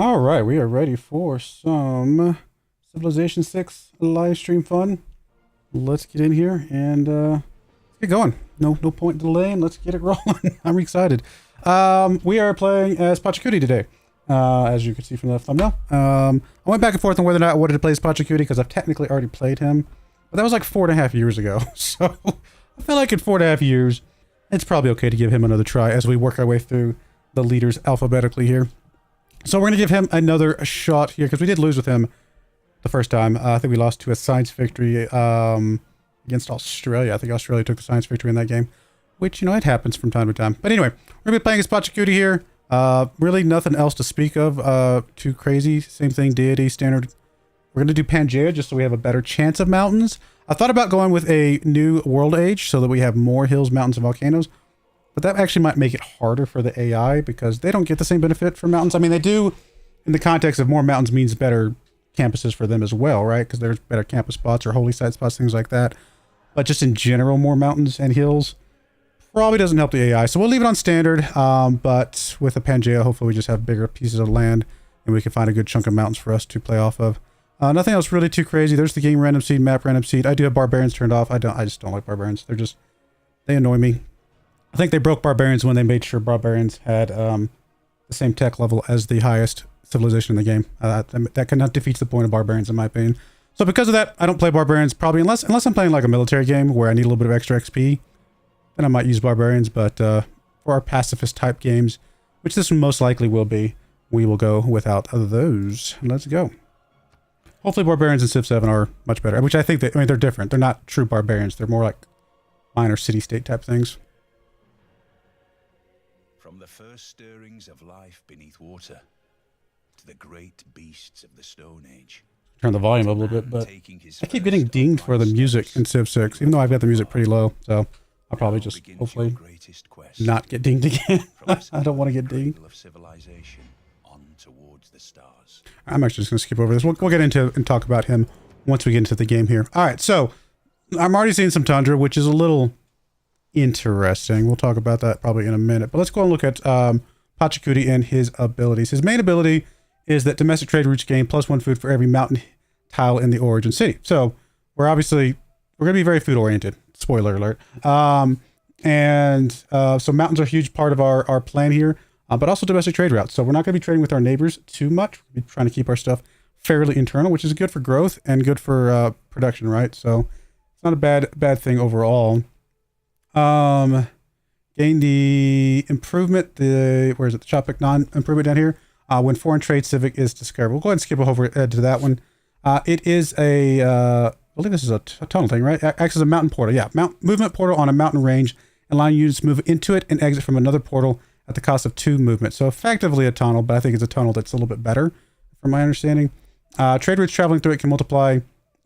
All right, we are ready for some Civilization 6 live stream fun. Let's get in here and let's get going. No point delaying. Let's get it rolling. I'm excited. We are playing as Pachacuti today, as you can see from the thumbnail. I went back and forth on whether or not I wanted to play as Pachacuti because I've technically already played him, but that was like 4.5 years ago. So I feel like in 4.5 years, it's probably okay to give him another try as we work our way through the leaders alphabetically here. So we're going to give him another shot here, because we did lose with him the first time. I think we lost to a science victory against Australia. I think Australia took the science victory in that game, which, you know, it happens from time to time. But anyway, we're going to be playing as Pachacuti here. Really nothing else to speak of. Too crazy. Same thing, Deity, standard. We're going to do Pangaea just so we have a better chance of mountains. I thought about going with a new world age so that we have more hills, mountains, and volcanoes. But that actually might make it harder for the AI because they don't get the same benefit from mountains. I mean, they do in the context of more mountains means better campuses for them as well, right? Because there's better campus spots or holy site spots, things like that. But just in general, more mountains and hills probably doesn't help the AI. So we'll leave it on standard. But with a Pangaea, hopefully we just have bigger pieces of land and we can find a good chunk of mountains for us to play off of. Nothing else really too crazy. There's the game random seed, map random seed. I do have barbarians turned off. I just don't like barbarians. They annoy me. I think they broke barbarians when they made sure barbarians had the same tech level as the highest civilization in the game. That kind of defeats the point of barbarians, in my opinion. So because of that, I don't play barbarians probably unless I'm playing like a military game where I need a little bit of extra XP. Then I might use barbarians, but for our pacifist type games, which this most likely will be, we will go without those. Let's go. Hopefully barbarians in Civ 7 are much better, which I think that, I mean, they're different. They're not true barbarians. They're more like minor city-state type things. From the first stirrings of life beneath water to the great beasts of the Stone Age. Turn the volume up a little bit, but I keep getting dinged for the music in Civ 6, even though I've got the music pretty low, so I'll probably just hopefully not get dinged again. I don't want to get dinged. I'm actually just going to skip over this. We'll get into and talk about him once we get into the game here. All right, so I'm already seeing some tundra, which is a little interesting. We'll talk about that probably in a minute. But let's go and look at Pachacuti and his abilities. His main ability is that domestic trade routes gain +1 food for every mountain tile in the origin city. So we're going to be very food oriented. Spoiler alert. So mountains are a huge part of our plan here, but also domestic trade routes. So we're not going to be trading with our neighbors too much. We're trying to keep our stuff fairly internal, which is good for growth and good for production, right? So it's not a bad thing overall. Gain the improvement, where is it? The topic non-improvement down here. When foreign trade civic is discovered. We'll go ahead and skip over to that one. It is I believe this is a tunnel thing, right? Acts as a mountain portal. Yeah, movement portal on a mountain range, allowing units to move into it and exit from another portal at the cost of 2 movement. So effectively a tunnel, but I think it's a tunnel that's a little bit better, from my understanding. Trade routes traveling through it can multiply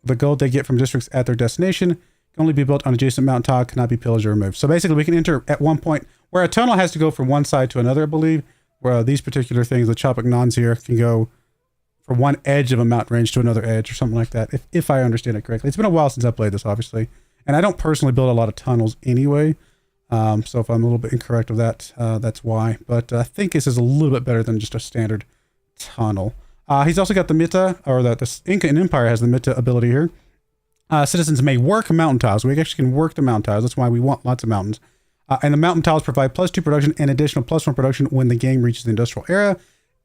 the gold they get from districts at their destination. Can only be built on adjacent mountain tile, cannot be pillaged or removed. So basically we can enter at one point where a tunnel has to go from one side to another, I believe, where these particular things, the Chopic Nons here, can go from one edge of a mountain range to another edge or something like that, if I understand it correctly. It's been a while since I played this, obviously. And I don't personally build a lot of tunnels anyway. So if I'm a little bit incorrect with that, that's why. But I think this is a little bit better than just a standard tunnel. He's also got the Mita, or the Inca Empire has the Mita ability here. Citizens may work mountain tiles. We actually can work the mountain tiles. That's why we want lots of mountains. And the mountain tiles provide +2 production and additional +1 production when the game reaches the industrial area,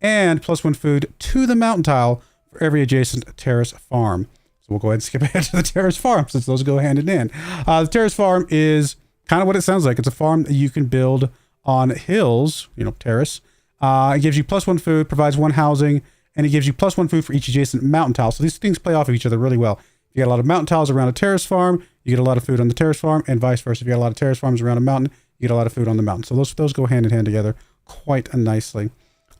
and +1 food to the mountain tile for every adjacent terrace farm. So we'll go ahead and skip ahead to the terrace farm since those go hand in hand. The terrace farm is kind of what it sounds like. It's a farm that you can build on hills, you know, terrace. It gives you +1 food, provides 1 housing, and it gives you +1 food for each adjacent mountain tile. So these things play off of each other really well. If you got a lot of mountain tiles around a terrace farm, you get a lot of food on the terrace farm, and vice versa. If you got a lot of terrace farms around a mountain, you get a lot of food on the mountain. So those go hand in hand together quite nicely.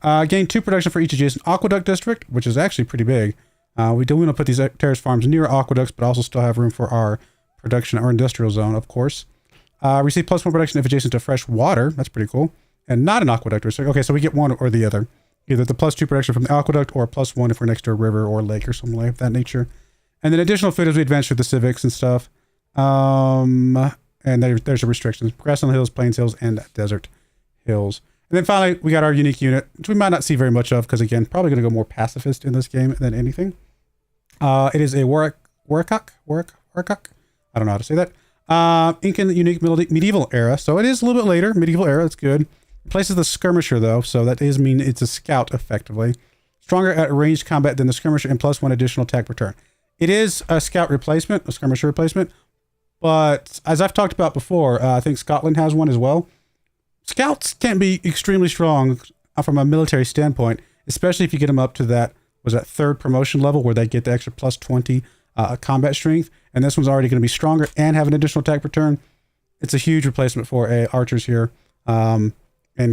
Gain 2 production for each adjacent aqueduct district, which is actually pretty big. We do want to put these terrace farms near aqueducts, but also still have room for our production or industrial zone, of course. Receive +1 production if adjacent to fresh water. That's pretty cool. And not an aqueduct district. Okay, so we get one or the other. Either the +2 production from the aqueduct or +1 if we're next to a river or a lake or something like that nature. And then additional food as we advance through the civics and stuff. And there's a restrictions. Grassland hills, plains hills, and desert hills. And then finally, we got our unique unit, which we might not see very much of, because again, probably going to go more pacifist in this game than anything. It is a Warwick. I don't know how to say that. Incan unique medieval era. So it is a little bit later. Medieval era. That's good. Replaces the skirmisher though. So that does mean it's a scout effectively. Stronger at ranged combat than the skirmisher and plus 1 additional attack per turn. It is a scout replacement, a skirmisher replacement. But as I've talked about before, I think Scotland has one as well. Scouts can be extremely strong from a military standpoint, especially if you get them up to that, was that 3rd promotion level where they get the extra plus 20 combat strength. And this one's already going to be stronger and have an additional attack per turn. It's a huge replacement for archers here, and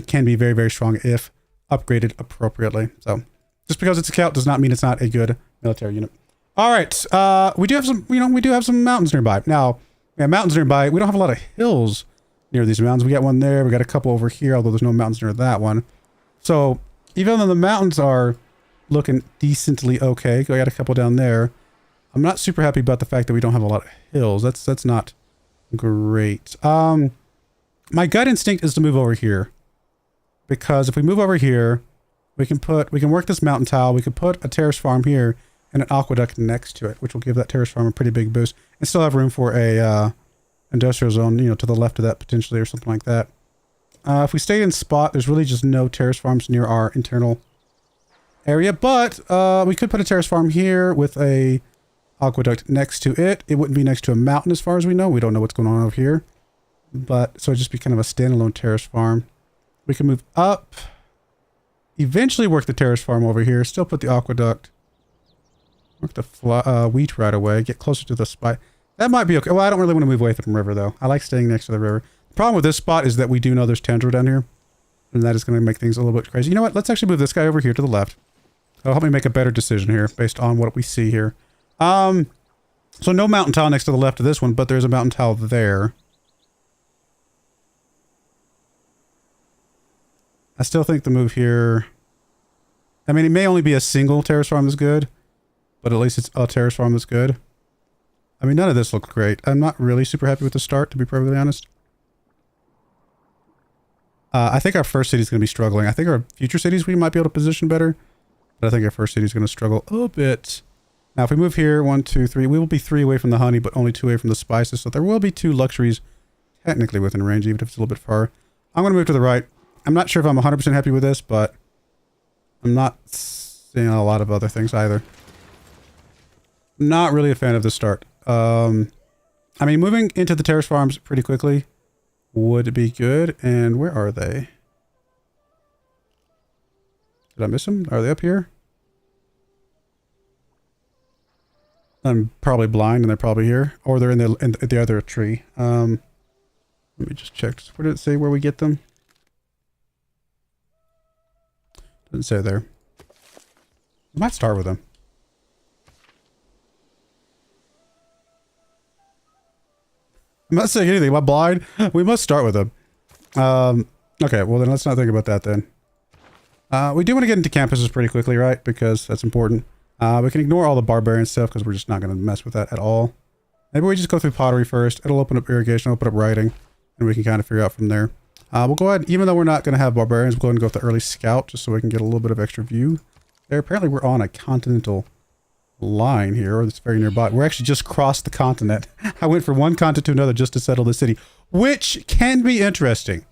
can be very, very strong if upgraded appropriately. So just because it's a scout does not mean it's not a good military unit. All right, we do have some, we do have some mountains nearby. Now, yeah, mountains nearby. We don't have a lot of hills near these mountains. We got one there. We got a couple over here, although there's no mountains near that one. So even though the mountains are looking decently okay, we got a couple down there. I'm not super happy about the fact that we don't have a lot of hills. That's not great. My gut instinct is to move over here, because if we move over here, we can work this mountain tile. We could put a terrace farm here and an aqueduct next to it, which will give that terrace farm a pretty big boost, and still have room for a industrial zone, to the left of that potentially, or something like that. If we stay in spot, there's really just no terrace farms near our internal area, but we could put a terrace farm here with a aqueduct next to it. It wouldn't be next to a mountain as far as we know. We don't know what's going on over here, but so it'd just be kind of a standalone terrace farm. We can move up, eventually work the terrace farm over here, still put the aqueduct, work the wheat right away, get closer to the spot. That might be okay. Well, I don't really want to move away from the river though. I like staying next to the river. The problem with this spot is that we do know there's tundra down here, and that is going to make things a little bit crazy. You know what? Let's actually move this guy over here to the left. It'll help me make a better decision here based on what we see here. So no mountain tile next to the left of this one, but there's a mountain tile there. I still think the move here, I mean, it may only be a single terrace farm that's good, but at least it's a terrace farm that's good. I mean, none of this looks great. I'm not really super happy with the start, to be perfectly honest. I think our first city is going to be struggling. I think our future cities we might be able to position better, but I think our first city is going to struggle a bit. Now, if we move here, 1, 2, 3, we will be 3 away from the honey, but only 2 away from the spices. So there will be 2 luxuries technically within range, even if it's a little bit far. I'm going to move to the right. I'm not sure if I'm 100% happy with this, but I'm not seeing a lot of other things either. Not really a fan of the start. I mean, moving into the terrace farms pretty quickly would be good. And where are they? Did I miss them? Are they up here? I'm probably blind and they're probably here. Or they're in the other tree. Let me just check. Where did it say where we get them? Doesn't say there. We might start with them. I'm not saying anything. Am I blind? We must start with them. Okay, well then let's not think about that then. We do want to get into campuses pretty quickly, right? Because that's important. We can ignore all the barbarian stuff because we're just not going to mess with that at all. Maybe we just go through pottery first. It'll open up irrigation, open up writing, and we can kind of figure out from there. We'll go ahead, even though we're not going to have barbarians, we'll go ahead and go with the early scout just so we can get a little bit of extra view there. Apparently we're on a continental line here, or it's very nearby. We're actually just crossed the continent. I went from one continent to another just to settle the city, which can be interesting.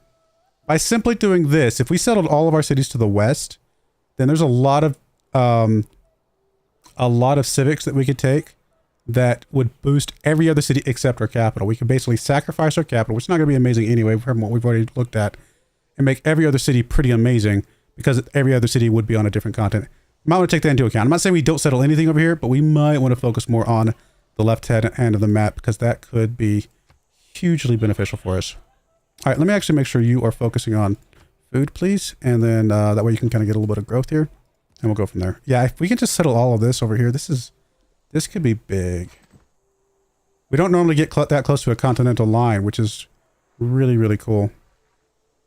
By simply doing this, if we settled all of our cities to the west, then there's a lot of civics that we could take that would boost every other city except our capital. We could basically sacrifice our capital, which is not going to be amazing anyway from what we've already looked at, and make every other city pretty amazing because every other city would be on a different continent. You might want to take that into account. I'm not saying we don't settle anything over here, but we might want to focus more on the left-hand end of the map because that could be hugely beneficial for us. All right, let me actually make sure you are focusing on food, please. And then that way you can kind of get a little bit of growth here. And we'll go from there. Yeah, if we can just settle all of this over here, this could be big. We don't normally get that close to a continental line, which is really, really cool.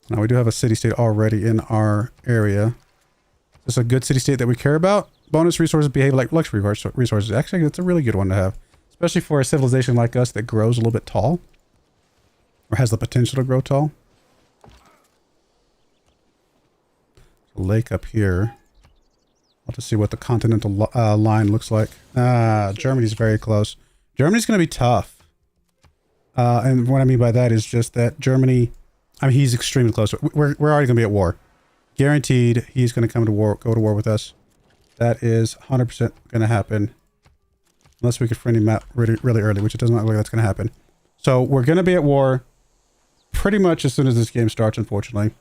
Now, we do have a city-state already in our area. Is this a good city-state that we care about? Bonus resources behave like luxury resources. Actually, it's a really good one to have. Especially for a civilization like us that grows a little bit tall. Or has the potential to grow tall. lake up here. I'll just see what the continental line looks like. Germany's very close. Germany's going to be tough. And what I mean by that is just that Germany, I mean, he's extremely close. We're already going to be at war. Guaranteed he's going to go to war with us. That is 100% going to happen. Unless we could friend him out really, really early, which it doesn't look like that's going to happen. So we're going to be at war pretty much as soon as this game starts, unfortunately.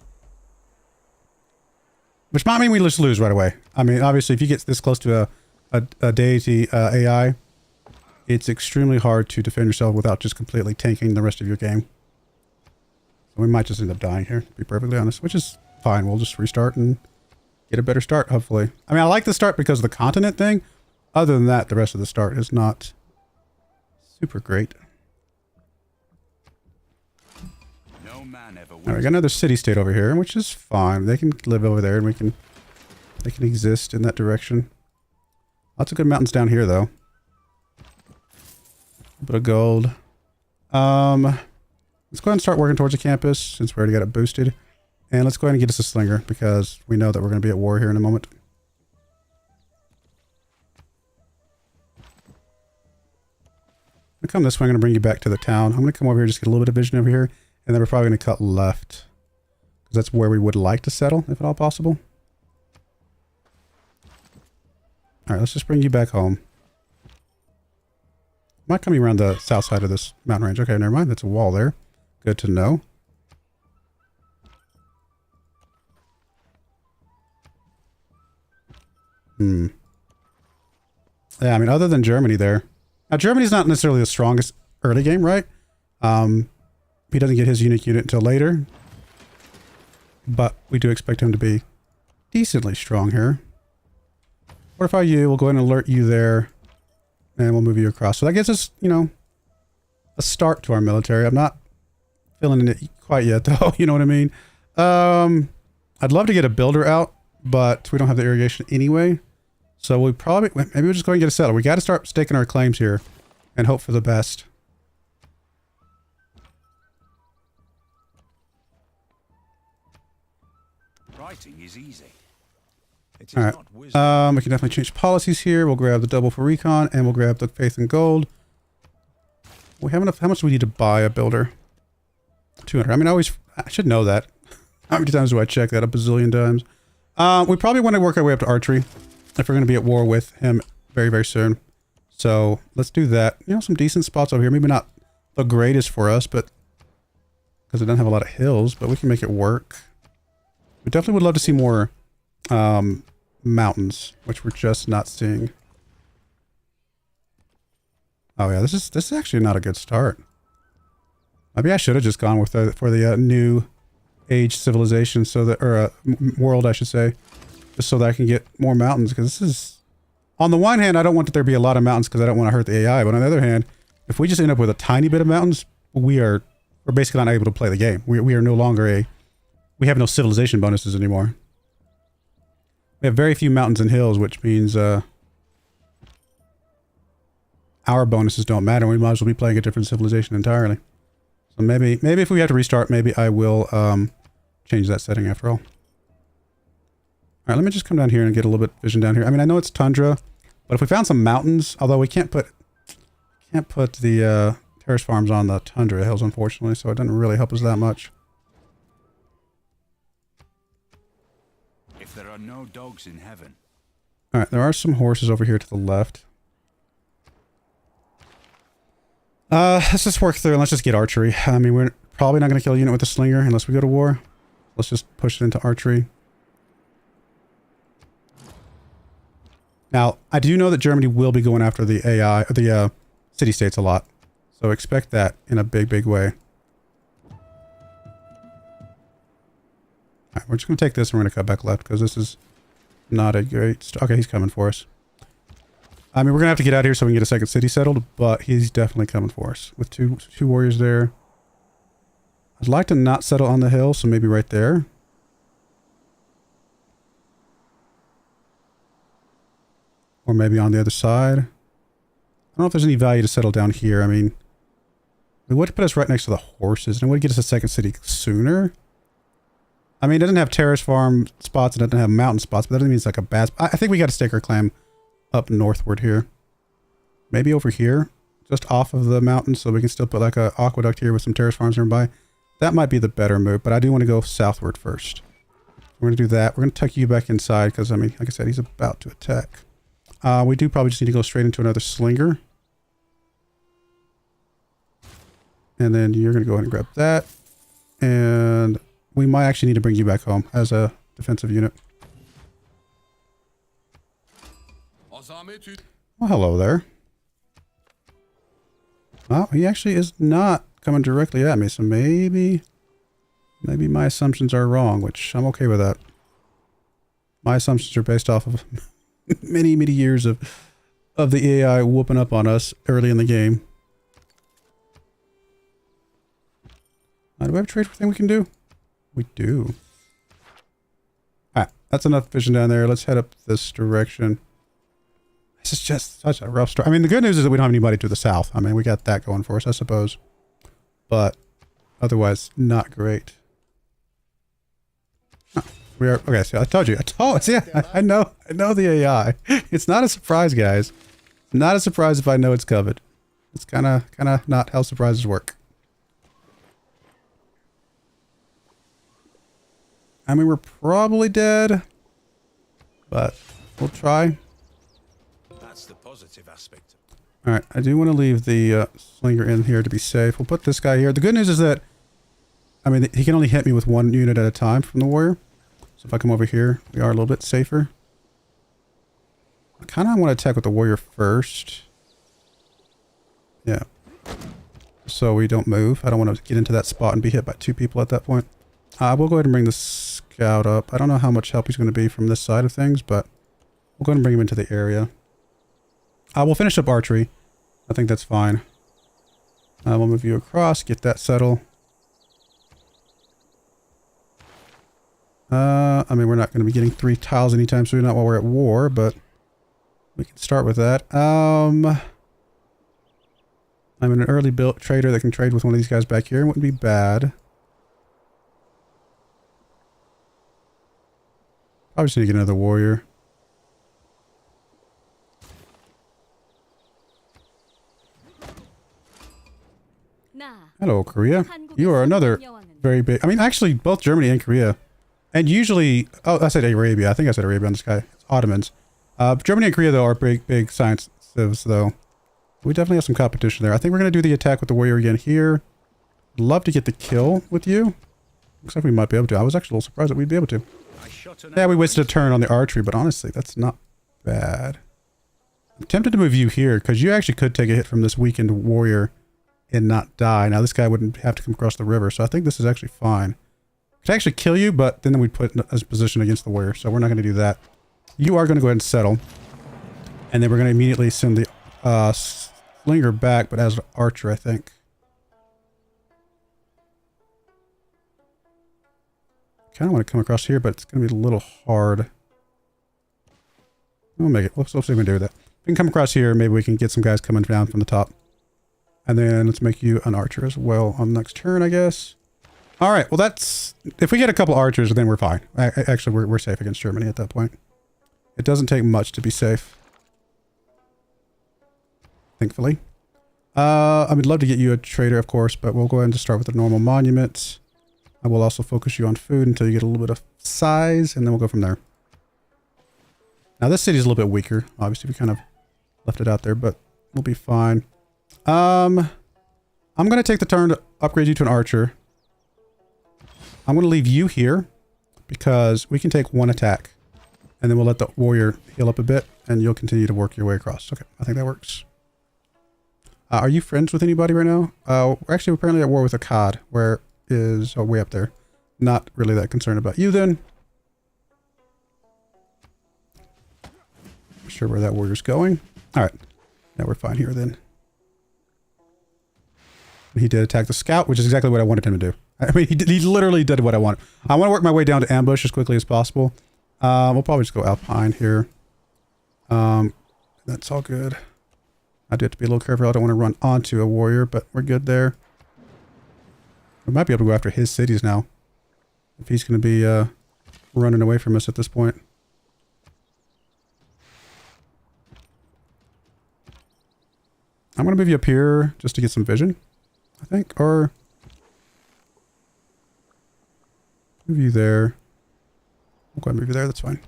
Which might mean we just lose right away. I mean, obviously, if you get this close to a Deity AI, it's extremely hard to defend yourself without just completely tanking the rest of your game. So we might just end up dying here, to be perfectly honest, which is fine. We'll just restart and get a better start, hopefully. I mean, I like the start because of the continent thing. Other than that, the rest of the start is not super great. No man ever All right, we got another city-state over here, which is fine. They can live over there, and they can exist in that direction. Lots of good mountains down here, though. A bit of gold. Let's go ahead and start working towards the campus, since we already got it boosted. And let's go ahead and get us a slinger, because we know that we're going to be at war here in a moment. I'm going to come this way. I'm going to bring you back to the town. I'm going to come over here, just get a little bit of vision over here. And then we're probably going to cut left. Because that's where we would like to settle, if at all possible. Alright, let's just bring you back home. Might come around the south side of this mountain range. Okay, never mind. That's a wall there. Good to know. Yeah, I mean, other than Germany there. Now, Germany's not necessarily the strongest early game, right? He doesn't get his unique unit until later. But we do expect him to be decently strong here. Fortify you. We'll go ahead and alert you there. And we'll move you across. So that gives us, you know, a start to our military. I'm not feeling it quite yet, though. You know what I mean? I'd love to get a builder out, but we don't have the irrigation anyway. So we probably, maybe we'll just go and get a settle. We got to start staking our claims here and hope for the best. Writing is easy. It is all right. not wisdom. We can definitely change policies here. We'll grab the double for recon and we'll grab the faith and gold. We have enough. How much do we need to buy a builder? 200. I mean, I should know that. How many times do I check that? A bazillion times. We probably want to work our way up to archery if we're going to be at war with him very, very soon. So let's do that. You know, some decent spots over here. Maybe not the greatest for us, but because it doesn't have a lot of hills, but we can make it work. We definitely would love to see more mountains, which we're just not seeing. Oh yeah, this is actually not a good start. Maybe I should have just gone with for the new age civilization, so that, or world, I should say, just so that I can get more mountains. Because this is, on the one hand, I don't want that there be a lot of mountains because I don't want to hurt the AI. But on the other hand, if we just end up with a tiny bit of mountains, we're basically not able to play the game. We are no longer we have no civilization bonuses anymore. We have very few mountains and hills, which means our bonuses don't matter. We might as well be playing a different civilization entirely. So maybe if we have to restart, maybe I will change that setting after all. All right, let me just come down here and get a little bit of vision down here. I mean, I know it's tundra, but if we found some mountains, although we can't put the terrace farms on the tundra hills, unfortunately, so it doesn't really help us that much. If there are no dogs in heaven. All right, there are some horses over here to the left. Let's just work through and let's just get archery. I mean, we're probably not going to kill a unit with a slinger unless we go to war. Let's just push it into archery. Now, I do know that Germany will be going after the AI, the city-states a lot. So expect that in a big, big way. Alright, we're just going to take this and we're going to cut back left because this is not a great... Okay, he's coming for us. I mean, we're going to have to get out of here so we can get a second city settled, but he's definitely coming for us with two warriors there. I'd like to not settle on the hill, so maybe right there. Or maybe on the other side. I don't know if there's any value to settle down here. I mean, it would put us right next to the horses, and it would get us a second city sooner. I mean, it doesn't have terrace farm spots. It doesn't have mountain spots, but that doesn't mean it's like a bad... I think we got to stake our claim up northward here. Maybe over here, just off of the mountain, so we can still put like a aqueduct here with some terrace farms nearby. That might be the better move, but I do want to go southward first. We're going to do that. We're going to tuck you back inside because, I mean, like I said, he's about to attack. We do probably just need to go straight into another slinger. And then you're going to go ahead and grab that. And we might actually need to bring you back home as a defensive unit. Well, hello there. Oh, he actually is not coming directly at me, so maybe my assumptions are wrong, which I'm okay with that. My assumptions are based off of many years of the AI whooping up on us early in the game. Do we have a trade thing we can do? We do. Alright, that's enough vision down there. Let's head up this direction. This is just such a rough start. I mean, the good news is that we don't have anybody to the south. I mean, we got that going for us, I suppose. But otherwise, not great. Oh, we are okay. So I told you. See, I know the AI. It's not a surprise, guys. Not a surprise if I know it's covered. It's kind of not how surprises work. I mean, we're probably dead, but we'll try. That's the positive aspect. All right, I do want to leave the slinger in here to be safe. We'll put this guy here. The good news is that, I mean, he can only hit me with one unit at a time from the warrior. So if I come over here, we are a little bit safer. I kind of want to attack with the warrior first. Yeah. So we don't move. I don't want to get into that spot and be hit by two people at that point. We'll go ahead and bring the scout up. I don't know how much help he's going to be from this side of things, but we'll go ahead and bring him into the area. We'll finish up archery. I think that's fine. We'll move you across, get that settled. I mean, we're not going to be getting 3 tiles anytime soon, not while we're at war, but we can start with that. I'm an early built trader that can trade with one of these guys back here. It wouldn't be bad. Probably just need to get another warrior. Hello, Korea. You are another very big... I mean, actually, both Germany and Korea. And usually... Oh, I said Arabia. I think I said Arabia on this guy. It's Ottomans. Germany and Korea, though, are big science civs, though. We definitely have some competition there. I think we're going to do the attack with the warrior again here. Love to get the kill with you. Looks like we might be able to. I was actually a little surprised that we'd be able to. Yeah, we wasted a turn on the archery, but honestly, that's not bad. I'm tempted to move you here, because you actually could take a hit from this weakened warrior and not die. Now, this guy wouldn't have to come across the river, so I think this is actually fine. Could actually kill you, but then we'd put in a position against the warrior, so we're not going to do that. You are going to go ahead and settle. And then we're going to immediately send the slinger back, but as an archer, I think. Kind of want to come across here, but it's going to be a little hard. We'll make it. Let's see if we can do that. If we can come across here, maybe we can get some guys coming down from the top. And then let's make you an archer as well on the next turn, I guess. All right. Well, that's... If we get a couple archers, then we're fine. Actually, we're safe against Germany at that point. It doesn't take much to be safe. Thankfully. I would love to get you a trader, of course, but we'll go ahead and just start with the normal monuments. I will also focus you on food until you get a little bit of size, and then we'll go from there. Now, this city is a little bit weaker. Obviously, we kind of left it out there, but we'll be fine. I'm going to take the turn to upgrade you to an archer. I'm going to leave you here because we can take one attack, and then we'll let the warrior heal up a bit, and you'll continue to work your way across. Okay, I think that works. Are you friends with anybody right now? We're actually apparently at war with Akkad, where is way up there. Not really that concerned about you then. Not sure where that warrior's going. All right, now we're fine here then. He did attack the scout, which is exactly what I wanted him to do. I mean, he literally did what I wanted. I want to work my way down to ambush as quickly as possible. We'll probably just go alpine here. That's all good. I do have to be a little careful. I don't want to run onto a warrior, but we're good there. We might be able to go after his cities now. if he's going to be running away from us at this point. I'm going to move you up here just to get some vision, I think, or move you there. We'll go ahead and move you there, that's fine.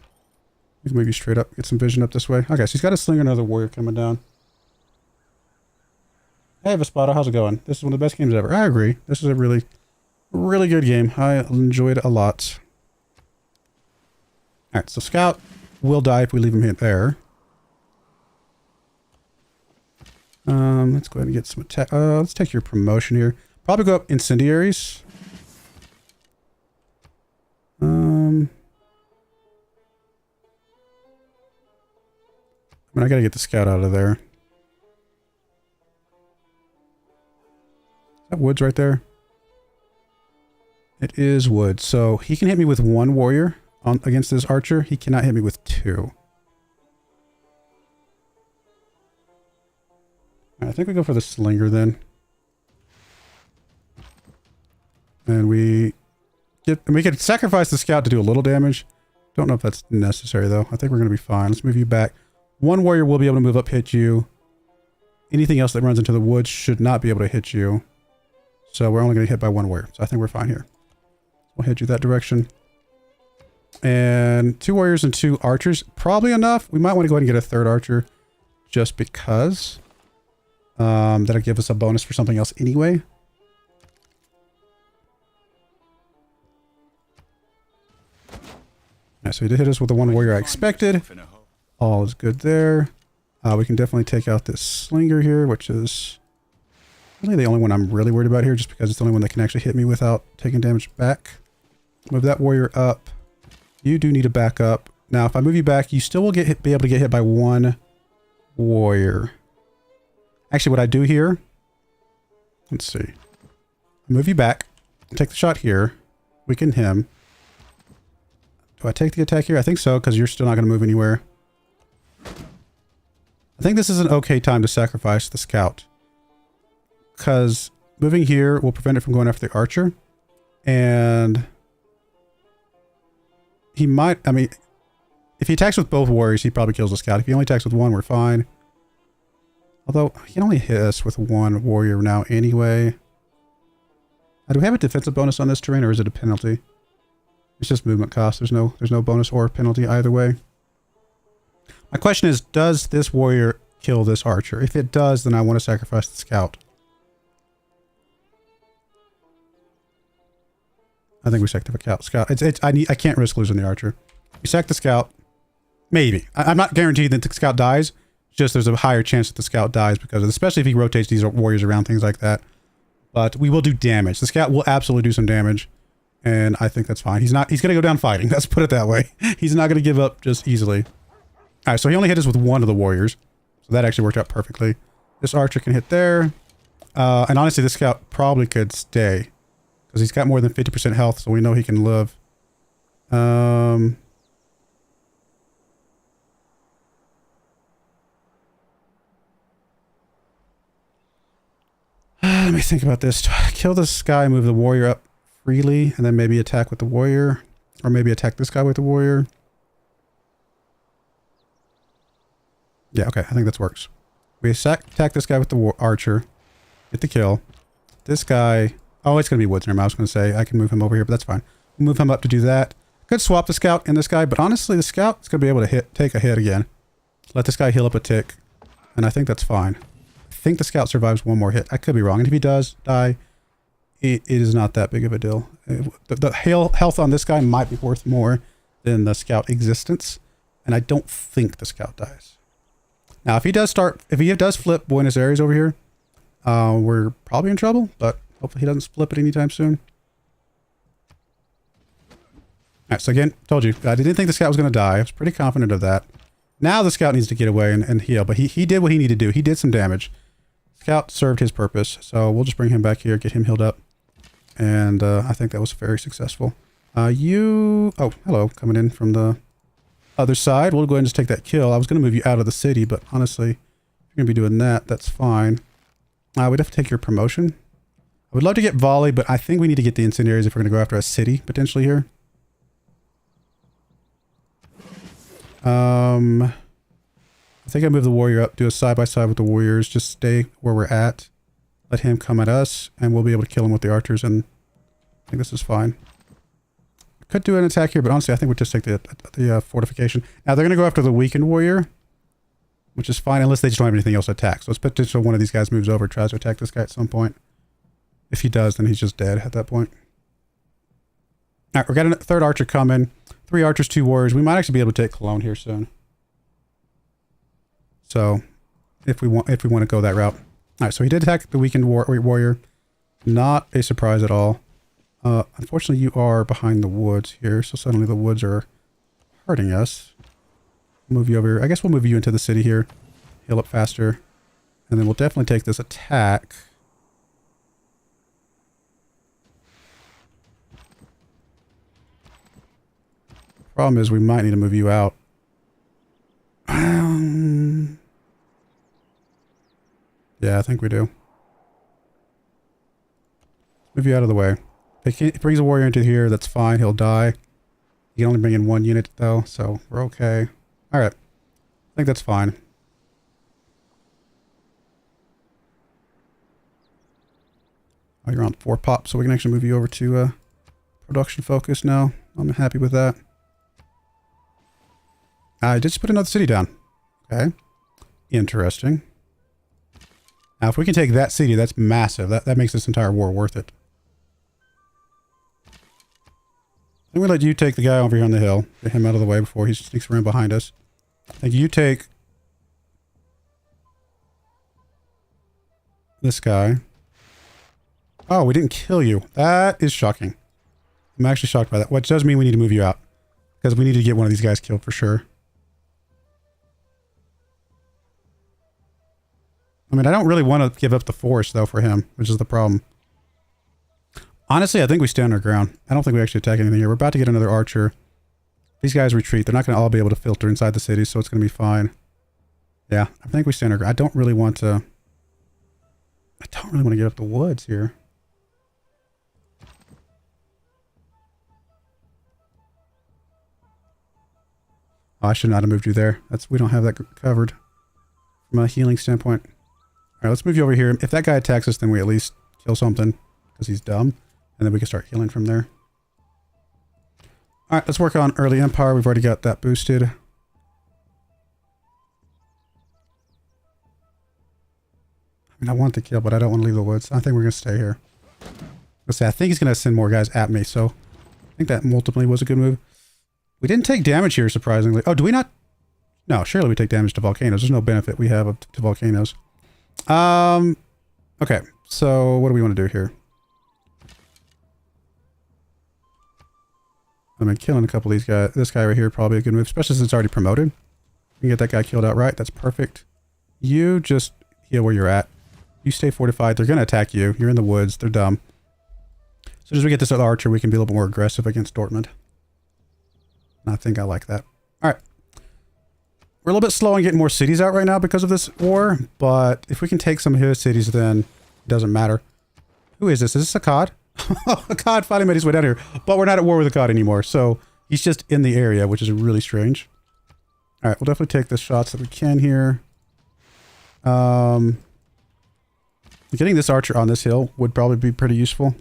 We can move you straight up, get some vision up this way. Okay, so he's got a slinger, another warrior coming down. Hey, Vespada, how's it going? This is one of the best games ever. I agree. This is a really, really good game. I enjoyed it a lot. Alright, so Scout will die if we leave him here there. Let's go ahead and get some attack. Let's take your promotion here. Probably go up incendiaries. I mean, I gotta get the Scout out of there. Is that woods right there? It is wood. So he can hit me with one warrior against this archer. He cannot hit me with two. I think we go for the slinger then. And we can sacrifice the Scout to do a little damage. Don't know if that's necessary though. I think we're going to be fine. Let's move you back. One warrior will be able to move up, hit you. Anything else that runs into the woods should not be able to hit you. So we're only going to hit by one warrior. So I think we're fine here. We'll hit you that direction. And 2 warriors and 2 archers. Probably enough. We might want to go ahead and get a 3rd archer. Just because. That'll give us a bonus for something else anyway. Alright, so he did hit us with the 1 warrior I expected. All is good there. We can definitely take out this slinger here, which is really the only one I'm really worried about here, just because it's the only one that can actually hit me without taking damage back. Move that warrior up. You do need to back up. Now, if I move you back, you still will be able to get hit by 1 warrior. Actually, what I do here, let's see. I move you back, take the shot here, weaken him. Do I take the attack here? I think so, because you're still not going to move anywhere. I think this is an okay time to sacrifice the Scout. Because moving here will prevent it from going after the archer. And he might, I mean, if he attacks with both warriors, he probably kills the Scout. If he only attacks with 1, we're fine. Although, he can only hit us with 1 warrior now anyway. Do we have a defensive bonus on this terrain, or is it a penalty? It's just movement cost. There's no bonus or penalty either way. My question is, does this warrior kill this archer? If it does, then I want to sacrifice the Scout. I think we sack the Scout. I can't risk losing the archer. We sack the Scout. Maybe. I'm not guaranteed that the Scout dies. Just there's a higher chance that the Scout dies because, especially if he rotates these warriors around, things like that. But we will do damage. The Scout will absolutely do some damage, and I think that's fine. He's going to go down fighting. Let's put it that way. He's not going to give up just easily. All right, so he only hit us with 1 of the warriors, so that actually worked out perfectly. This archer can hit there, and honestly, the Scout probably could stay because he's got more than 50% health, so we know he can live. Let me think about this. Kill this guy, move the warrior up freely, and then maybe attack with the warrior. Or maybe attack this guy with the warrior. Yeah, okay. I think that works. We attack this guy with the archer. Get the kill. This guy... Oh, it's going to be woods. I was going to say I can move him over here, but that's fine. Move him up to do that. Could swap the Scout and this guy, but honestly, the Scout is going to be able to take a hit again. Let this guy heal up a tick. And I think that's fine. I think the Scout survives 1 more hit. I could be wrong. And if he does die, it is not that big of a deal. The health on this guy might be worth more than the Scout existence. And I don't think the Scout dies. Now, if he does flip Buenos Aires over here, we're probably in trouble, but hopefully he doesn't flip it anytime soon. All right, so again, told you, I didn't think the Scout was going to die. I was pretty confident of that. Now the Scout needs to get away and heal, but he did what he needed to do. He did some damage. Scout served his purpose, so we'll just bring him back here, get him healed up. And I think that was very successful. Oh, hello, coming in from the other side. We'll go ahead and just take that kill. I was going to move you out of the city, but honestly, if you're going to be doing that, that's fine. We'd have to take your promotion. I would love to get volley, but I think we need to get the incendiaries if we're going to go after a city potentially here. I think I move the warrior up, do a side by side with the warriors, just stay where we're at. Let him come at us, and we'll be able to kill him with the archers, and I think this is fine. Could do an attack here, but honestly, I think we'll just take the fortification. Now, they're going to go after the weakened warrior, which is fine, unless they just don't have anything else to attack. So it's potential one of these guys moves over, tries to attack this guy at some point. If he does, then he's just dead at that point. All right, we're got a third archer coming. 3 archers, 2 warriors. We might actually be able to take Cologne here soon. So, if we want to go that route. All right, so he did attack the weakened warrior. Not a surprise at all. Unfortunately, you are behind the woods here, so suddenly the woods are hurting us. Move you over here. I guess we'll move you into the city here. Heal up faster. And then we'll definitely take this attack. Problem is, we might need to move you out. Yeah, I think we do. Move you out of the way. If he brings a warrior into here, that's fine. He'll die. He can only bring in 1 unit, though, so we're okay. Alright. I think that's fine. Oh, you're on 4 pop, so we can actually move you over to production focus now. I'm happy with that. I just put another city down. Okay. Interesting. Now, if we can take that city, that's massive. That makes this entire war worth it. I'm going to let you take the guy over here on the hill. Get him out of the way before he sneaks around behind us. I think you take this guy. Oh, we didn't kill you. That is shocking. I'm actually shocked by that. Which does mean we need to move you out. Because we need to get one of these guys killed for sure. I mean, I don't really want to give up the forest, though, for him, which is the problem. Honestly, I think we stand our ground. I don't think we actually attack anything here. We're about to get another archer. These guys retreat. They're not going to all be able to filter inside the city, so it's going to be fine. Yeah, I think we stand our ground. I don't really want to give up the woods here. Oh, I should not have moved you there. We don't have that covered from a healing standpoint. All right, let's move you over here. If that guy attacks us, then we at least kill something because he's dumb. And then we can start healing from there. All right, let's work on early empire. We've already got that boosted. I mean, I want to kill, but I don't want to leave the woods. I think we're going to stay here. Let's say, I think he's going to send more guys at me. So I think that ultimately was a good move. We didn't take damage here, surprisingly. Oh, do we not? No, surely we take damage to volcanoes. There's no benefit we have to volcanoes. Okay, so what do we want to do here? I mean, killing a couple of these guys. This guy right here probably a good move, especially since it's already promoted. You can get that guy killed outright. That's perfect. You just heal where you're at. You stay fortified. They're going to attack you. You're in the woods. They're dumb. So as we get this other archer, we can be a little bit more aggressive against Dortmund. And I think I like that. All right. We're a little bit slow on getting more cities out right now because of this war, but if we can take some of his cities, then it doesn't matter. Who is this? Is this a COD? A COD finally made his way down here, but we're not at war with a COD anymore, so he's just in the area, which is really strange. All right, we'll definitely take the shots that we can here. Getting this archer on this hill would probably be pretty useful.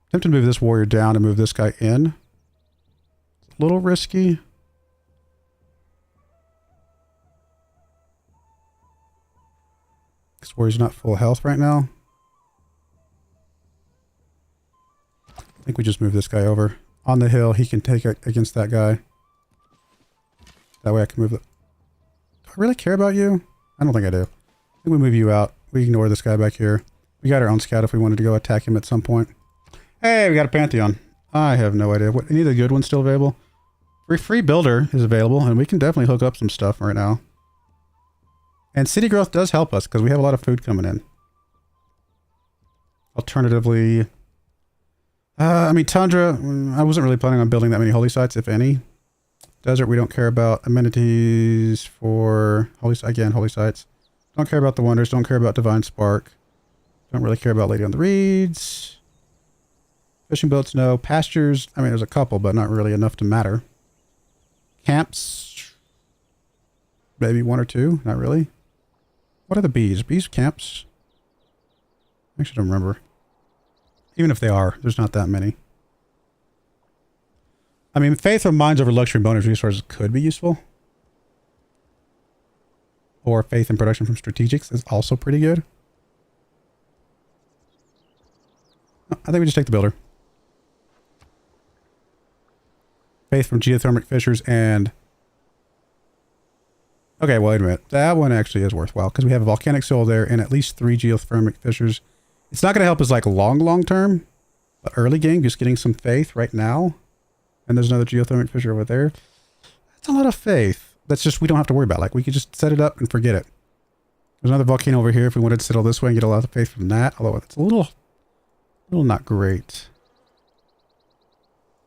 Attempt to move this warrior down and move this guy in. It's a little risky. This warrior's not full health right now. I think we just move this guy over. On the hill, he can take it against that guy. That way I can move it. Do I really care about you? I don't think I do. I think we move you out. We ignore this guy back here. We got our own scout if we wanted to go attack him at some point. Hey, we got a Pantheon. I have no idea. Any of the good ones still available? Free builder is available, and we can definitely hook up some stuff right now. And city growth does help us because we have a lot of food coming in. Alternatively, I mean, Tundra, I wasn't really planning on building that many holy sites, if any. Desert, we don't care about. Amenities for holy sites. Don't care about the Wonders. Don't care about Divine Spark. Don't really care about Lady on the Reeds. Fishing boats, no. Pastures, I mean, there's a couple, but not really enough to matter. Camps, maybe one or two. Not really. What are the bees? Bees camps? I actually don't remember. Even if they are, there's not that many. I mean, Faith or Mines over Luxury bonus resources could be useful. Or Faith and Production from Strategics is also pretty good. I think we just take the Builder. Faith from Geothermic Fissures and... Okay, wait a minute. That one actually is worthwhile because we have a Volcanic Soil there and at least 3 Geothermic Fissures. It's not going to help us like long term, but early game, just getting some Faith right now. And there's another Geothermic Fissure over there. That's a lot of Faith. That's just, we don't have to worry about. Like, we could just set it up and forget it. There's another volcano over here if we wanted to settle this way and get a lot of Faith from that. Although it's a little not great.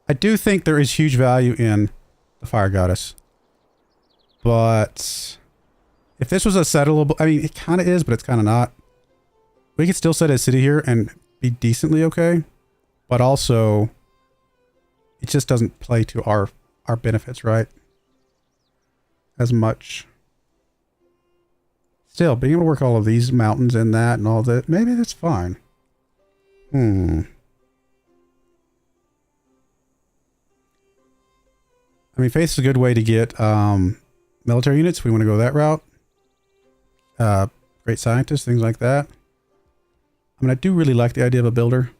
I do think there is huge value in the Fire Goddess. But if this was a settlable, I mean, it kind of is, but it's kind of not. We could still set a city here and be decently okay. But also, it just doesn't play to our benefits, right? As much. Still, being able to work all of these mountains and that and all that, maybe that's fine. I mean, Faith is a good way to get military units. We want to go that route. Great scientists, things like that. I mean, I do really like the idea of a builder.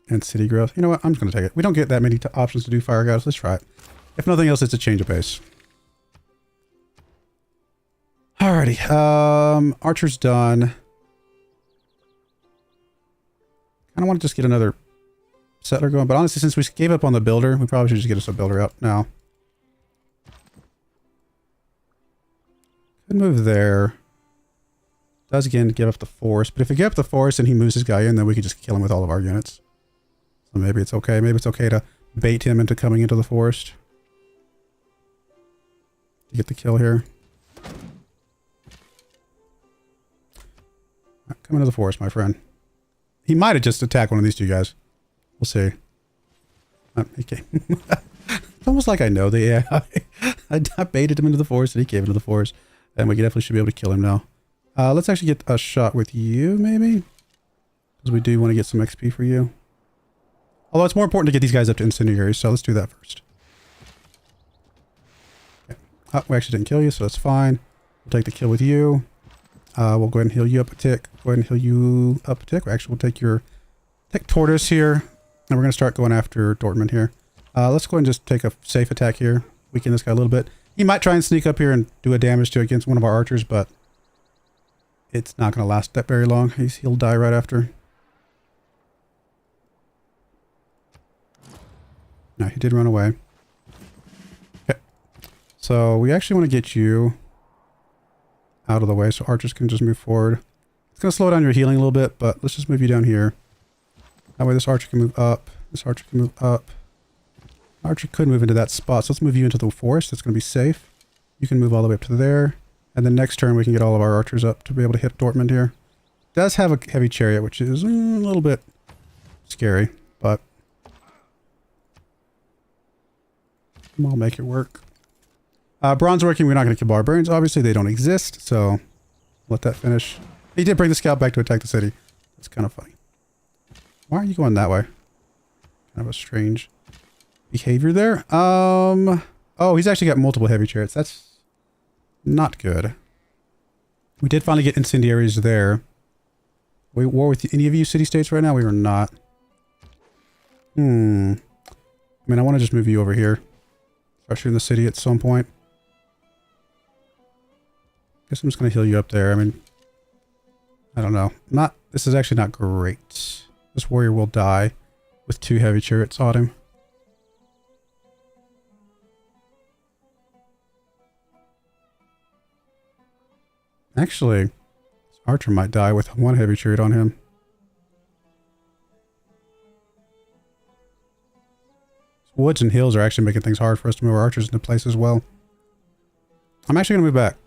And city growth. You know what? I'm just going to take it. We don't get that many options to do Fire Goddess. Let's try it. If nothing else, it's a change of pace. Alrighty. Archer's done. I don't want to just get another settler going, but honestly, since we gave up on the builder, we probably should just get us a builder out now. Could move there. Does again give up the forest, but if we give up the forest and he moves his guy in, then we could just kill him with all of our units. So maybe it's okay. Maybe it's okay to bait him into coming into the forest. To get the kill here. Right, come into the forest, my friend. He might have just attacked one of these two guys. We'll see. Okay. It's almost like I know the AI. I baited him into the forest and he came into the forest. And we definitely should be able to kill him now. Let's actually get a shot with you, maybe? Because we do want to get some XP for you. Although it's more important to get these guys up to incendiaries, so let's do that first. Okay. We actually didn't kill you, so that's fine. We'll take the kill with you. We'll go ahead and heal you up a tick. Go ahead and heal you up a tick. Actually, we'll take Tortoise here. And we're going to start going after Dortmund here. Let's go ahead and just take a safe attack here. Weaken this guy a little bit. He might try and sneak up here and do a damage to against one of our archers, but it's not going to last that very long. He'll die right after. No, he did run away. Okay. So we actually want to get you out of the way so archers can just move forward. It's going to slow down your healing a little bit, but let's just move you down here. That way this archer can move up. This archer can move up. Archer could move into that spot, so let's move you into the forest. That's going to be safe. You can move all the way up to there. And then next turn we can get all of our archers up to be able to hit Dortmund here. Does have a heavy chariot, which is a little bit scary, but I'll make it work. Bronze working, we're not going to kill barbarians. Obviously, they don't exist, so let that finish. He did bring the scout back to attack the city. That's kind of funny. Why are you going that way? Kind of a strange behavior there. Oh, he's actually got multiple heavy chariots. That's not good. We did finally get incendiaries there. We war with any of you city-states right now? We were not. I mean, I want to just move you over here. Start shooting the city at some point. Guess I'm just going to heal you up there. I mean, I don't know. This is actually not great. This warrior will die with 2 heavy chariots on him. Actually, this archer might die with 1 heavy chariot on him. Woods and hills are actually making things hard for us to move our archers into place as well. I'm actually going to move back.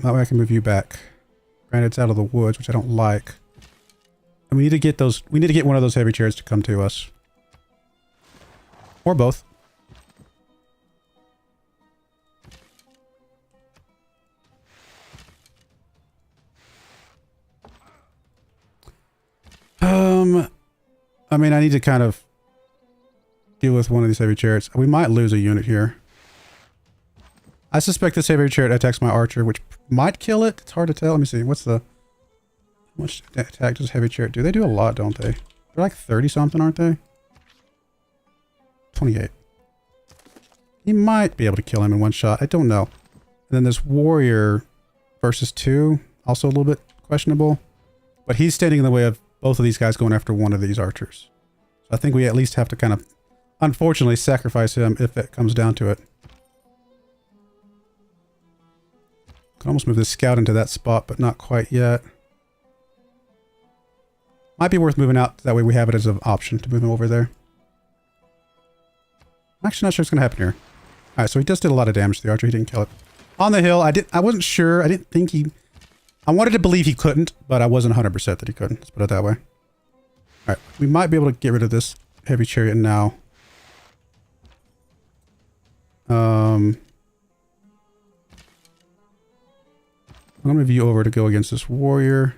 That way I can move you back. Granted, it's out of the woods, which I don't like. And we need to get those. We need to get one of those heavy chairs to come to us, or both. I mean, I need to kind of deal with one of these heavy chariots. We might lose a unit here. I suspect this heavy chariot attacks my archer, which might kill it. It's hard to tell. Let me see. What's the... How much attack does heavy chariot do? They do a lot, don't they? They're like 30 something, aren't they? 28. He might be able to kill him in one shot. I don't know. And then this warrior versus 2, also a little bit questionable. But he's standing in the way of both of these guys going after one of these archers. So I think we at least have to kind of, unfortunately, sacrifice him if it comes down to it. Can almost move this scout into that spot, but not quite yet. Might be worth moving out. That way we have it as an option to move him over there. I'm actually not sure what's going to happen here. Alright, so he just did a lot of damage to the archer. He didn't kill it. On the hill, I wasn't sure. I didn't think he... I wanted to believe he couldn't, but I wasn't 100% that he couldn't. Let's put it that way. Alright, we might be able to get rid of this heavy chariot now. I'm going to move you over to go against this warrior.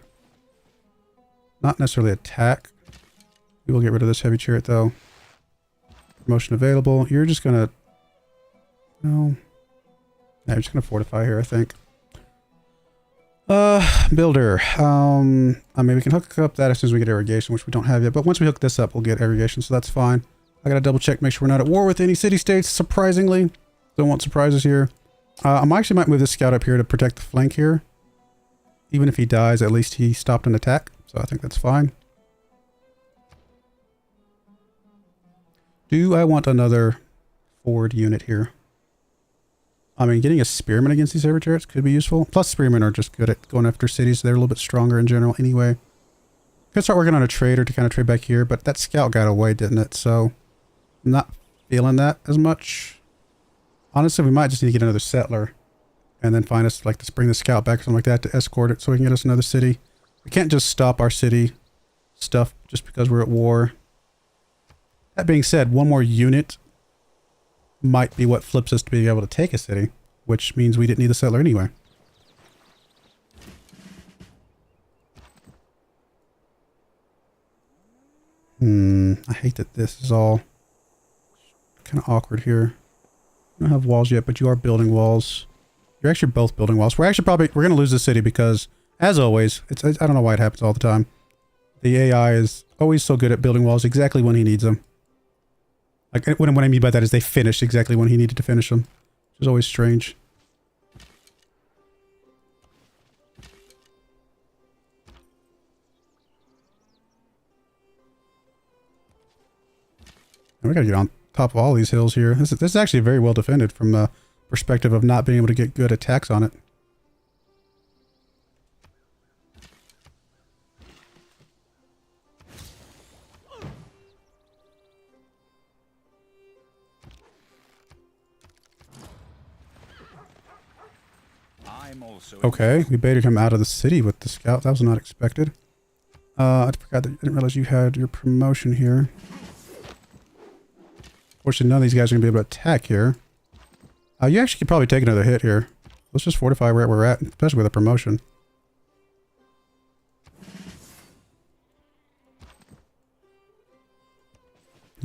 Not necessarily attack. We will get rid of this heavy chariot though. Promotion available. You're just going to... No. Yeah, you're just going to fortify here, I think. Builder. I mean, we can hook up that as soon as we get irrigation, which we don't have yet. But once we hook this up, we'll get irrigation, so that's fine. I gotta double check, make sure we're not at war with any city-states, surprisingly. Don't want surprises here. I actually might move this scout up here to protect the flank here. Even if he dies, at least he stopped an attack. So I think that's fine. Do I want another forward unit here? I mean, getting a spearman against these heavy chariots could be useful. Plus, spearmen are just good at going after cities. They're a little bit stronger in general anyway. Could start working on a trader to kind of trade back here, but that scout got away, didn't it? So, I'm not feeling that as much. Honestly, we might just need to get another settler and then find us, like, to bring the scout back or something like that to escort it so we can get us another city. We can't just stop our city stuff just because we're at war. That being said, one more unit might be what flips us to be able to take a city, which means we didn't need the settler anyway. I hate that this is all kind of awkward here. You don't have walls yet, but you are building walls. You're actually both building walls. We're going to lose the city because, as always, I don't know why it happens all the time. The AI is always so good at building walls exactly when he needs them. Like, what I mean by that is they finish exactly when he needed to finish them. Which is always strange. And we gotta get on top of all these hills here. This is actually very well defended from the perspective of not being able to get good attacks on it. Okay, we baited him out of the city with the scout. That was not expected. I forgot that I didn't realize you had your promotion here. Fortunately, none of these guys are going to be able to attack here. You actually could probably take another hit here. Let's just fortify where we're at, especially with a promotion.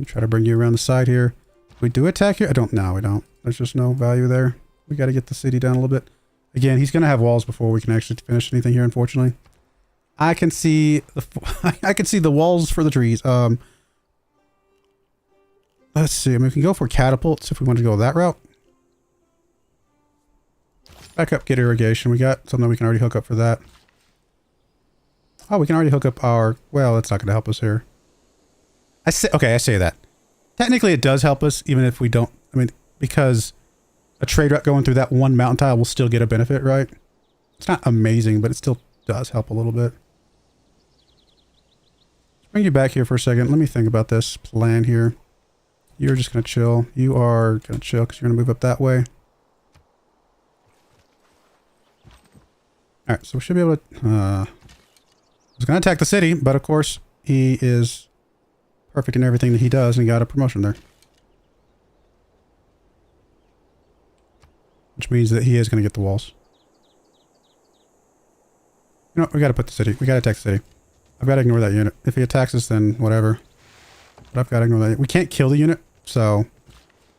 Try to bring you around the side here. We do attack here? I don't know. We don't. There's just no value there. We got to get the city down a little bit. Again, he's going to have walls before we can actually finish anything here, unfortunately. I can see the walls for the trees. Let's see. I mean, we can go for catapults if we want to go that route. Back up, get irrigation. We got something we can already hook up for that. Oh, we can already hook up our... Well, that's not going to help us here. I say that. Technically, it does help us, even if we don't... I mean, because... a trade route going through that one mountain tile will still get a benefit, right? It's not amazing, but it still does help a little bit. Let's bring you back here for a second. Let me think about this plan here. You're just going to chill. You are going to chill because you're going to move up that way. All right, so we should be able to... he's going to attack the city, but of course, he is perfect in everything that he does, and he got a promotion there. Which means that he is going to get the walls. You know what? We got to put the city. We got to attack the city. I've got to ignore that unit. If he attacks us, then whatever. But I've got to ignore that. We can't kill the unit, so...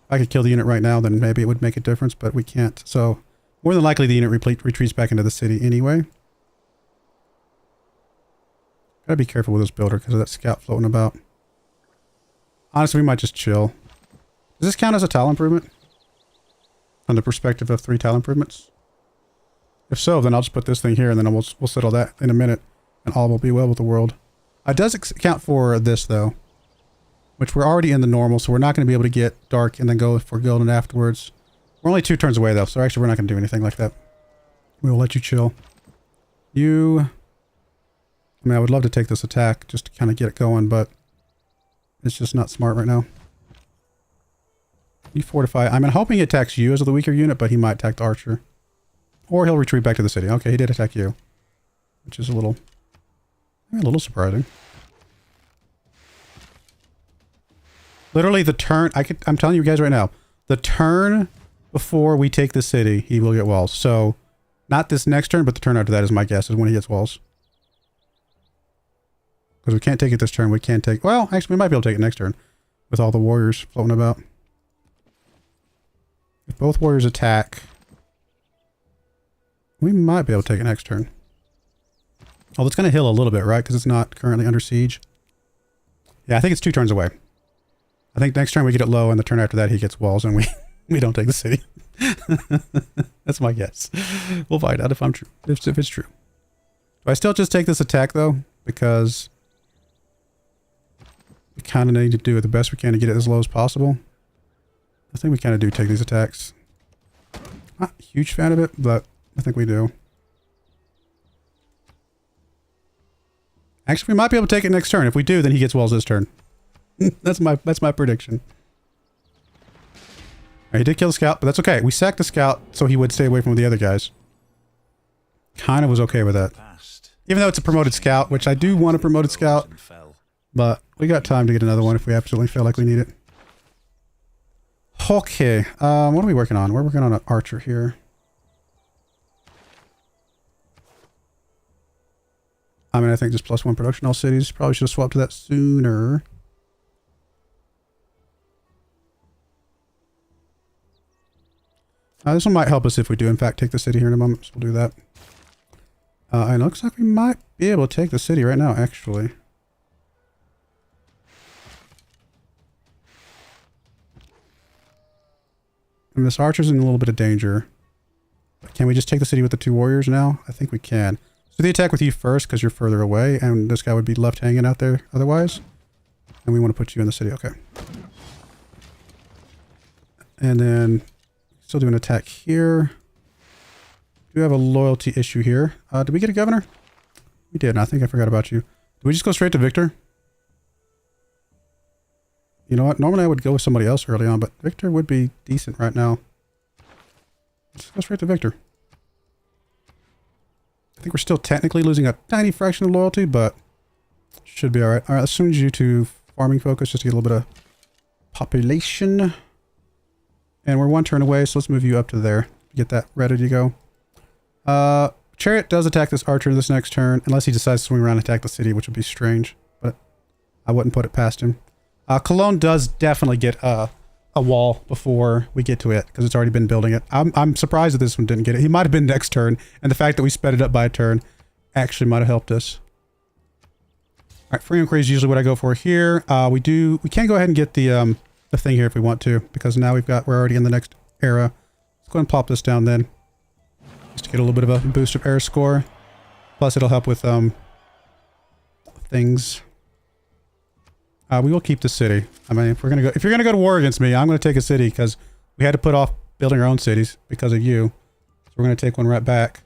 If I could kill the unit right now, then maybe it would make a difference, but we can't. So, more than likely the unit retreats back into the city anyway. Gotta be careful with this builder because of that scout floating about. Honestly, we might just chill. Does this count as a tile improvement? From the perspective of 3 tile improvements? If so, then I'll just put this thing here and then we'll settle that in a minute and all will be well with the world. It does account for this though, which we're already in the normal, so we're not going to be able to get dark and then go for golden afterwards. We're only 2 turns away though, so actually we're not going to do anything like that. We will let you chill. I mean, I would love to take this attack just to kind of get it going, but it's just not smart right now. You fortify. I'm hoping he attacks you as the weaker unit, but he might attack the archer. Or he'll retreat back to the city. Okay, he did attack you. Which is a little surprising. Literally the turn, I'm telling you guys right now, the turn before we take the city, he will get walls. So, not this next turn, but the turn after that is my guess, is when he gets walls. Because we can't take it this turn, we can't take... Well, actually, we might be able to take it next turn. With all the warriors floating about. If both warriors attack... We might be able to take it next turn. Oh, it's going to heal a little bit, right? Because it's not currently under siege. Yeah, I think it's 2 turns away. I think next turn we get it low, and the turn after that he gets walls, and we don't take the city. That's my guess. We'll find out if I'm true. If it's true. Do I still just take this attack though? Because we kind of need to do the best we can to get it as low as possible. I think we kind of do take these attacks. Not a huge fan of it, but I think we do. Actually, we might be able to take it next turn. If we do, then he gets walls this turn. That's my prediction. Right, he did kill the scout, but that's okay. We sacked the scout so he would stay away from the other guys. Kind of was okay with that. Even though it's a promoted scout, which I do want a promoted scout, but we got time to get another one if we absolutely feel like we need it. Okay, what are we working on? We're working on an archer here. I mean, I think just +1 production all cities. Probably should have swapped to that sooner. This one might help us if we do, in fact, take the city here in a moment. So we'll do that. And it looks like we might be able to take the city right now, actually. And this archer's in a little bit of danger. But can we just take the city with the 2 warriors now? I think we can. So the attack with you first, because you're further away, and this guy would be left hanging out there otherwise. And we want to put you in the city. Okay. And then... Still do an attack here. Do have a loyalty issue here. Did we get a governor? We did. I think I forgot about you. Did we just go straight to Victor? You know what? Normally I would go with somebody else early on, but Victor would be decent right now. Let's go straight to Victor. I think we're still technically losing a tiny fraction of loyalty, but should be alright. Alright, let's soon you to farming focus just to get a little bit of population. And we're 1 turn away, so let's move you up to there. Get that ready to go. Chariot does attack this archer this next turn, unless he decides to swing around and attack the city, which would be strange. But I wouldn't put it past him. Cologne does definitely get a wall before we get to it, because it's already been building it. I'm surprised that this one didn't get it. He might have been next turn, and the fact that we sped it up by a turn actually might have helped us. Alright, free inquiry is usually what I go for here. We can go ahead and get the thing here if we want to, because now we're already in the next era. Let's go ahead and pop this down then, just to get a little bit of a boost of air score. Plus it'll help with things. We will keep the city. I mean, if you're gonna go to war against me, I'm gonna take a city, because we had to put off building our own cities because of you. So we're gonna take one right back.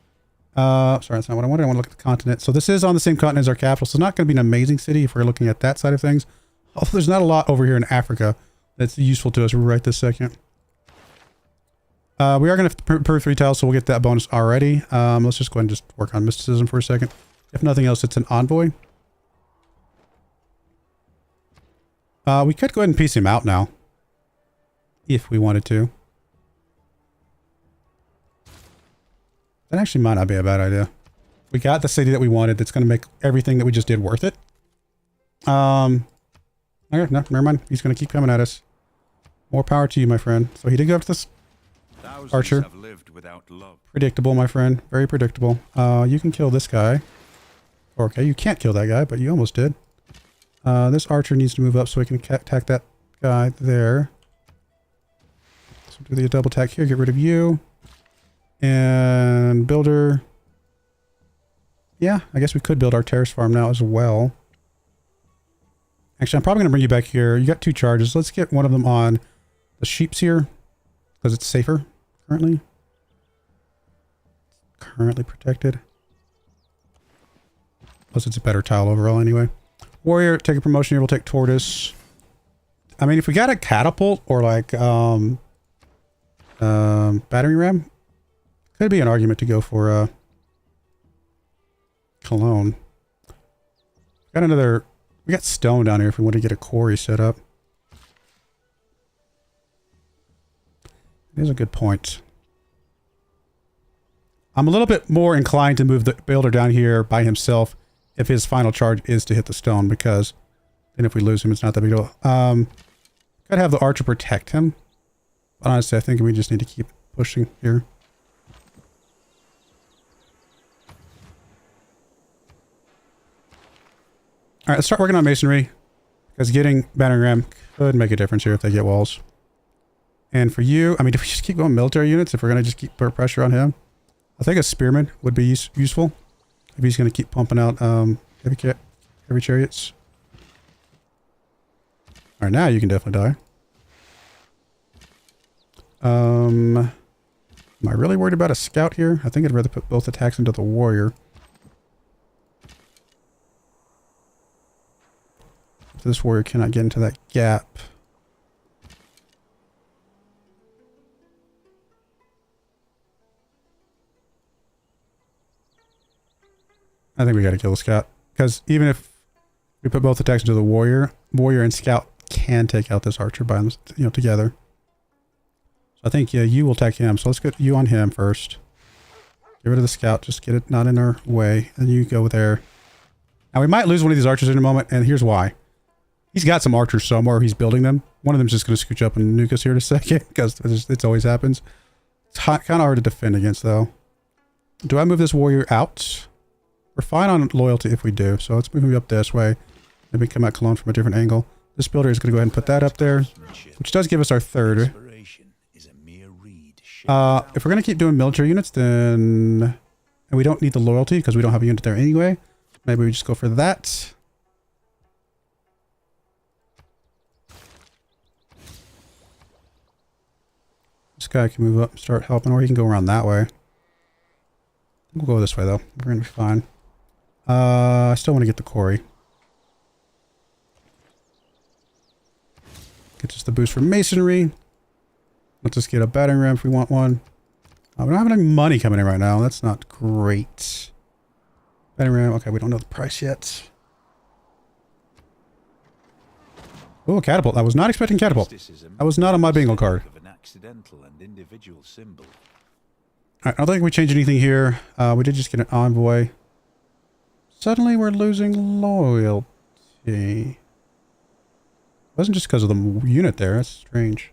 Sorry, that's not what I wanted. I want to look at the continent. So this is on the same continent as our capital, so it's not gonna be an amazing city if we're looking at that side of things. Although there's not a lot over here in Africa that's useful to us right this second. We are going to improve 3 tiles, so we'll get that bonus already. Let's just go ahead and just work on mysticism for a second. If nothing else, it's an envoy. We could go ahead and piece him out now. If we wanted to. That actually might not be a bad idea. We got the city that we wanted that's going to make everything that we just did worth it. Okay, no, never mind. He's going to keep coming at us. More power to you, my friend. So he did go up to this archer. Have lived without love. Predictable, my friend. Very predictable. You can kill this guy. Okay, you can't kill that guy, but you almost did. This archer needs to move up so we can attack that guy there. So do the double attack here. Get rid of you. And builder. Yeah, I guess we could build our terrace farm now as well. Actually, I'm probably going to bring you back here. You got 2 charges. Let's get one of them on the sheeps here. Because it's safer currently. Currently protected. Plus it's a better tile overall anyway. Warrior, take a promotion here. We'll take tortoise. I mean, if we got a catapult or like battery ram, could be an argument to go for cologne. Got another... We got stone down here if we want to get a quarry set up. Here's a good point. I'm a little bit more inclined to move the builder down here by himself if his final charge is to hit the stone, because then if we lose him, it's not that big a deal. Could have the archer protect him. But honestly, I think we just need to keep pushing here. Alright, let's start working on masonry. Because getting battering ram could make a difference here if they get walls. And for you, I mean, if we just keep going military units, if we're going to just keep put pressure on him, I think a spearman would be useful. If he's going to keep pumping out heavy chariots. Alright, now you can definitely die. Am I really worried about a scout here? I think I'd rather put both attacks into the warrior. This warrior cannot get into that gap. I think we gotta kill the scout. Because even if we put both attacks into the warrior, warrior and scout can take out this archer by them, together. So I think, yeah, you will attack him. So let's get you on him first. Get rid of the scout. Just get it not in our way. And you go there. Now we might lose one of these archers in a moment, and here's why. He's got some archers somewhere. He's building them. One of them's just going to scooch up and nuke us here in a second, because it always happens. It's kind of hard to defend against, though. Do I move this warrior out? We're fine on loyalty if we do. So let's move him up this way. Maybe come at Cologne from a different angle. This builder is going to go ahead and put that up there, which does give us our third. If we're going to keep doing military units, then... And we don't need the loyalty because we don't have a unit there anyway. Maybe we just go for that. This guy can move up and start helping, or he can go around that way. We'll go this way, though. We're going to be fine. I still want to get the quarry. Gets us the boost for masonry. Let's just get a battering ram if we want one. We don't have any money coming in right now. That's not great. Battering ram. Okay, we don't know the price yet. Oh, a catapult. I was not expecting catapult. That was not on my bingo card. Alright, I don't think we changed anything here. We did just get an envoy. Suddenly we're losing loyalty. It wasn't just because of the unit there. That's strange.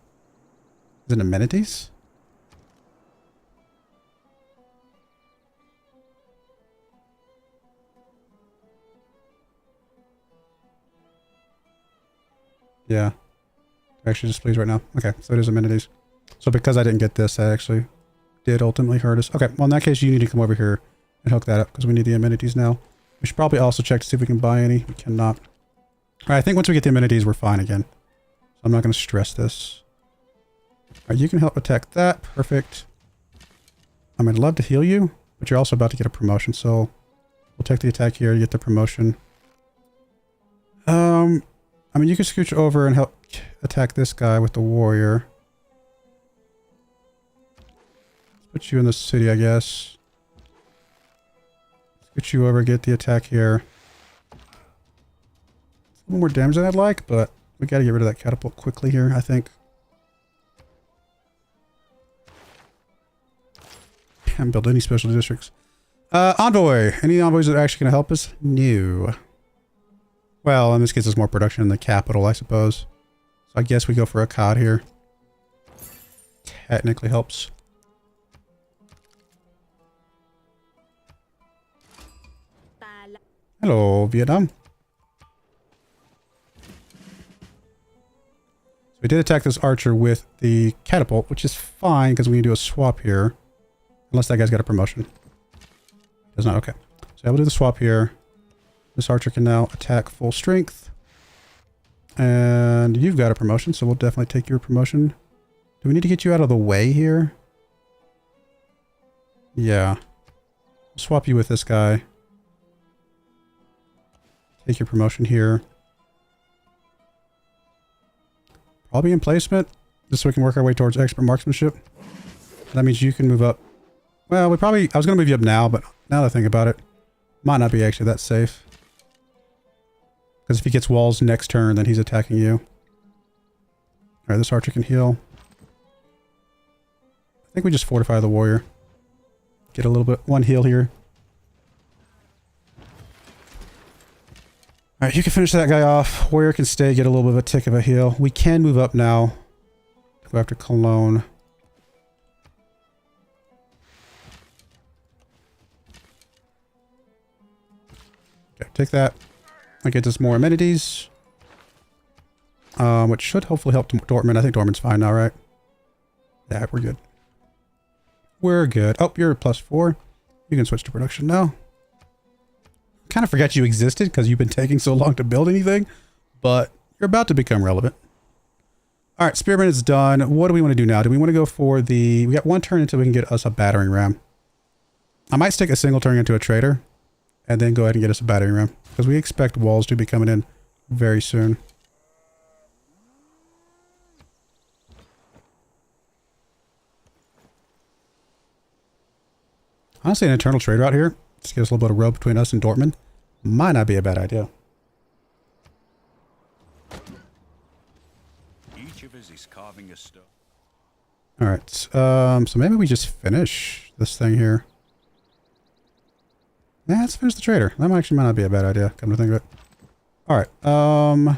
Is it amenities? Yeah. Actually displeased right now. Okay, so it is amenities. So because I didn't get this, that actually did ultimately hurt us. Okay, well in that case you need to come over here and hook that up because we need the amenities now. We should probably also check to see if we can buy any. We cannot. Alright, I think once we get the amenities we're fine again. So I'm not going to stress this. Alright, you can help attack that. Perfect. I mean, I'd love to heal you, but you're also about to get a promotion, so we'll take the attack here to get the promotion. I mean, you can scooch over and help attack this guy with the warrior. put you in the city, I guess. Let's get you over, get the attack here. It's a little more damage than I'd like, but we gotta get rid of that catapult quickly here, I think. Can't build any special districts. Envoy. Any envoys that are actually gonna help us? No. Well, in this case, there's more production in the capital, I suppose. So I guess we go for a COD here. Technically helps. Hello, Vietnam. So we did attack this archer with the catapult, which is fine because we can do a swap here. Unless that guy's got a promotion. Does not. Okay. So I will do the swap here. This archer can now attack full strength. And you've got a promotion, so we'll definitely take your promotion. Do we need to get you out of the way here? Yeah. We'll swap you with this guy. Take your promotion here. Probably in placement. Just so we can work our way towards expert marksmanship. That means you can move up. Well, I was going to move you up now, but now that I think about it, might not be actually that safe. Because if he gets walls next turn, then he's attacking you. Alright, this archer can heal. I think we just fortify the warrior. Get a little bit, one heal here. Alright, you can finish that guy off. Warrior can stay, get a little bit of a tick of a heal. We can move up now. Go after Cologne. Okay, take that. That gets us more amenities. Which should hopefully help Dortmund. I think Dortmund's fine now, right? Yeah, we're good. We're good. Oh, you're +4. You can switch to production now. Kind of forgot you existed because you've been taking so long to build anything. But you're about to become relevant. Alright, Spearman is done. What do we want to do now? Do we want to go for the... We got one turn until we can get us a battering ram. I might stick a single turn into a trader. And then go ahead and get us a battering ram. Because we expect walls to be coming in very soon. Honestly, an internal trade route here. Just give us a little bit of rope between us and Dortmund. Might not be a bad idea. Each of us is carving a stone. Alright. So maybe we just finish this thing here. Yeah, let's finish the trader. That actually might not be a bad idea, come to think of it. Alright, a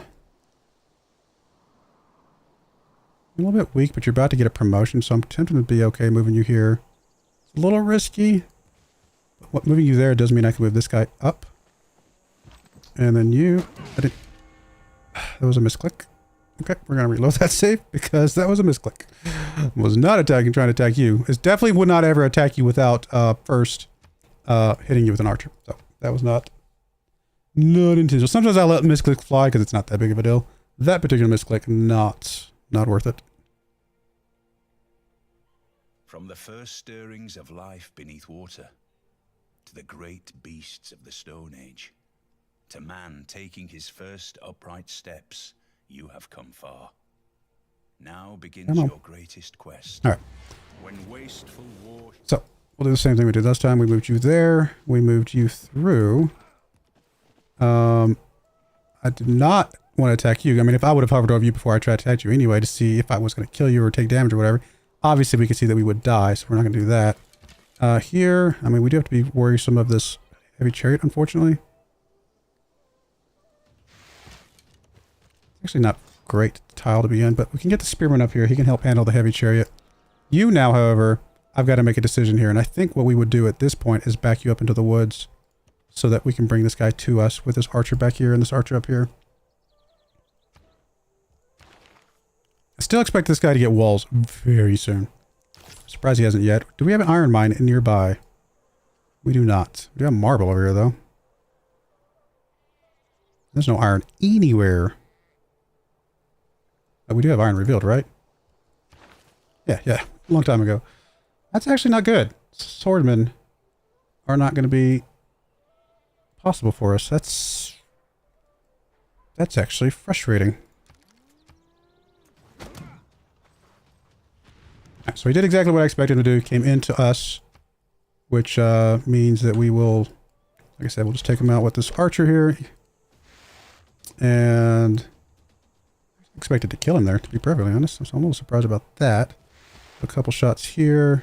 little bit weak, but you're about to get a promotion, so I'm tempted to be okay moving you here. It's a little risky. But what, moving you there does mean I can move this guy up. And then you... That was a misclick. Okay, we're going to reload that save because that was a misclick. Was not attacking, trying to attack you. It definitely would not ever attack you without first... hitting you with an archer. So that was not intentional. Sometimes I let misclick fly because it's not that big of a deal. That particular misclick, not worth it. From the first stirrings of life beneath water, to the great beasts of the Stone Age, to man taking his first upright steps, you have come far. Now begins your greatest quest. All right. When wasteful war... So, we'll do the same thing we did last time. We moved you there. We moved you through. I did not want to attack you. I mean, if I would have hovered over you before I tried to attack you anyway to see if I was going to kill you or take damage or whatever, obviously we could see that we would die, so we're not going to do that. Here, I mean, we do have to be worrisome of this heavy chariot, unfortunately. Actually not great tile to be in, but we can get the spearman up here. He can help handle the heavy chariot. You now, however... I've got to make a decision here, and I think what we would do at this point is back you up into the woods so that we can bring this guy to us with this archer back here and this archer up here. I still expect this guy to get walls very soon. I'm surprised he hasn't yet. Do we have an iron mine nearby? We do not. We do have marble over here, though. There's no iron anywhere. Oh, we do have iron revealed, right? Yeah, a long time ago. That's actually not good. Swordmen are not going to be possible for us. That's actually frustrating. Alright, so he did exactly what I expected him to do. Came into us, which means that we will, like I said, we'll just take him out with this archer here. And expected to kill him there, to be perfectly honest. So I'm a little surprised about that. A couple shots here.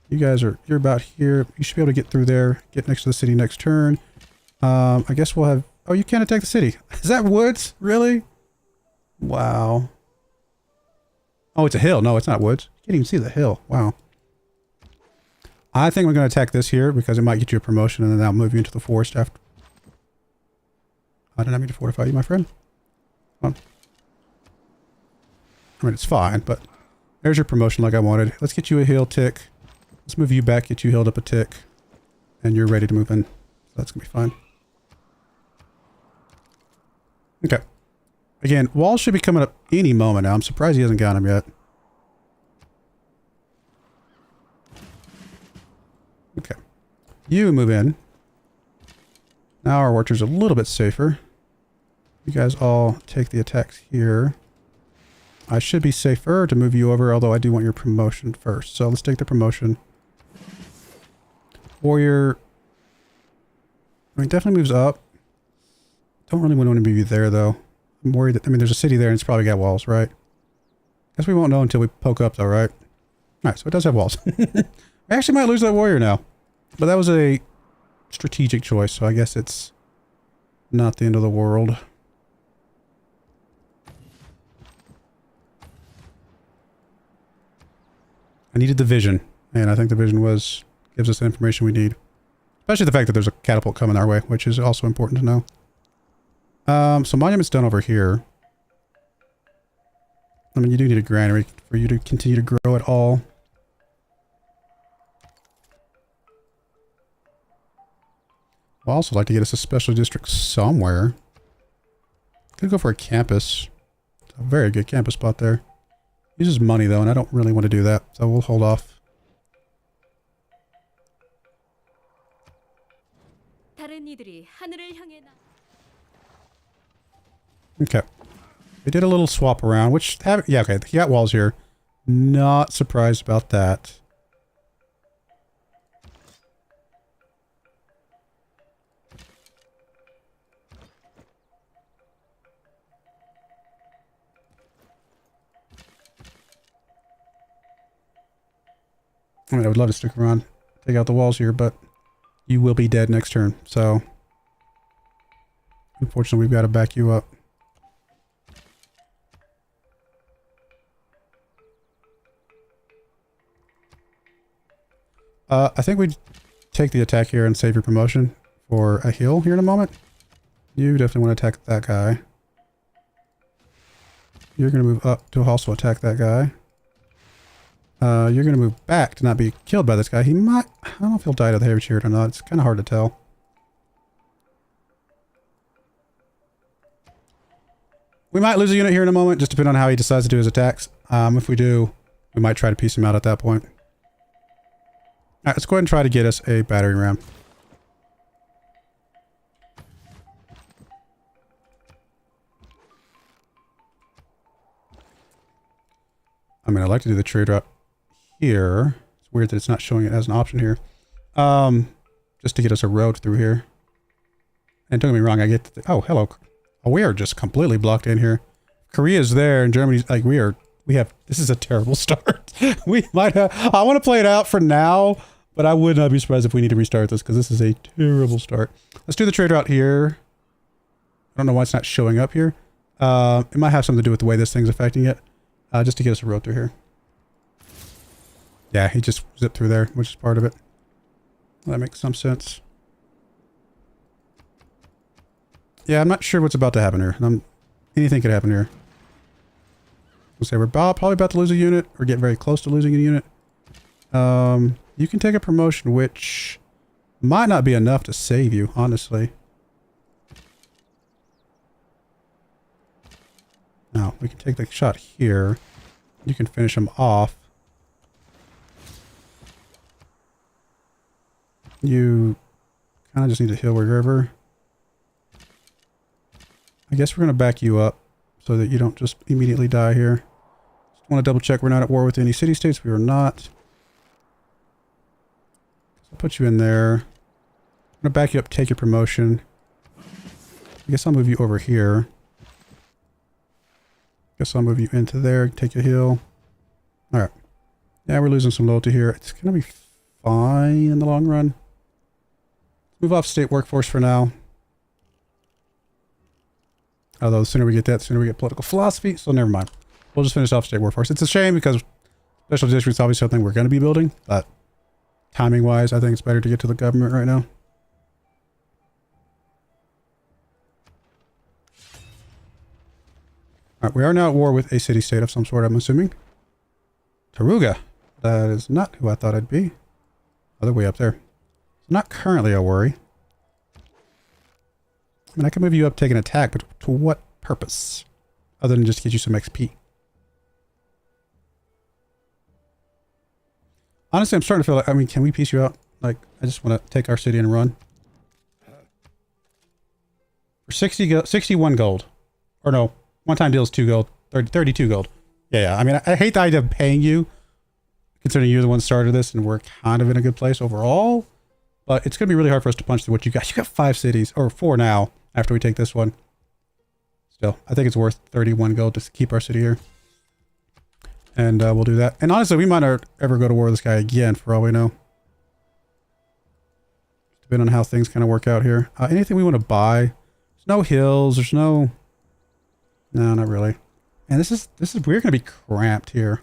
You guys are, you're about here. You should be able to get through there. Get next to the city next turn. I guess we'll have, oh, you can't attack the city. Is that woods? Really? Wow. Oh, it's a hill. No, it's not woods. You can't even see the hill. Wow. I think we're going to attack this here because it might get you a promotion and then that'll move you into the forest after. I did not mean to fortify you, my friend. Come on. I mean, it's fine, but there's your promotion like I wanted. Let's get you a heal tick. Let's move you back, get you healed up a tick. And you're ready to move in. So that's going to be fine. Okay. Again, walls should be coming up any moment now. I'm surprised he hasn't got them yet. Okay. You move in. Now our orchard's a little bit safer. You guys all take the attacks here. I should be safer to move you over, although I do want your promotion first. So let's take the promotion. Warrior, I mean, definitely moves up. Don't really want to move you there, though. I'm worried that, I mean, there's a city there and it's probably got walls, right? Guess we won't know until we poke up, though, right? Alright, so it does have walls. We actually might lose that warrior now. But that was a strategic choice, so I guess it's not the end of the world. I needed the vision, and I think the vision gives us the information we need. Especially the fact that there's a catapult coming our way, which is also important to know. So monument's done over here. I mean, you do need a granary for you to continue to grow at all. I'd also like to get us a special district somewhere. Could go for a campus. It's a very good campus spot there. Uses money though, and I don't really want to do that, so we'll hold off. Okay. We did a little swap around, which yeah, okay, he got walls here. Not surprised about that. I mean, I would love to stick around, take out the walls here, but you will be dead next turn, so unfortunately we've got to back you up. I think we'd take the attack here and save your promotion for a heal here in a moment. You definitely want to attack that guy. You're going to move up to also attack that guy. You're going to move back to not be killed by this guy. He might... I don't know if he'll die to the heavy chariot or not. It's kind of hard to tell. We might lose a unit here in a moment, just depending on how he decides to do his attacks. If we do, we might try to piece him out at that point. Alright, let's go ahead and try to get us a battering ram. I mean, I'd like to do the trade route here. It's weird that it's not showing it as an option here. Just to get us a road through here. And don't get me wrong, I get the, oh, hello. Oh, we are just completely blocked in here. Korea's there and Germany's like, this is a terrible start. We might have, I want to play it out for now, but I would not be surprised if we need to restart this because this is a terrible start. Let's do the trade route here. I don't know why it's not showing up here. It might have something to do with the way this thing's affecting it. Just to get us a road through here. Yeah, he just zipped through there, which is part of it. Well, that makes some sense. Yeah, I'm not sure what's about to happen here. Anything could happen here. We'll say we're probably about to lose a unit, or get very close to losing a unit. You can take a promotion, which might not be enough to save you, honestly. Now, we can take the shot here. You can finish him off. You kind of just need to heal wherever. I guess we're going to back you up so that you don't just immediately die here. want to double check we're not at war with any city-states. We are not. I'll put you in there. I'm going to back you up, take your promotion. I guess I'll move you over here. Guess I'll move you into there, take a heal. Alright. Yeah, we're losing some loyalty here. It's going to be fine in the long run. Move off state workforce for now. Although the sooner we get that, the sooner we get political philosophy. So never mind. We'll just finish off state workforce. It's a shame because special districts is obviously something we're going to be building. But timing wise, I think it's better to get to the government right now. Alright, we are now at war with a city-state of some sort, I'm assuming. Taruga. That is not who I thought I'd be. Other way up there. It's not currently a worry. I mean, I can move you up, take an attack, but to what purpose? Other than just get you some XP. Honestly, I'm starting to feel like, I mean, can we piece you out? Like, I just want to take our city and run. For 61 gold. Or no, one-time deal is 2 gold. 32 gold. Yeah. I mean, I hate the idea of paying you, considering you're the one that started this, and we're kind of in a good place overall. But it's going to be really hard for us to punch through what you got. You got 5 cities, or 4 now, after we take this one. Still, I think it's worth 31 gold to keep our city here. And we'll do that. And honestly, we might not ever go to war with this guy again, for all we know. Depending on how things kind of work out here. Anything we want to buy? There's no hills. There's no... No, not really. And this is we're going to be cramped here.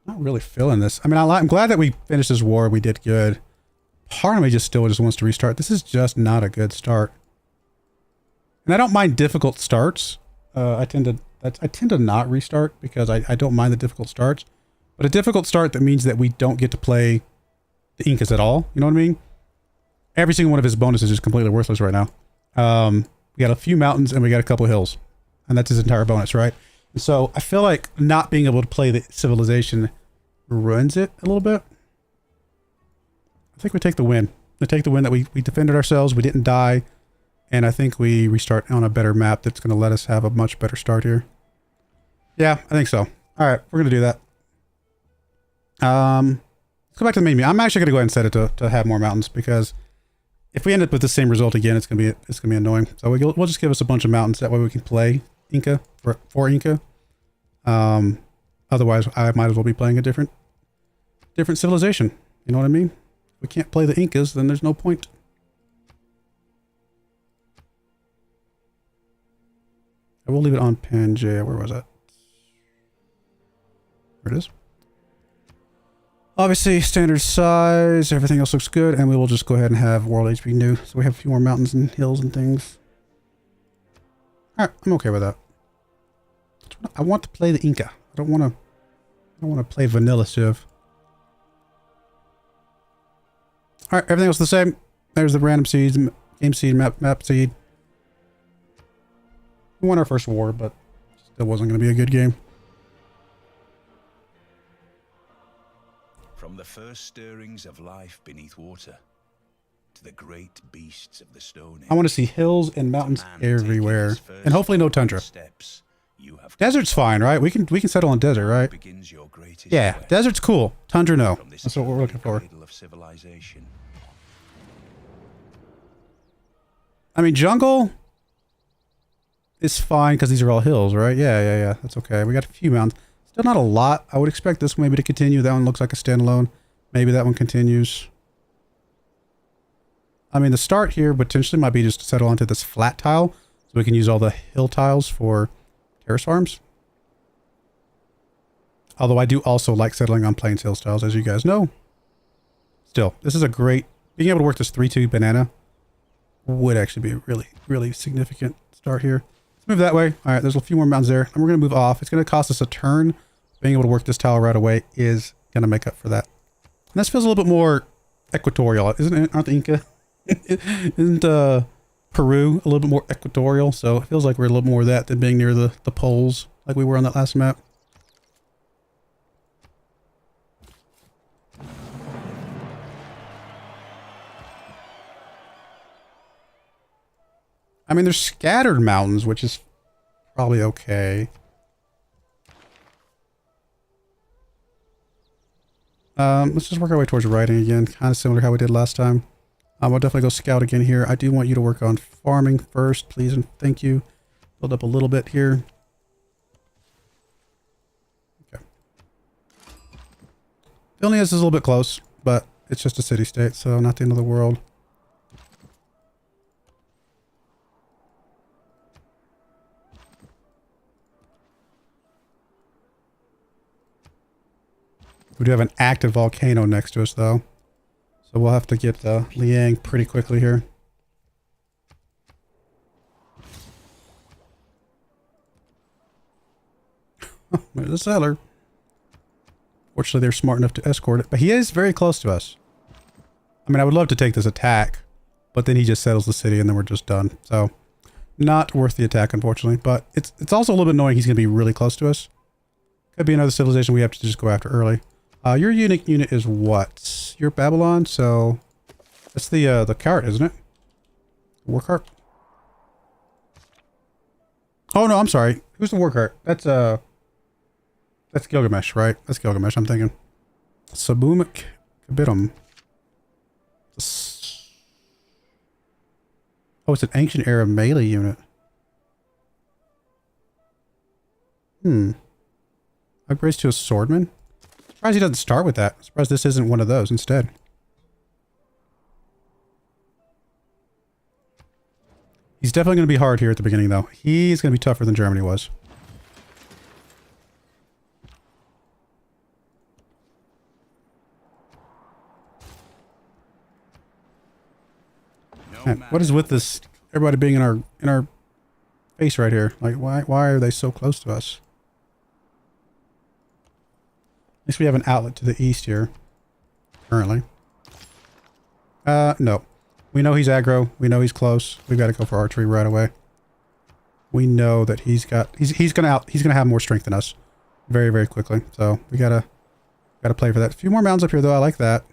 Not really feeling this. I mean, I'm glad that we finished this war. We did good. Part of me just wants to restart. This is just not a good start. And I don't mind difficult starts. I tend to not restart because I don't mind the difficult starts. But a difficult start that means that we don't get to play the Incas at all. You know what I mean? Every single one of his bonuses is completely worthless right now. We got a few mountains and we got a couple hills. And that's his entire bonus, right? And so I feel like not being able to play the civilization ruins it a little bit. I think we take the win. We take the win that we defended ourselves. We didn't die. And I think we restart on a better map that's going to let us have a much better start here. Yeah, I think so. All right, we're going to do that. Let's go back to the main menu. I'm actually going to go ahead and set it to have more mountains because if we end up with the same result again, it's going to be annoying. So we'll just give us a bunch of mountains. That way we can play Inca for Inca. Otherwise, I might as well be playing a different civilization. You know what I mean? If we can't play the Incas, then there's no point. I will leave it on Pangaea. Where was that? There it is. Obviously, standard size. Everything else looks good. And we will just go ahead and have World HP new. So we have a few more mountains and hills and things. Alright, I'm okay with that. I want to play the Inca. I don't want to play vanilla Civ. Alright, everything else the same. There's the random seeds, game seed, map seed. We won our first war, but still wasn't going to be a good game. From the first stirrings of life beneath water to the great beasts of the Stone Age. I want to see hills and mountains everywhere, and hopefully no tundra. Desert's fine, right? We can settle on desert, right? Yeah, desert's cool. Tundra, no. That's what we're looking for. I mean, jungle is fine because these are all hills, right? Yeah. That's okay. We got a few mountains. Still not a lot. I would expect this maybe to continue. That one looks like a standalone. Maybe that one continues. I mean, the start here potentially might be just to settle onto this flat tile so we can use all the hill tiles for terrace farms. Although I do also like settling on plains hill tiles, as you guys know. Still, this is a great... Being able to work this 3-2 banana would actually be a really, really significant start here. Let's move that way. All right, there's a few more mountains there. And we're going to move off. It's going to cost us a turn. Being able to work this tile right away is going to make up for that. And this feels a little bit more equatorial, isn't it? Aren't the Inca? Isn't Peru a little bit more equatorial? So it feels like we're a little more of that than being near the poles like we were on that last map. I mean, there's scattered mountains, which is probably okay. Let's just work our way towards writing again. Kind of similar to how we did last time. I'll definitely go scout again here. I do want you to work on farming first, please and thank you. Build up a little bit here. Okay. Vilnius is a little bit close, but it's just a city-state, so not the end of the world. We do have an active volcano next to us, though. So we'll have to get Liang pretty quickly here. Oh, there's a settler. Fortunately, they're smart enough to escort it. But he is very close to us. I mean, I would love to take this attack. But then he just settles the city and then we're just done. So, not worth the attack, unfortunately. But it's also a little bit annoying he's going to be really close to us. Could be another civilization we have to just go after early. Your unique unit is what? You're Babylon, so that's the cart, isn't it? War cart? Oh no, I'm sorry. Who's the war cart? That's Gilgamesh, right? That's Gilgamesh, I'm thinking. Sabumik Kabitum. Oh, it's an ancient era melee unit. Upgrades to a swordman? Surprised he doesn't start with that. Surprised this isn't one of those instead. He's definitely going to be hard here at the beginning, though. He's going to be tougher than Germany was. Man, what is with this? Everybody being in our face right here. Like, why are they so close to us? At least we have an outlet to the east here. Currently. No. We know he's aggro. We know he's close. We've got to go for archery right away. We know that he's gonna have more strength than us very, very quickly. So we gotta play for that. A few more mountains up here though. I like that.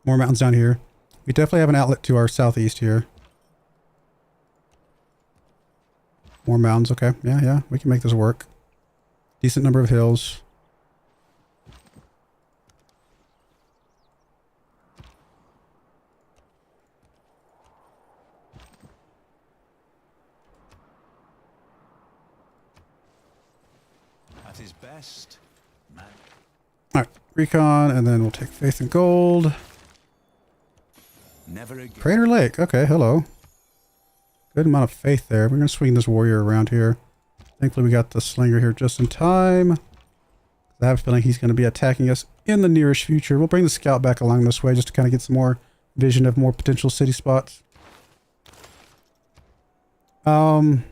More mountains down here. We definitely have an outlet to our southeast here. More mountains. Okay. Yeah. We can make this work. Decent number of hills. At his best, man. All right. Recon, and then we'll take faith and gold. Never again. Crater Lake. Okay, hello. Good amount of faith there. We're going to swing this warrior around here. Thankfully, we got the slinger here just in time. I have a feeling he's going to be attacking us in the nearest future. We'll bring the scout back along this way just to kind of get some more vision of more potential city spots. I mean,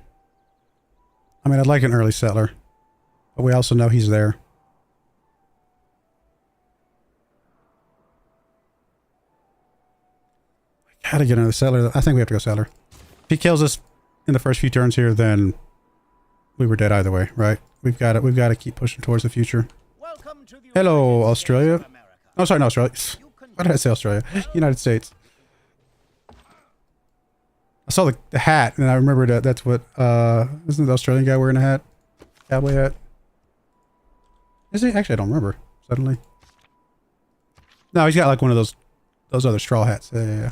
I'd like an early settler, but we also know he's there. Gotta get another settler. I think we have to go settler. If he kills us in the first few turns here, then we were dead either way, right? We've got to keep pushing towards the future. Hello, Australia. Oh, sorry, not Australia. Why did I say Australia? United States. I saw the hat, and I remembered that that's what, isn't the Australian guy wearing a hat? Cowboy hat? Is he? Actually, I don't remember, suddenly. No, he's got like one of those other straw hats. Yeah.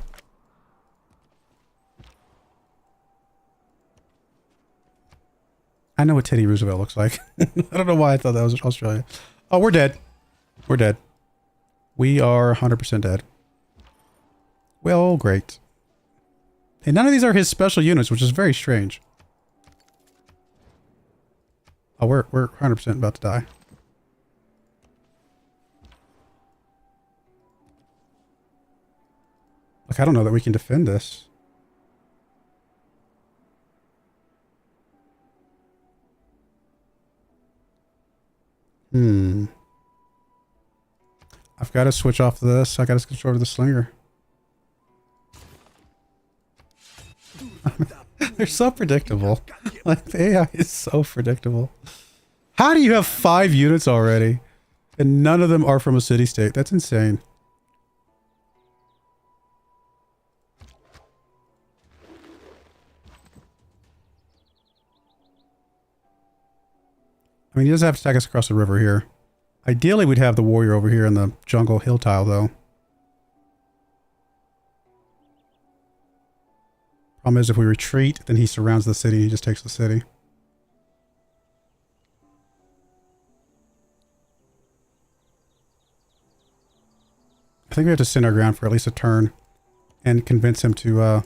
I know what Teddy Roosevelt looks like. I don't know why I thought that was Australia. Oh, we're dead. We're dead. We are 100% dead. Well, great. And none of these are his special units, which is very strange. Oh, we're 100% about to die. Look, I don't know that we can defend this. I've got to switch off this. I got to switch over to the slinger. They're so predictable. Like, the AI is so predictable. How do you have 5 units already? And none of them are from a city-state? That's insane. I mean, he doesn't have to attack us across the river here. Ideally, we'd have the warrior over here in the jungle hill tile, though. Problem is, if we retreat, then he surrounds the city and he just takes the city. I think we have to stand our ground for at least a turn and convince him to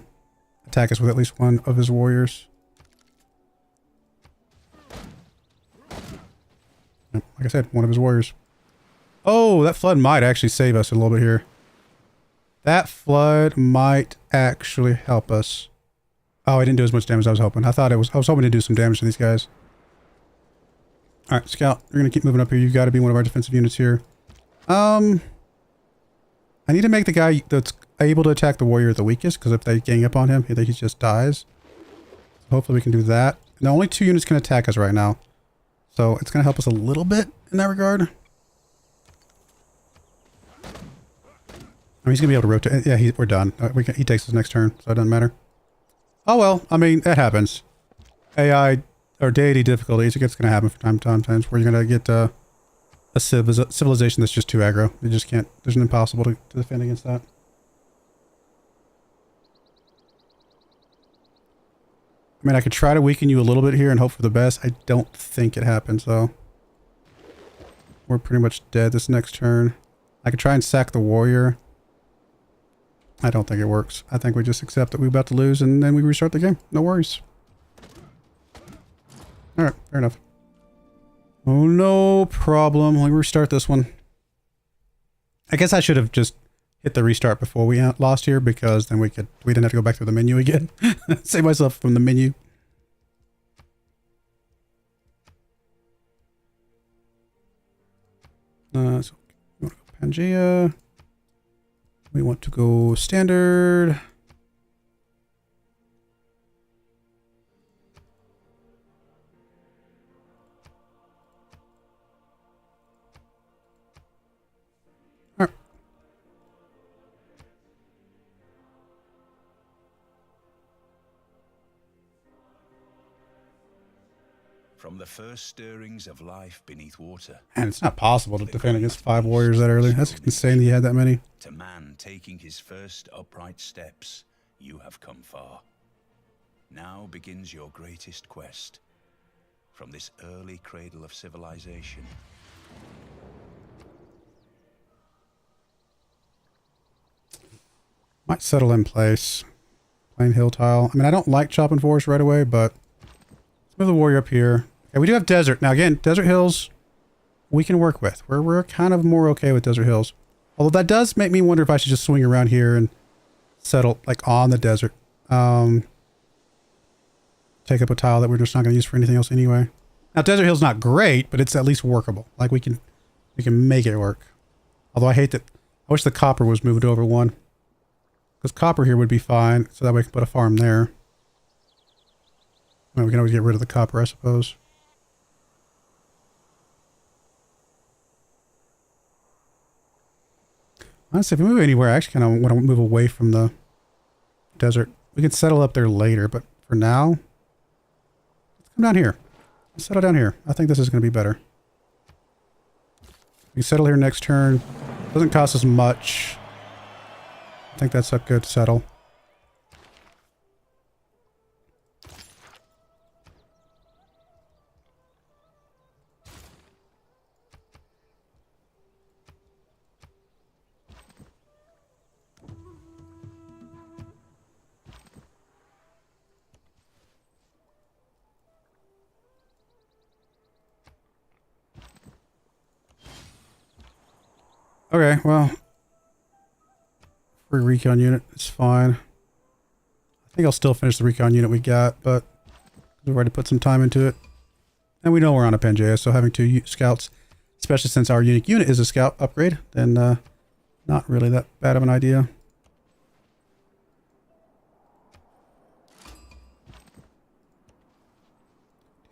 attack us with at least one of his warriors. Like I said, one of his warriors. Oh, that flood might actually save us a little bit here. That flood might actually help us. Oh, I didn't do as much damage as I was hoping. I was hoping to do some damage to these guys. Alright, Scout, you're gonna keep moving up here. You've got to be one of our defensive units here. I need to make the guy that's able to attack the warrior the weakest, because if they gang up on him, I think he just dies. So hopefully we can do that. And only 2 units can attack us right now. So it's going to help us a little bit in that regard. I mean, he's going to be able to rotate. Yeah, we're done. He takes his next turn, so it doesn't matter. Oh well, I mean, it happens. AI or deity difficulties, it's going to happen from time to time, times where you're going to get a civilization that's just too aggro. You just can't, there's an impossible to defend against that. I mean, I could try to weaken you a little bit here and hope for the best. I don't think it happens, though. We're pretty much dead this next turn. I could try and sack the warrior. I don't think it works. I think we just accept that we're about to lose and then we restart the game. No worries. Alright, fair enough. Oh, no problem. Let me restart this one. I guess I should have just hit the restart before we lost here, because then we didn't have to go back through the menu again. Save myself from the menu. So we want to go Pangaea. We want to go standard. From the first stirrings of life beneath water. And it's not possible to defend against 5 warriors that early. That's insane he had that many. To man taking his first upright steps, you have come far. Now begins your greatest quest. From this early cradle of civilization. Might settle in place. Plain hill tile. I mean, I don't like chopping forest right away, but let's move the warrior up here. Okay, we do have desert. Now again, desert hills we can work with. We're kind of more okay with desert hills. Although that does make me wonder if I should just swing around here and settle like on the desert. Take up a tile that we're just not going to use for anything else anyway. Now desert hill's not great, but it's at least workable. Like we can make it work. Although I hate that. I wish the copper was moved over one. Because copper here would be fine, so that way we can put a farm there. Well, we can always get rid of the copper, I suppose. Honestly, if we move anywhere, I actually kind of want to move away from the desert. We can settle up there later, but for now, let's come down here. Let's settle down here. I think this is going to be better. We can settle here next turn. Doesn't cost us much. I think that's a good settle. Okay, well, free recon unit, it's fine. I think I'll still finish the recon unit we got, but we've already put some time into it. And we know we're on a Pangaea, so having 2 scouts, especially since our unique unit is a scout upgrade, then not really that bad of an idea.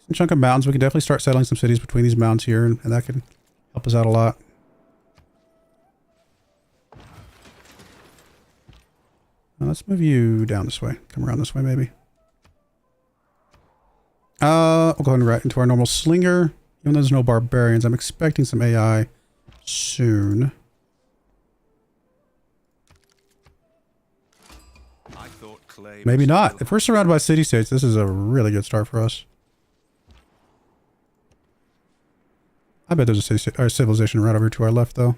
Decent chunk of mountains. We can definitely start settling some cities between these mountains here, and that can help us out a lot. Now let's move you down this way. Come around this way, maybe. We'll go ahead and right into our normal slinger. Even though there's no barbarians, I'm expecting some AI soon. I thought clay Maybe must not. still If we're surrounded by city-states, this is a really good start for us. I bet there's a city or civilization right over to our left, though.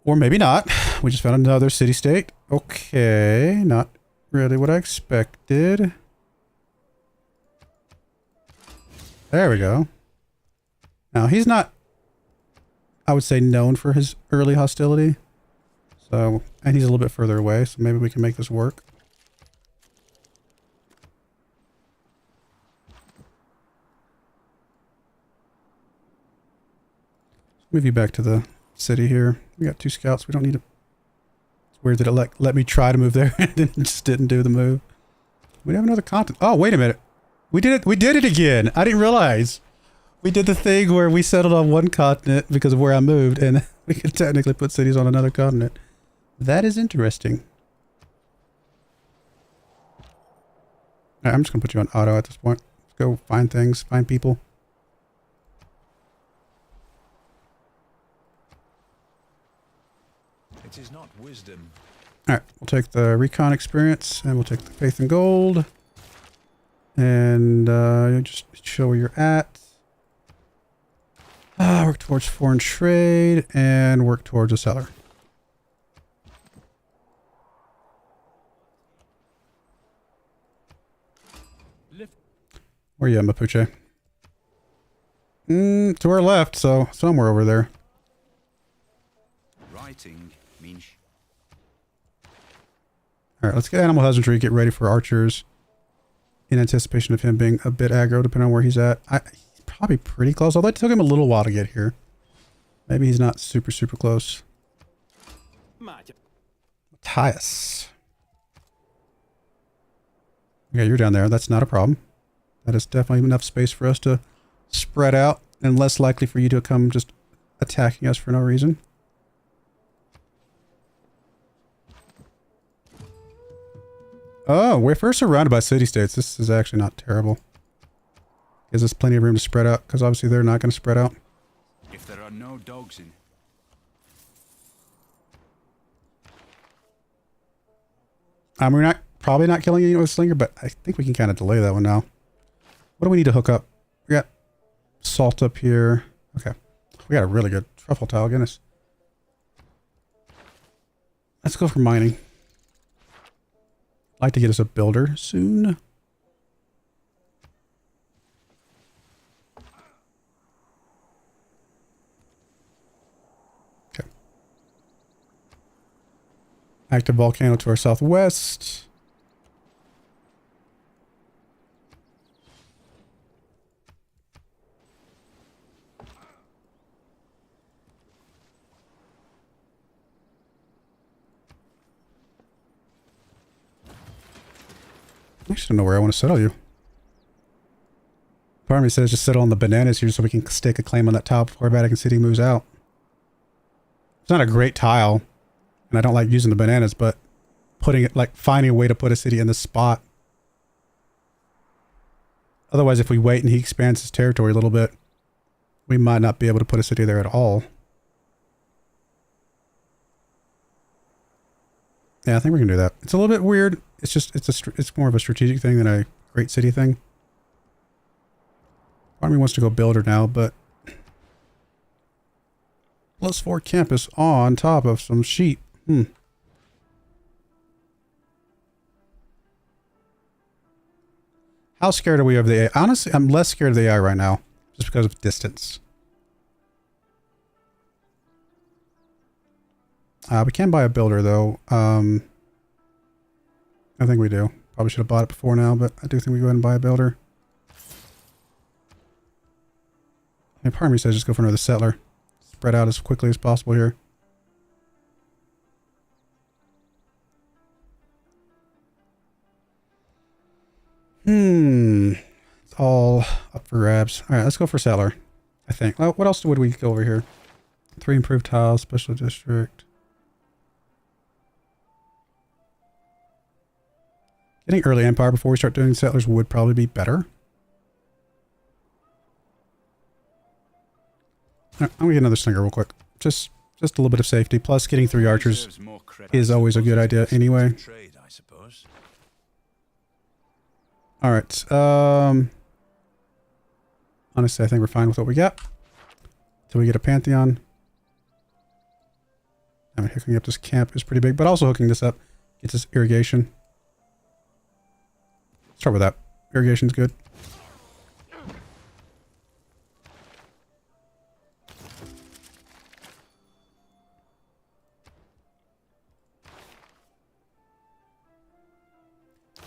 Or maybe not. We just found another city-state. Okay, not really what I expected. There we go. Now, he's not, I would say, known for his early hostility. So, and he's a little bit further away, so maybe we can make this work. Move you back to the city here. We got 2 scouts. We don't need to. It's weird that it let me try to move there and then just didn't do the move. We have another continent. Oh, wait a minute. We did it. We did it again. I didn't realize. We did the thing where we settled on one continent because of where I moved, and we could technically put cities on another continent. That is interesting. Right, I'm just going to put you on auto at this point. Let's go find things, find people. It is not wisdom. Alright, we'll take the recon experience, and we'll take the faith and gold. And just show where you're at. Work towards foreign trade, and work towards a seller. Where you at, Mapuche? To our left, so somewhere over there. Writing means... Alright, let's get animal husbandry, get ready for archers. In anticipation of him being a bit aggro, depending on where he's at. He's probably pretty close, although it took him a little while to get here. Maybe he's not super, super close. Matthias. Yeah, you're down there. That's not a problem. That is definitely enough space for us to spread out and less likely for you to come just attacking us for no reason. Oh, we're first surrounded by city-states. This is actually not terrible. Gives us plenty of room to spread out, because obviously they're not going to spread out. If there are no dogs in... We're not probably not killing anyone with Slinger, but I think we can kind of delay that one now. What do we need to hook up? We got salt up here. Okay. We got a really good truffle tile, goodness. Let's go for mining. I'd like to get us a builder soon. Okay. Active volcano to our southwest. I actually don't know where I want to settle you. Part of me says just settle on the bananas here so we can stake a claim on that tile before Vatican City moves out. It's not a great tile, and I don't like using the bananas, but putting it, like, finding a way to put a city in this spot. Otherwise, if we wait and he expands his territory a little bit, we might not be able to put a city there at all. Yeah, I think we can do that. It's a little bit weird. It's just, it's more of a strategic thing than a great city thing. Part of me wants to go builder now, but +4 campus on top of some sheep. How scared are we of the AI? Honestly, I'm less scared of the AI right now, just because of distance. We can buy a builder, though. I think we do. Probably should have bought it before now, but I do think we go ahead and buy a builder. And part of me says just go for another settler. Spread out as quickly as possible here. It's all up for grabs. Alright, let's go for settler, I think. Well, what else would we go over here? 3 improved tiles, special district. Getting early empire before we start doing settlers would probably be better. I'm gonna get another slinger real quick. Just a little bit of safety. Plus, getting 3 archers is always a good idea anyway. All right. Honestly, I think we're fine with what we got. Till we get a Pantheon. I mean, hooking up this camp is pretty big, but also hooking this up gets us irrigation. Start with that. Irrigation's good.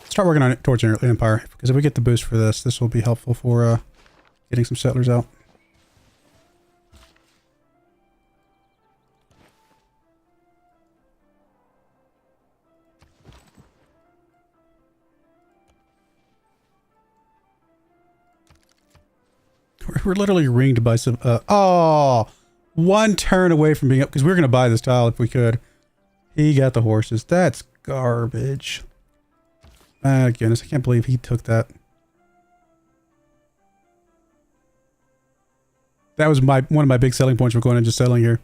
Start working on it towards an early empire, because if we get the boost for this, this will be helpful for getting some settlers out. We're literally ringed by some... oh! 1 turn away from being up, because we were going to buy this tile if we could. He got the horses. That's garbage. Goodness, I can't believe he took that. That was one of my big selling points for going and just selling here.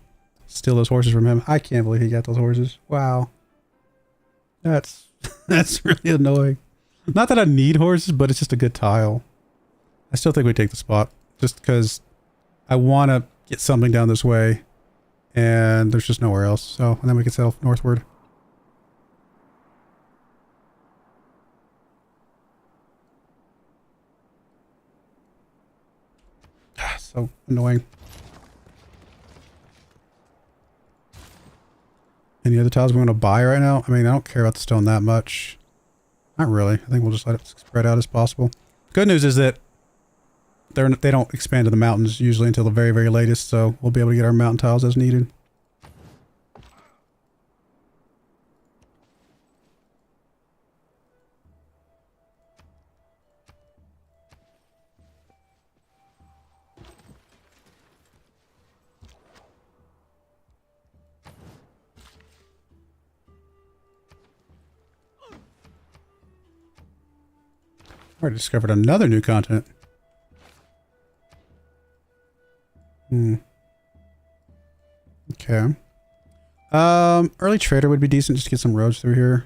Steal those horses from him. I can't believe he got those horses. Wow. That's really annoying. Not that I need horses, but it's just a good tile. I still think we take the spot. Just because I want to get something down this way. And there's just nowhere else. So, and then we can sail northward. So annoying. Any other tiles we want to buy right now? I mean, I don't care about the stone that much. Not really. I think we'll just let it spread out as possible. Good news is that they don't expand to the mountains usually until the very, very latest, so we'll be able to get our mountain tiles as needed. Already discovered another new continent. Okay. Early trader would be decent just to get some roads through here.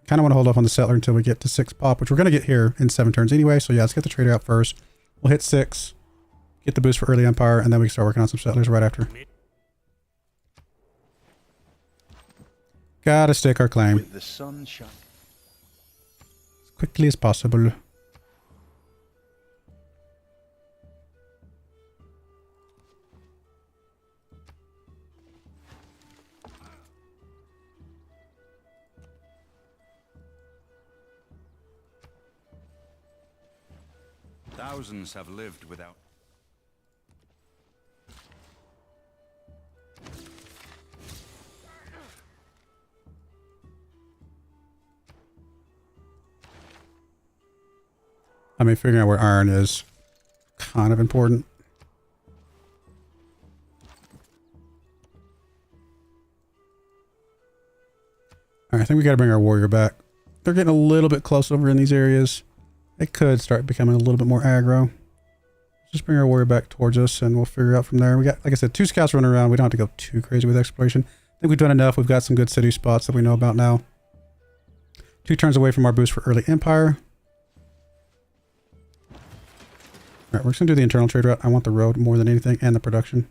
Kind of want to hold off on the settler until we get to 6 pop, which we're going to get here in 7 turns anyway. So yeah, let's get the trader out first. We'll hit 6, get the boost for early empire, and then we can start working on some settlers right after. Gotta stake our claim. With the sun shine. As quickly as possible. Thousands have lived without. I mean, figuring out where iron is kind of important. Alright, I think we gotta bring our warrior back. They're getting a little bit close over in these areas. They could start becoming a little bit more aggro. Just bring our warrior back towards us and we'll figure out from there. We got, like I said, 2 scouts running around. We don't have to go too crazy with exploration. I think we've done enough. We've got some good city spots that we know about now. 2 turns away from our boost for early empire. Alright, we're just gonna do the internal trade route. I want the road more than anything and the production.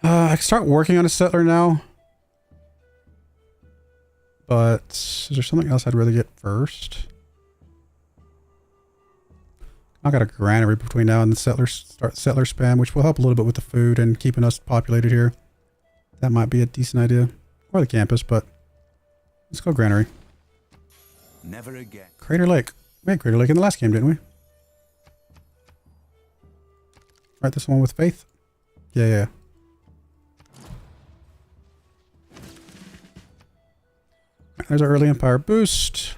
I can start working on a settler now. But is there something else I'd rather get first? I got a granary between now and the settler spam, which will help a little bit with the food and keeping us populated here. That might be a decent idea. Or the campus, but let's go granary. Never again. Crater Lake. We had Crater Lake in the last game, didn't we? Right, this one with Faith? Yeah. There's our early empire boost.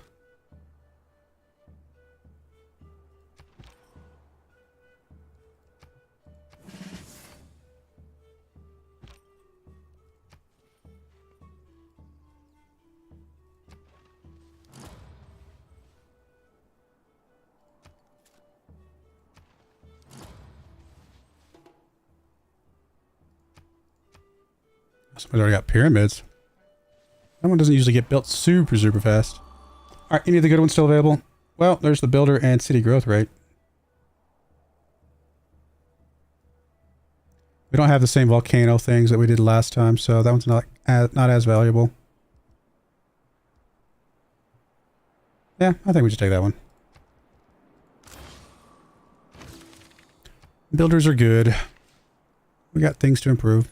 Somebody's already got pyramids. That one doesn't usually get built super, super fast. All right, any of the good ones still available? Well, there's the builder and city growth rate. We don't have the same volcano things that we did last time, so that one's not as valuable. Yeah, I think we should take that one. Builders are good. We got things to improve.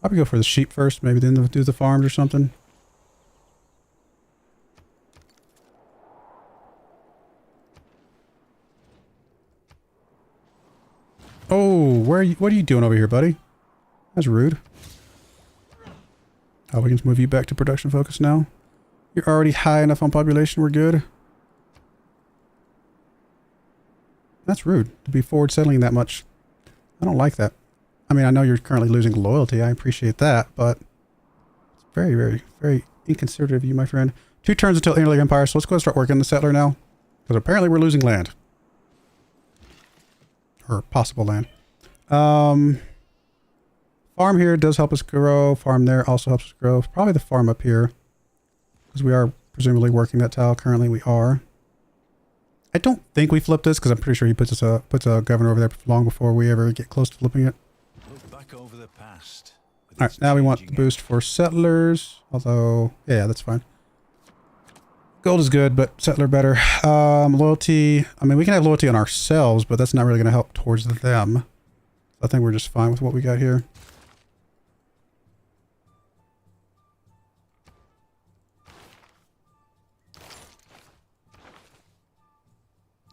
Probably go for the sheep first, maybe then do the farms or something. Oh, what are you doing over here, buddy? That's rude. Oh, we can move you back to production focus now. You're already high enough on population, we're good. That's rude, to be forward settling that much. I don't like that. I mean, I know you're currently losing loyalty, I appreciate that, but it's very, very, very inconsiderate of you, my friend. 2 turns until Interleague Empire, so let's go and start working the settler now. Because apparently we're losing land. Or possible land. Farm here does help us grow. Farm there also helps us grow. Probably the farm up here. Because we are presumably working that tile. Currently we are. I don't think we flipped this because I'm pretty sure he puts a governor over there long before we ever get close to flipping it. Look back over the past. Alright, now we want the boost for settlers. Although, yeah, that's fine. Gold is good, but settler better. Loyalty. I mean, we can have loyalty on ourselves, but that's not really going to help towards them. I think we're just fine with what we got here.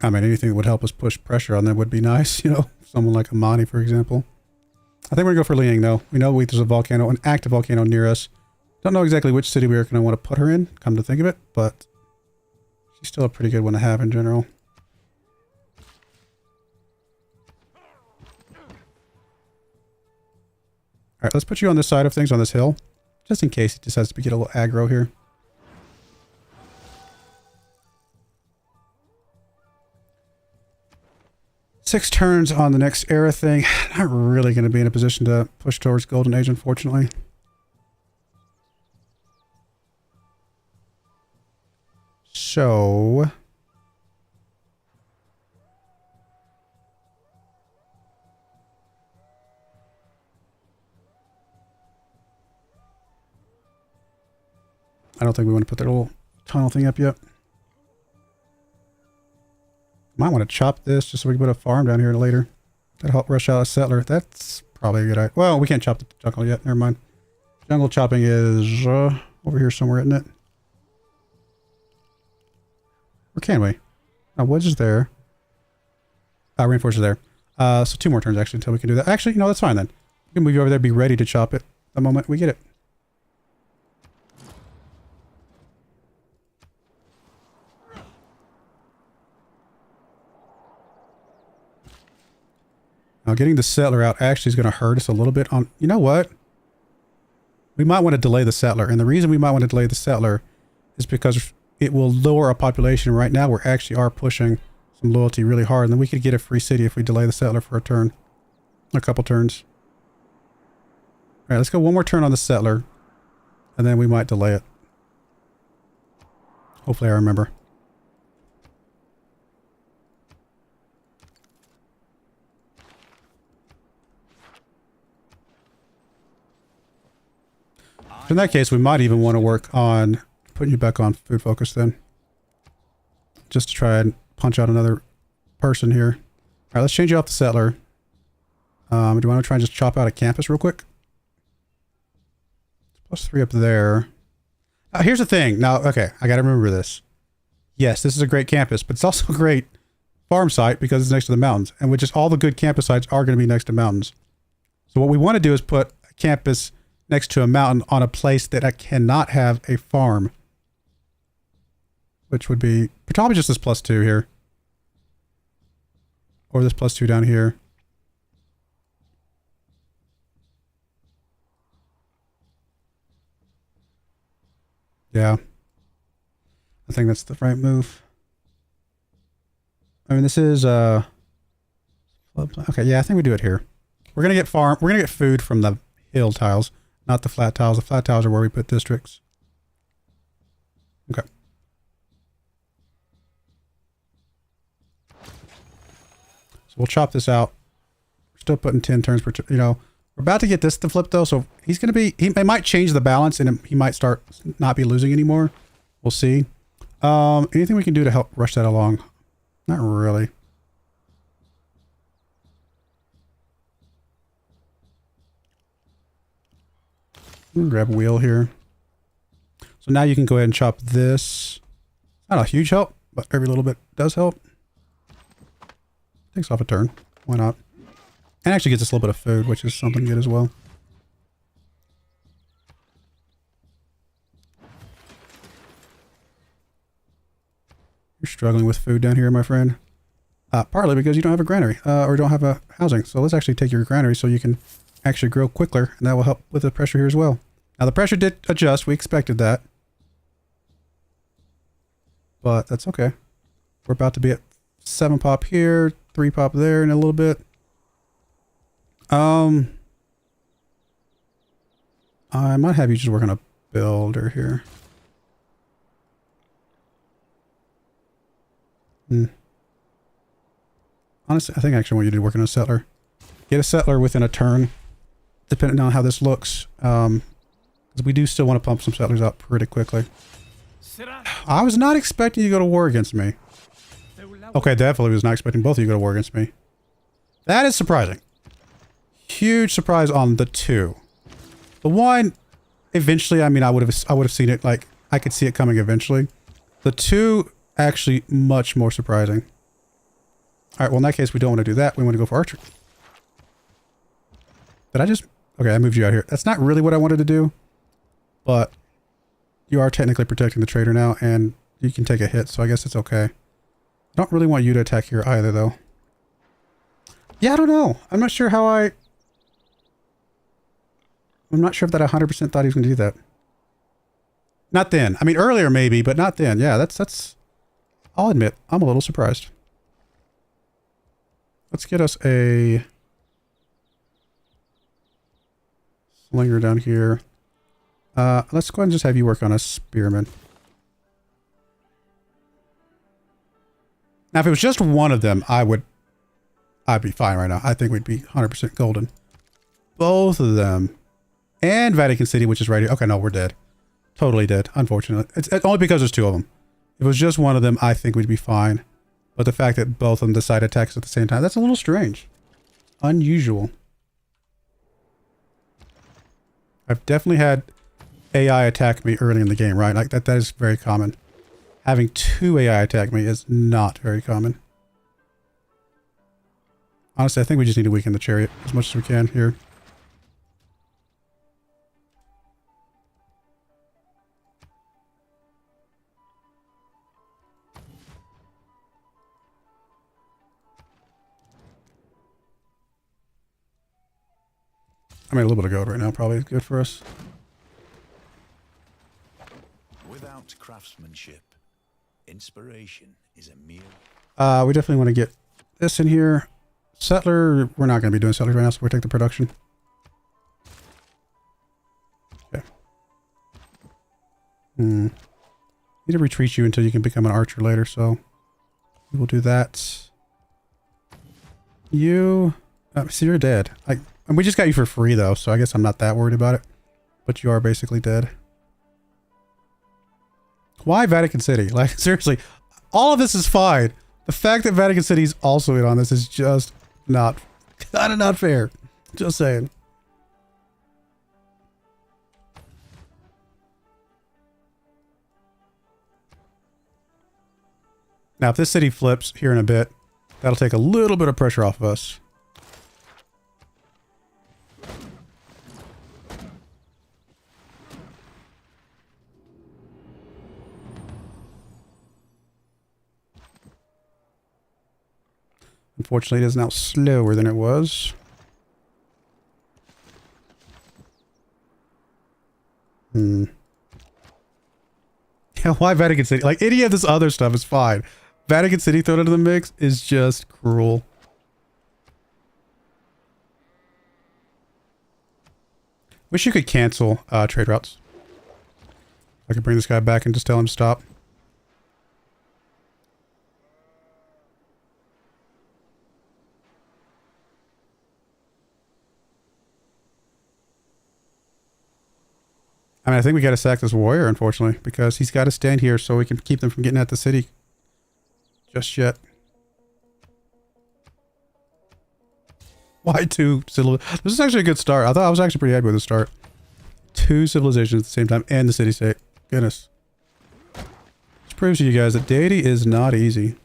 I mean, anything that would help us push pressure on them would be nice, you know? Someone like Amani, for example. I think we're going to go for Liang, though. We know there's a volcano, an active volcano near us. Don't know exactly which city we're going to want to put her in, come to think of it, but she's still a pretty good one to have in general. Alright, let's put you on this side of things, on this hill. Just in case he decides to get a little aggro here. Six turns on the next era thing. Not really going to be in a position to push towards Golden Age, unfortunately. So I don't think we want to put that little tunnel thing up yet. Might want to chop this just so we can put a farm down here later. That'll help rush out a settler. That's probably a good idea. Well, we can't chop the jungle yet. Never mind. Jungle chopping is over here somewhere, isn't it? Or can we? Oh, woods is there. Reinforce is there. So 2 more turns actually until we can do that. Actually, no, that's fine then. We can move you over there, be ready to chop it the moment we get it. Now getting the settler out actually is going to hurt us a little bit on... You know what? We might want to delay the settler. And the reason we might want to delay the settler is because it will lower our population. Right now, we actually are pushing some loyalty really hard. And then we could get a free city if we delay the settler for a turn. A couple turns. Alright, let's go one more turn on the settler. And then we might delay it. Hopefully I remember. In that case, we might even want to work on putting you back on food focus then. Just to try and punch out another person here. Alright, let's change you off the settler. Do you want to try and just chop out a campus real quick? +3 up there. Here's the thing. Now, okay, I gotta remember this. Yes, this is a great campus, but it's also a great farm site because it's next to the mountains. And which is all the good campus sites are going to be next to mountains. So what we want to do is put a campus next to a mountain on a place that I cannot have a farm. Which would be probably just this +2 here. Or this +2 down here. Yeah. I think that's the right move. I mean, this is, okay, yeah, I think we do it here. We're gonna get farm. We're gonna get food from the hill tiles, not the flat tiles. The flat tiles are where we put districts. Okay. So we'll chop this out. We're still putting 10 turns per, you know, we're about to get this to flip though. So he's going to be, he might change the balance and he might start not be losing anymore. We'll see. Anything we can do to help rush that along? Not really. Grab a wheel here. So now you can go ahead and chop this. Not a huge help, but every little bit does help. Takes off a turn. Why not? And actually gets us a little bit of food, which is something good as well. You're struggling with food down here, my friend. Partly because you don't have a granary, or don't have a housing. So let's actually take your granary so you can actually grow quicker, and that will help with the pressure here as well. Now the pressure did adjust. We expected that. But that's okay. We're about to be at 7 pop here, 3 pop there in a little bit. I might have you just work on a builder here. Honestly, I think I actually want you to work on a settler. Get a settler within a turn, depending on how this looks. Because we do still want to pump some settlers out pretty quickly. I was not expecting you to go to war against me. Okay, definitely was not expecting both of you to go to war against me. That is surprising. Huge surprise on the 2. The 1, eventually, I mean, I would have seen it, like, I could see it coming eventually. The 2, actually much more surprising. Alright, well in that case, we don't want to do that. We want to go for archery. Did I just... Okay, I moved you out here. That's not really what I wanted to do. But you are technically protecting the trader now, and you can take a hit, so I guess it's okay. I don't really want you to attack here either, though. Yeah, I don't know. I'm not sure how I'm not sure if that 100% thought he was going to do that. Not then. I mean, earlier maybe, but not then. Yeah, that's... I'll admit, I'm a little surprised. Let's get us a... slinger down here. Let's go ahead and just have you work on a spearman. Now, if it was just one of them, I'd be fine right now. I think we'd be 100% golden. Both of them. And Vatican City, which is right here. Okay, no, we're dead. Totally dead, unfortunately. It's only because there's 2 of them. If it was just one of them, I think we'd be fine. But the fact that both of them decide to attack us at the same time, that's a little strange. Unusual. I've definitely had AI attack me early in the game, right? Like that is very common. Having 2 AI attack me is not very common. Honestly, I think we just need to weaken the chariot as much as we can here. I mean, a little bit of gold right now probably is good for us. Without craftsmanship, inspiration is a mere... We definitely want to get this in here. Settler, we're not going to be doing settlers right now, so we'll take the production. Okay. Need to retreat you until you can become an archer later, so we'll do that. You... see, you're dead. And we just got you for free, though, so I guess I'm not that worried about it. But you are basically dead. Why Vatican City? Like, seriously, all of this is fine. The fact that Vatican City is also in on this is just not, kind of not fair. Just saying. Now, if this city flips here in a bit, that'll take a little bit of pressure off of us. Unfortunately, it is now slower than it was. Yeah, why Vatican City? Like, any of this other stuff is fine. Vatican City thrown into the mix is just cruel. Wish you could cancel trade routes. I could bring this guy back and just tell him to stop. I mean, I think we got to sack this warrior, unfortunately, because he's got to stand here so we can keep them from getting at the city just yet. Why two civilizations? This is actually a good start. I thought I was actually pretty happy with the start. 2 civilizations at the same time and the city-state. Goodness. This proves to you guys that Deity is not easy.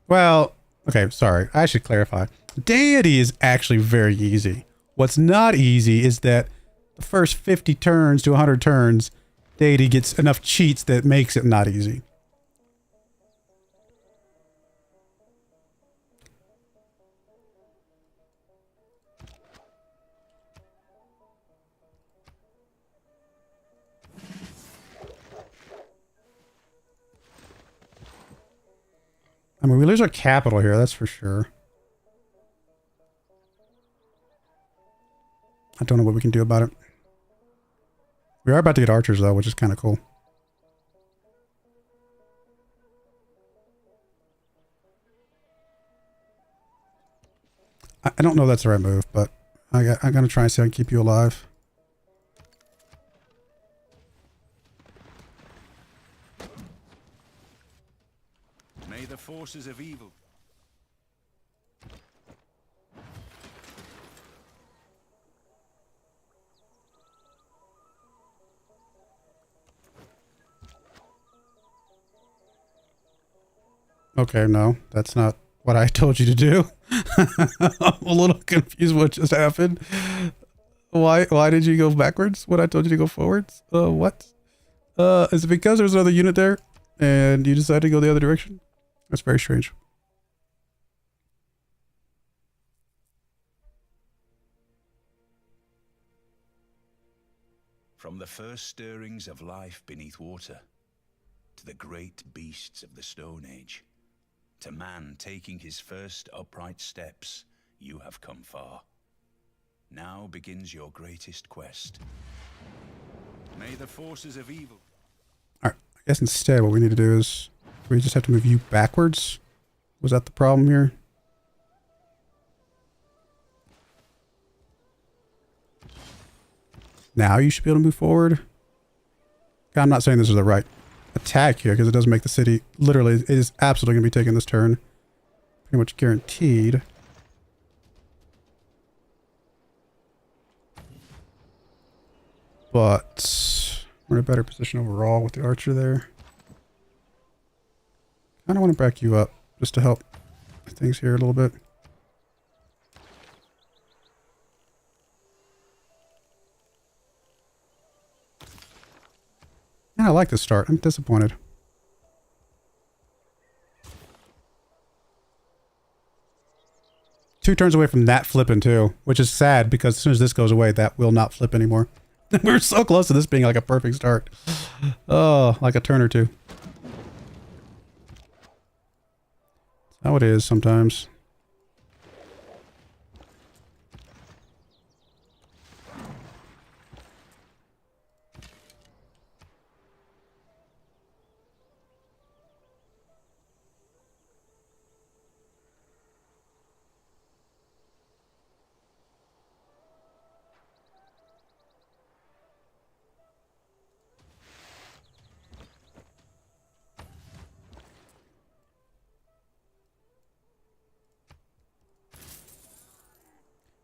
Well, okay, sorry. I should clarify. Deity is actually very easy. What's not easy is that the first 50 turns to 100 turns, Deity gets enough cheats that makes it not easy. I mean, we lose our capital here, that's for sure. I don't know what we can do about it. We are about to get archers, though, which is kind of cool. I don't know if that's the right move, but I'm going to try and see if I can keep you alive. May the forces of evil... Okay, no, that's not what I told you to do. I'm a little confused what just happened. Why did you go backwards when I told you to go forwards? What? Is it because there's another unit there and you decided to go the other direction? That's very strange. From the first stirrings of life beneath water, to the great beasts of the Stone Age, to man taking his first upright steps, you have come far. Now begins your greatest quest. May the forces of evil... Alright, I guess instead what we need to do is... we just have to move you backwards? Was that the problem here? Now you should be able to move forward. I'm not saying this is the right attack here because it does make the city... literally, it is absolutely going to be taking this turn. Pretty much guaranteed. But we're in a better position overall with the archer there. Kind of want to back you up just to help things here a little bit. Yeah, I like this start. I'm disappointed. Two turns away from that flipping too, which is sad because as soon as this goes away, that will not flip anymore. We're so close to this being like a perfect start. Oh, like a turn or two. That's how it is sometimes.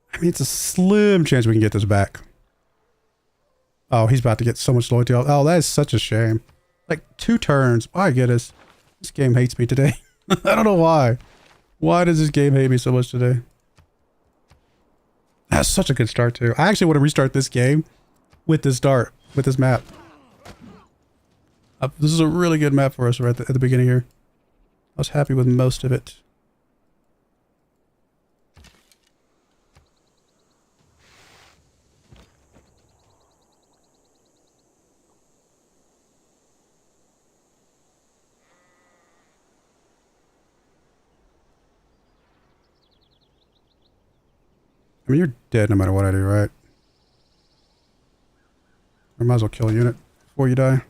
I mean, it's a slim chance we can get this back. Oh, he's about to get so much loyalty. Oh, that is such a shame. Like 2 turns. My goodness. This game hates me today. I don't know why. Why does this game hate me so much today? That's such a good start too. I actually want to restart this game with this start, with this map. This is a really good map for us right at the beginning here. I was happy with most of it. I mean, you're dead no matter what I do, right? I might as well kill a unit before you die.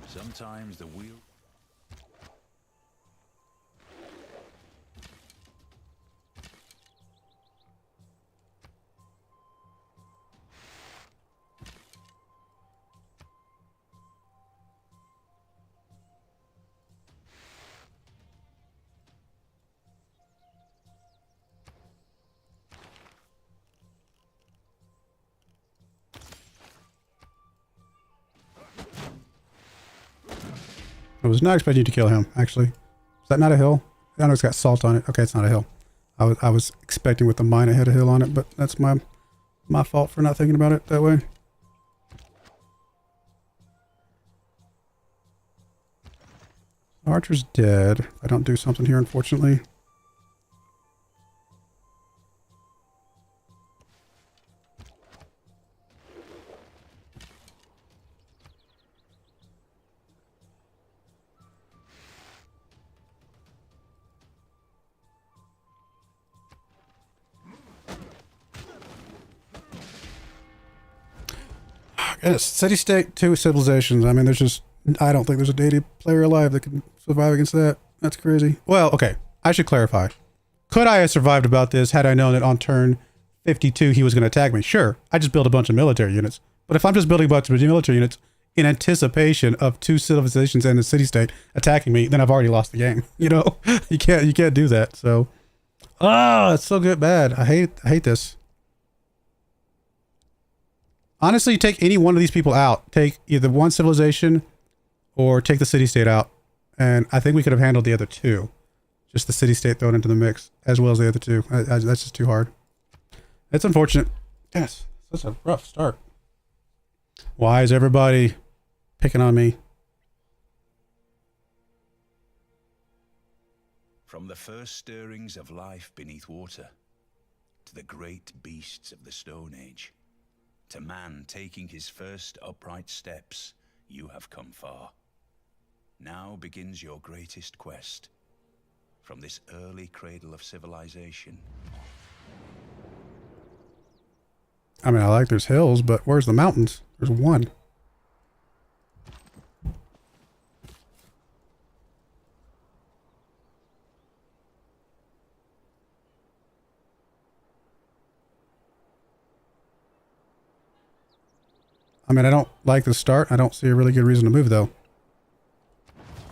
Sometimes the wheel... I was not expecting you to kill him, actually. Is that not a hill? I know it's got salt on it. Okay, it's not a hill. I was expecting with the mine it had a hill on it, but that's my fault for not thinking about it that way. Archer's dead. I don't do something here, unfortunately. Yes, city state, 2 civilizations. I mean, there's just, I don't think there's a Deity player alive that can survive against that. That's crazy. Well, okay, I should clarify. Could I have survived about this had I known that on turn 52 he was going to attack me? Sure, I just built a bunch of military units. But if I'm just building a bunch of military units in anticipation of 2 civilizations and a city state attacking me, then I've already lost the game. You know, you can't do that. So, it's so good, bad. I hate this. Honestly, take any one of these people out. Take either one civilization or take the city-state out. And I think we could have handled the other 2. Just the city-state thrown into the mix, as well as the other 2. That's just too hard. It's unfortunate. Yes, such a rough start. Why is everybody picking on me? From the first stirrings of life beneath water, to the great beasts of the Stone Age, to man taking his first upright steps, you have come far. Now begins your greatest quest. From this early cradle of civilization. I mean, I like there's hills, but where's the mountains? There's one. I mean, I don't like the start. I don't see a really good reason to move, though.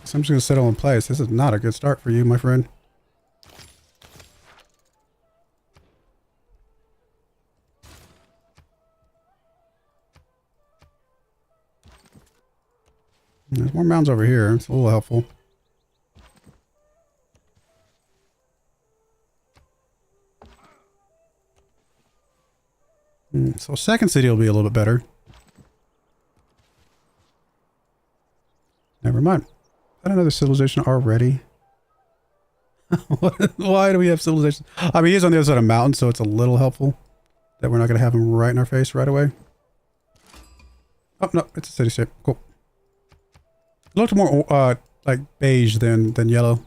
So I'm just going to settle in place. This is not a good start for you, my friend. There's more mounds over here. It's a little helpful. So second city will be a little bit better. Never mind. Is that another civilization already? Why do we have civilization? I mean, he's on the other side of a mountain, so it's a little helpful that we're not going to have him right in our face right away. Oh, no, it's a city-state. Cool. It looked more, like beige than yellow.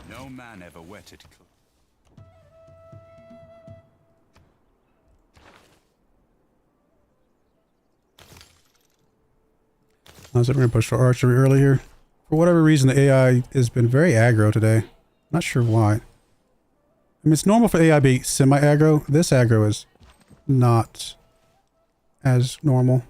No man ever wetted. I was going to push for archery early here. For whatever reason, the AI has been very aggro today. Not sure why. I mean, it's normal for AI to be semi-aggro. This aggro is not as normal.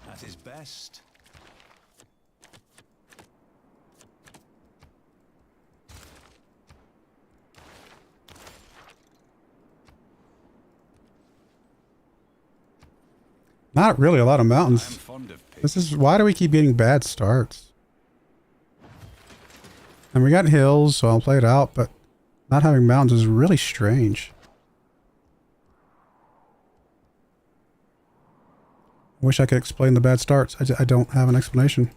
At his best. Not really a lot of mountains. I'm fond of pigs. This is why do we keep getting bad starts? And we got hills, so I'll play it out, but not having mountains is really strange. I wish I could explain the bad starts. I don't have an explanation.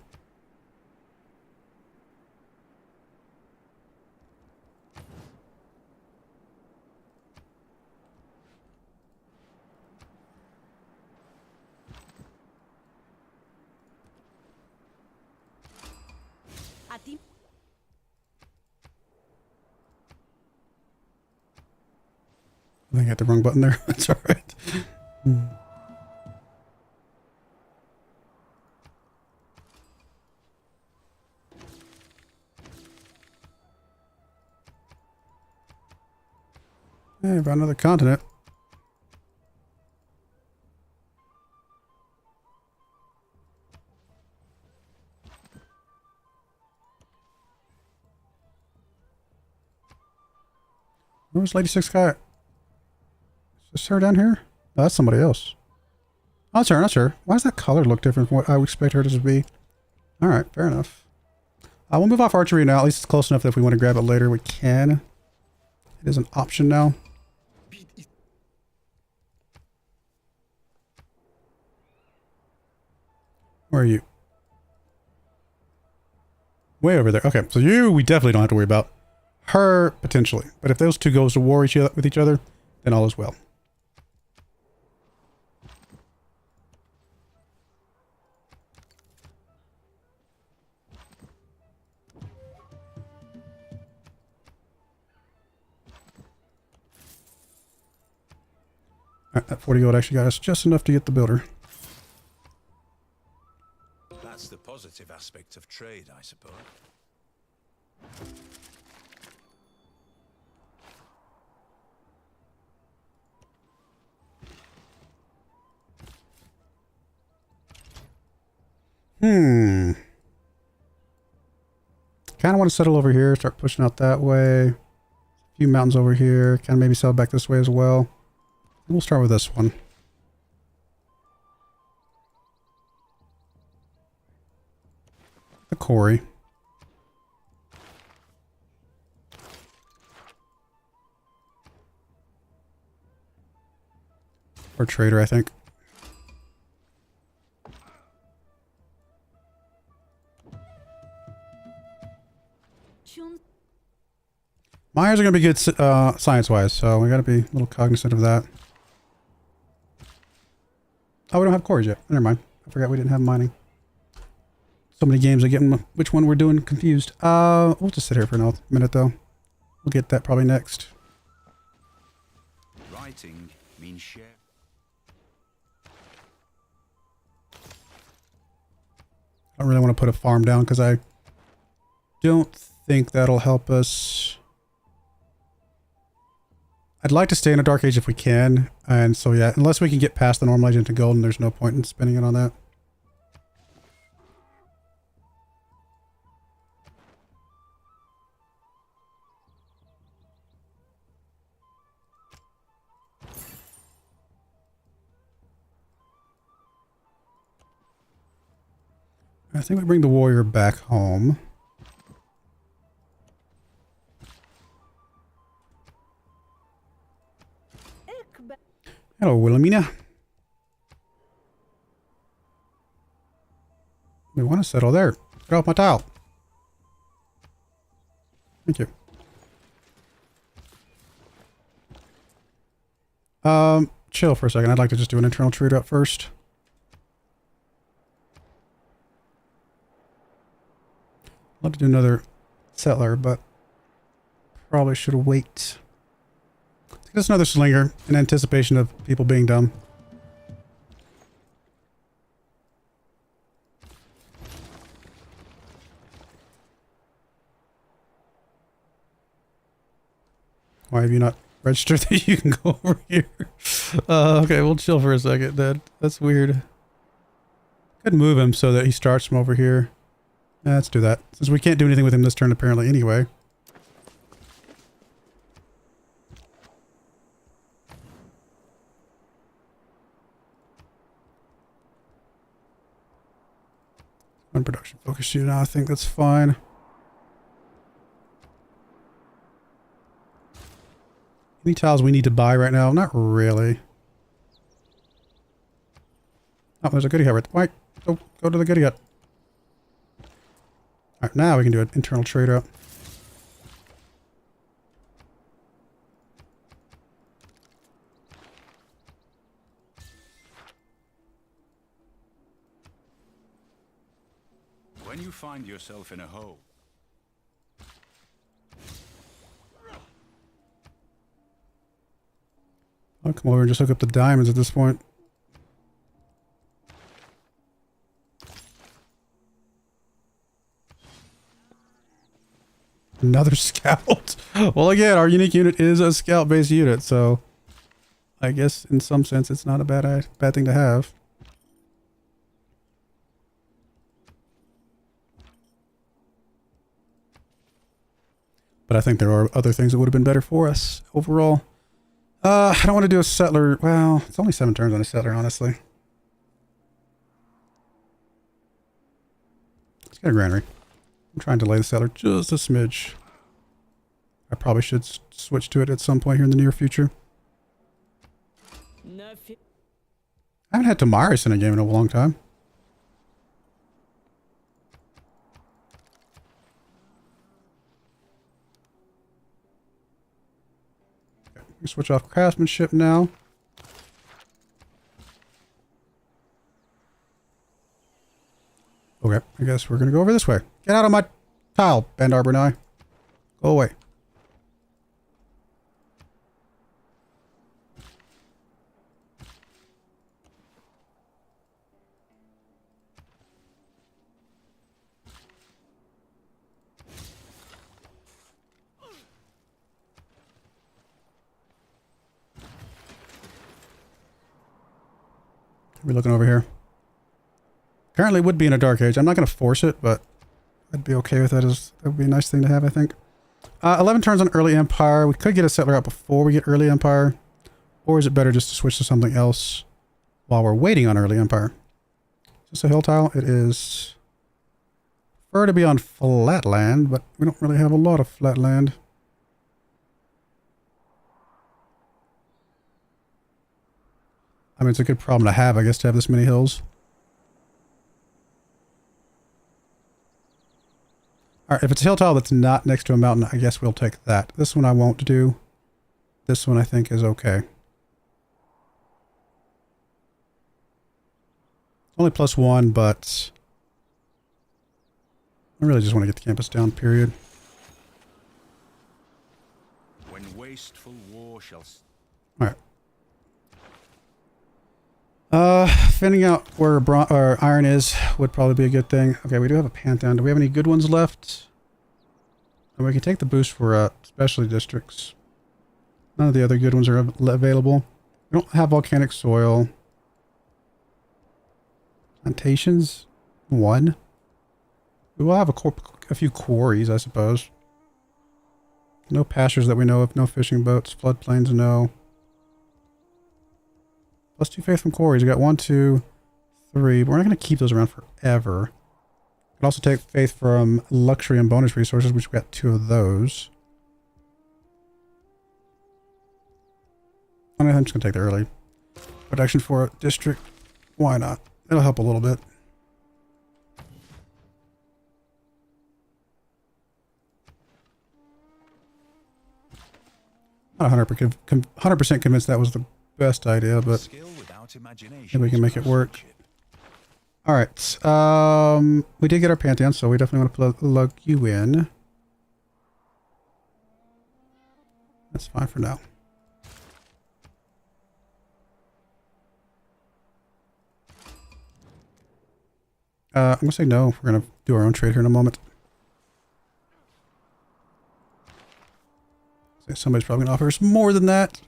I think I hit the wrong button there. That's all right. Hey, about another continent. Where was Lady Six Guy? Is this her down here? Oh, that's somebody else. Oh, that's her, that's her. Why does that color look different from what I would expect her to be? Alright, fair enough. We'll move off archery now. At least it's close enough that if we want to grab it later, we can. It is an option now. Where are you? Way over there. Okay, so you, we definitely don't have to worry about. Her, potentially. But if those two goes to war with each other, then all is well. Alright, that 40 gold actually got us just enough to get the builder. That's the positive aspect of trade, I suppose. Kind of want to settle over here, start pushing out that way. A few mountains over here. Kind of maybe settle back this way as well. And we'll start with this one. The quarry. Or trader, I think. Miners are going to be good science-wise, so we got to be a little cognizant of that. Oh, we don't have quarries yet. Never mind. I forgot we didn't have mining. So many games, I get which one we're doing confused. We'll just sit here for a minute, though. We'll get that probably next. Writing means share. I don't really want to put a farm down because I don't think that'll help us. I'd like to stay in a dark age if we can, and so yeah, unless we can get past the normal age into gold, and there's no point in spending it on that. I think we bring the warrior back home. Hello, Wilhelmina. We want to settle there. Get off my tile. Thank you. Chill for a second. I'd like to just do an internal trade up first. I'd love to do another settler, but Probably should wait. Let's get us another slinger in anticipation of people being dumb. Why have you not registered that you can go over here? Okay, we'll chill for a second then. That's weird. Could move him so that he starts from over here. Yeah, let's do that. Since we can't do anything with him this turn apparently anyway. One production focus unit now, I think that's fine. Any tiles we need to buy right now? Not really. Oh, there's a goodie hut right there. Wait, go to the goodie hut. Alright, now we can do an internal trade route. When you find yourself in a hole, I'll come over and just hook up the diamonds at this point. Another scout. Well, again, our unique unit is a scout-based unit, so I guess in some sense it's not a bad thing to have. But I think there are other things that would have been better for us overall. I don't want to do a settler. Well, it's only 7 turns on a settler, honestly. Let's get a granary. I'm trying to delay the settler just a smidge. I probably should switch to it at some point here in the near future. I haven't had Tamaris in a game in a long time. Switch off craftsmanship now. Okay, I guess we're gonna go over this way. Get out of my tile, Band Arbor and I. Go away. We're looking over here. Currently would be in a dark age. I'm not going to force it, but I'd be okay with that. That would be a nice thing to have, I think. 11 turns on early empire. We could get a settler out before we get early empire. Or is it better just to switch to something else while we're waiting on early empire? Is this a hill tile? It is. Prefer to be on flat land, but we don't really have a lot of flat land. I mean, it's a good problem to have, I guess, to have this many hills. Alright, if it's a hill tile that's not next to a mountain, I guess we'll take that. This one I won't do. This one I think is okay. Only +1, but I really just want to get the campus down, period. when wasteful war shall... Alright. Finding out where iron is would probably be a good thing. Okay, we do have a pantheon. Do we have any good ones left? And we can take the boost for specialty districts. None of the other good ones are available. We don't have volcanic soil. Plantations? 1. We will have a few quarries, I suppose. No pastures that we know of. No fishing boats. Floodplains, no. +2 faith from quarries. We got 1, 2, 3. But we're not going to keep those around forever. We can also take faith from luxury and bonus resources, which we got 2 of those. I'm just going to take the early production for a district. Why not? It'll help a little bit. Not 100% convinced that was the best idea, but maybe we can make it work. All right. We did get our pantheon, so we definitely want to plug you in. That's fine for now. I'm gonna say no. We're gonna do our own trade here in a moment. So somebody's probably gonna offer us more than that.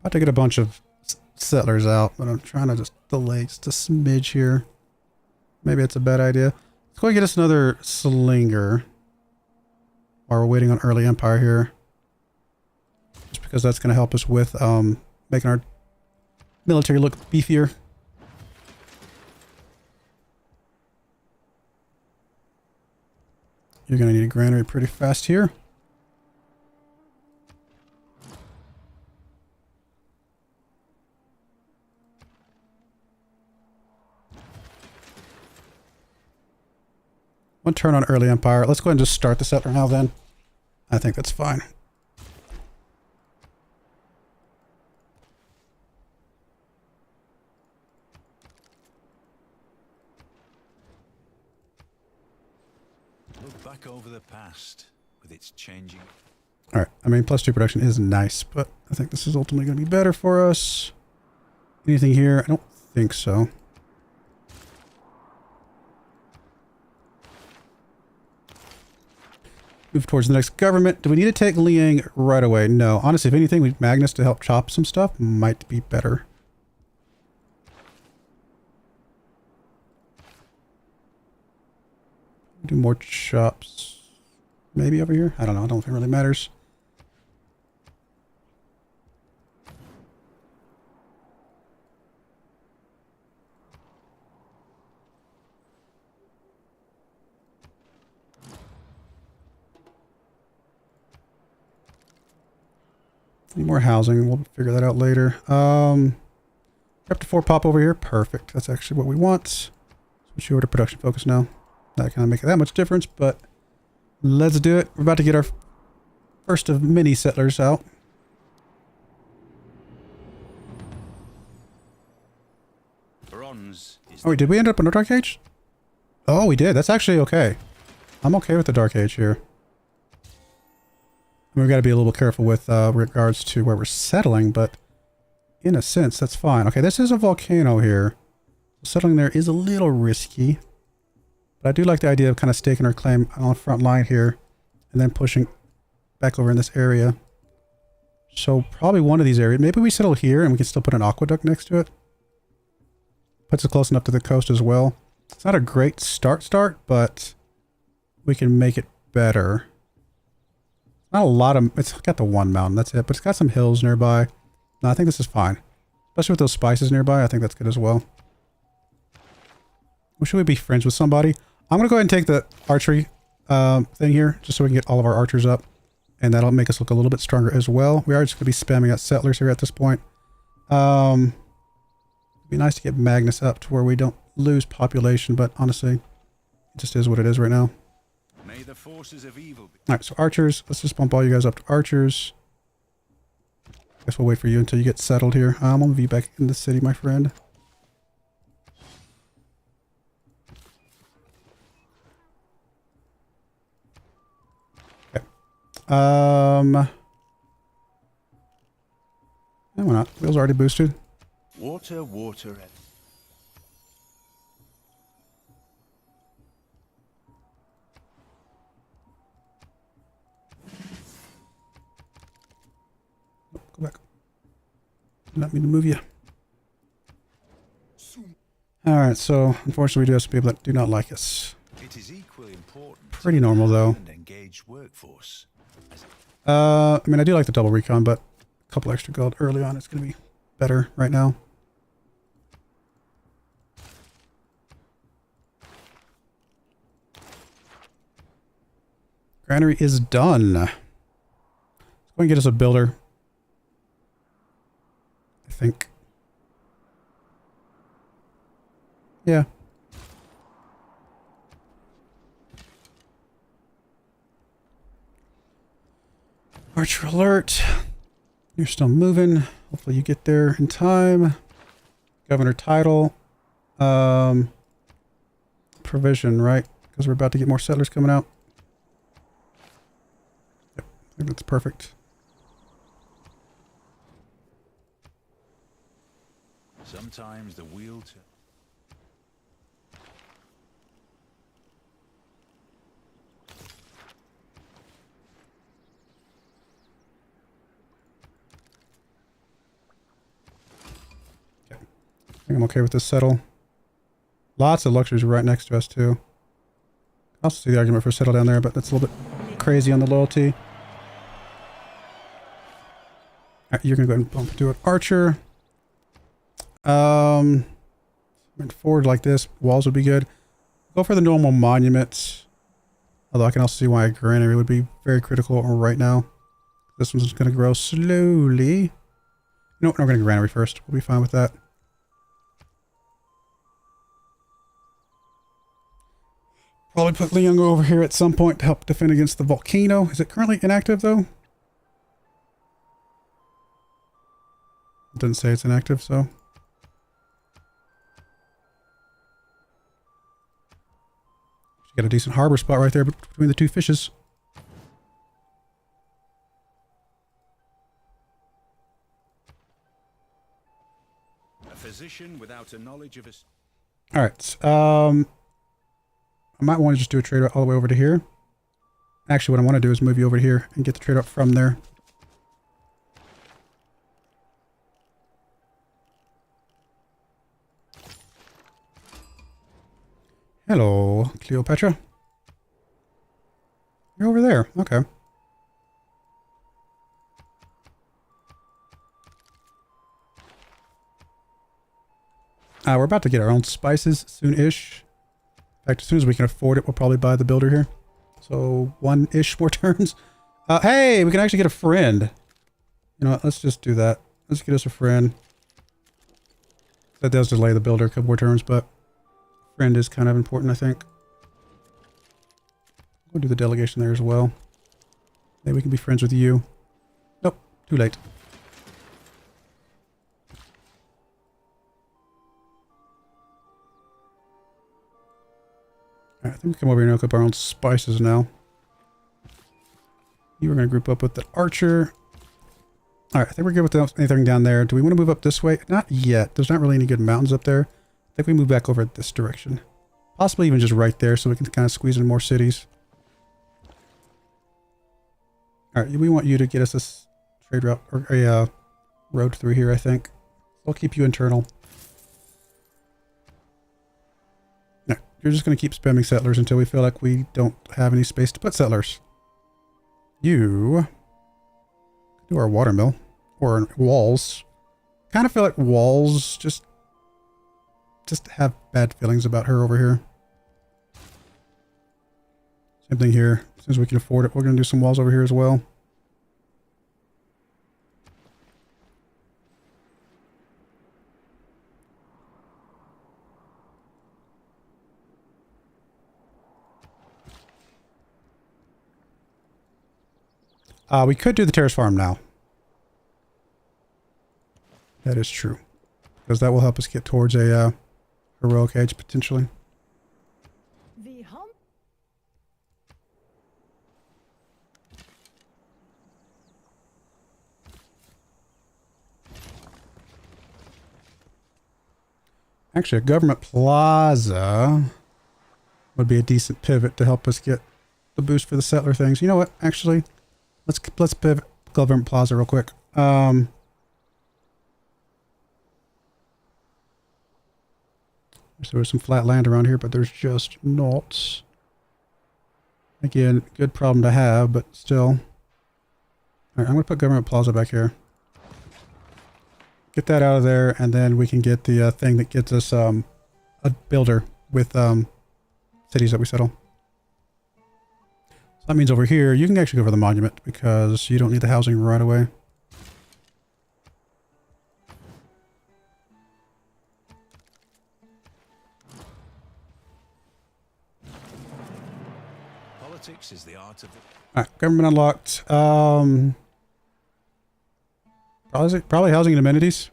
About to get a bunch of settlers out, but I'm trying to just delay just a smidge here. Maybe it's a bad idea. Let's go and get us another slinger while we're waiting on early empire here. Just because that's going to help us with making our military look beefier. You're going to need a granary pretty fast here. One turn on early empire. Let's go ahead and just start the settler now then. I think that's fine. Look back over the past with its changing. All right. I mean, +2 production is nice, but I think this is ultimately going to be better for us. Anything here? I don't think so. Move towards the next government. Do we need to take Liang right away? No. Honestly, if anything, we need Magnus to help chop some stuff. Might be better. Do more chops. Maybe over here? I don't know. I don't think it really matters. Need more housing. We'll figure that out later. Up to 4 pop over here. Perfect. That's actually what we want. Switch over to production focus now. Not gonna make that much difference, but let's do it. We're about to get our first of many settlers out. Bronze is Oh, wait, did we end up in a dark age? Oh, we did. That's actually okay. I'm okay with the dark age here. We've got to be a little careful with regards to where we're settling, but in a sense, that's fine. Okay, this is a volcano here. Settling there is a little risky, but I do like the idea of kind of staking our claim on the front line here and then pushing back over in this area. So probably one of these areas. Maybe we settle here and we can still put an aqueduct next to it. Puts us close enough to the coast as well. It's not a great start, but we can make it better. Not a lot of... It's got the one mountain, that's it. But it's got some hills nearby. No, I think this is fine. Especially with those spices nearby, I think that's good as well. Well, should we be friends with somebody? I'm going to go ahead and take the archery thing here, just so we can get all of our archers up. And that'll make us look a little bit stronger as well. We are just going to be spamming out settlers here at this point. It'd be nice to get Magnus up to where we don't lose population, but honestly, it just is what it is right now. May the forces of evil be. Alright, so archers. Let's just bump all you guys up to archers. Guess we'll wait for you until you get settled here. I'm gonna be back in the city, my friend. Okay. No, we're not. Wheels already boosted. Water, water. Go back. Did not mean to move you. Alright, so unfortunately we do have some people that do not like us. It is equally important. Pretty normal though. And engaged workforce. I mean, I do like the double recon, but a couple extra gold early on is going to be better right now. Granary is done. Let's go and get us a builder. I think. Yeah. Archer alert. You're still moving. Hopefully you get there in time. Governor title. Provision, right? Because we're about to get more settlers coming out. Yep, I think that's perfect. Sometimes the wheel turns. I think I'm okay with this settle. Lots of luxuries right next to us too. I also see the argument for settle down there, but that's a little bit crazy on the loyalty. Alright, you're gonna go ahead and bump into an archer. Went forward like this. Walls would be good. Go for the normal monuments. Although I can also see why a granary would be very critical right now. This one's gonna grow slowly. No, we're gonna granary first. We'll be fine with that. Probably put Leon over here at some point to help defend against the volcano. Is it currently inactive though? It doesn't say it's inactive, so. She got a decent harbor spot right there between the two fishes. A physician without a knowledge of a... Alright, I might want to just do a trade all the way over to here. Actually, what I want to do is move you over here and get the trade up from there. Hello, Cleopatra. You're over there. Okay. We're about to get our own spices soon-ish. In fact, as soon as we can afford it, we'll probably buy the builder here. So, one-ish more turns. Hey, we can actually get a friend. You know what? Let's just do that. Let's get us a friend. That does delay the builder a couple more turns, but friend is kind of important, I think. We'll do the delegation there as well. Maybe we can be friends with you. Nope, too late. Alright, I think we come over here and look up our own spices now. You were going to group up with the archer. Alright, I think we're good with anything down there. Do we want to move up this way? Not yet. There's not really any good mountains up there. I think we move back over this direction. Possibly even just right there so we can kind of squeeze in more cities. Alright, we want you to get us this trade route, or a road through here, I think. We'll keep you internal. No, you're just going to keep spamming settlers until we feel like we don't have any space to put settlers. You do our watermill, or walls. Kind of feel like walls just have bad feelings about her over here. Same thing here. As soon as we can afford it, we're going to do some walls over here as well. We could do the terrace farm now. That is true. Because that will help us get towards a heroic age, potentially. Actually, a government plaza would be a decent pivot to help us get the boost for the settler things. You know what? Actually, let's pivot government plaza real quick. So there's some flat land around here, but there's just not. Again, good problem to have, but still. All right, I'm going to put government plaza back here. Get that out of there, and then we can get the thing that gets us a builder with cities that we settle. So that means over here, you can actually go for the monument because you don't need the housing right away. Politics is the art of it. Alright, government unlocked. Probably housing and amenities.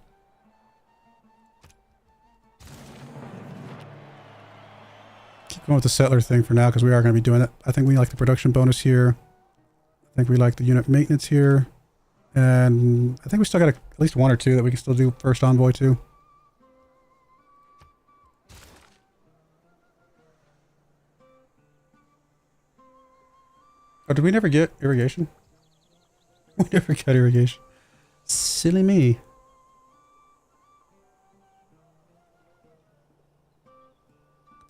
Keep going with the settler thing for now because we are going to be doing it. I think we like the production bonus here. I think we like the unit maintenance here. And I think we still got at least one or two that we can still do first envoy to. Oh, did we never get irrigation? We never got irrigation. Silly me.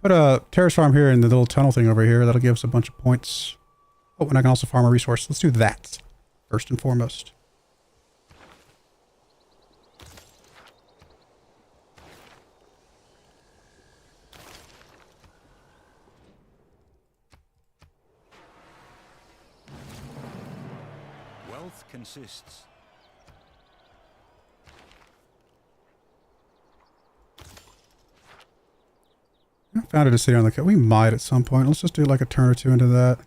Put a terrace farm here in the little tunnel thing over here. That'll give us a bunch of points. Oh, and I can also farm a resource. Let's do that first and foremost. Wealth consists. I found it a city on the coast. We might at some point. Let's just do like a turn or two into that.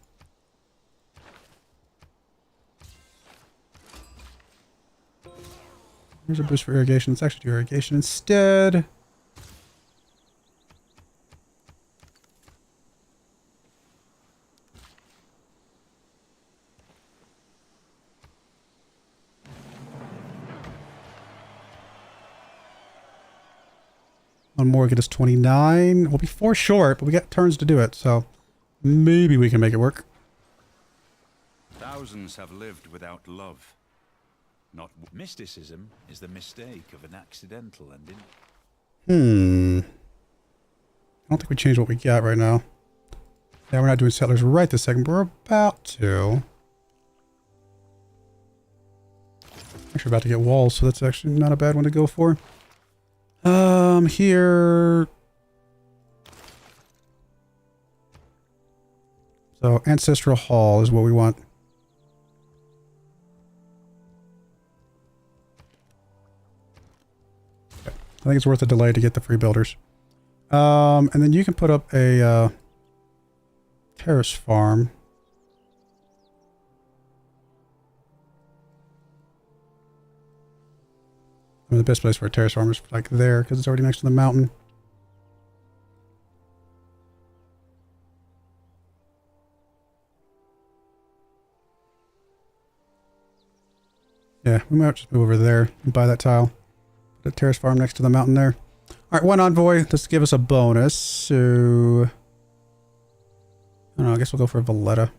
Here's a boost for irrigation. Let's actually do irrigation instead. One more, get us 29. We'll be 4 short, but we got turns to do it, so maybe we can make it work. Thousands have lived without love. Not mysticism is the mistake of an accidental ending. I don't think we changed what we got right now. Yeah, we're not doing settlers right this second, but we're about to. Actually about to get walls, so that's actually not a bad one to go for. Here. So Ancestral Hall is what we want. Okay. I think it's worth a delay to get the free builders. And then you can put up a terrace farm. I mean, the best place for a terrace farm is like there because it's already next to the mountain. Yeah, we might just move over there and buy that tile. Put a terrace farm next to the mountain there. All right, one envoy. Let's give us a bonus. So, I don't know. I guess we'll go for a Valletta.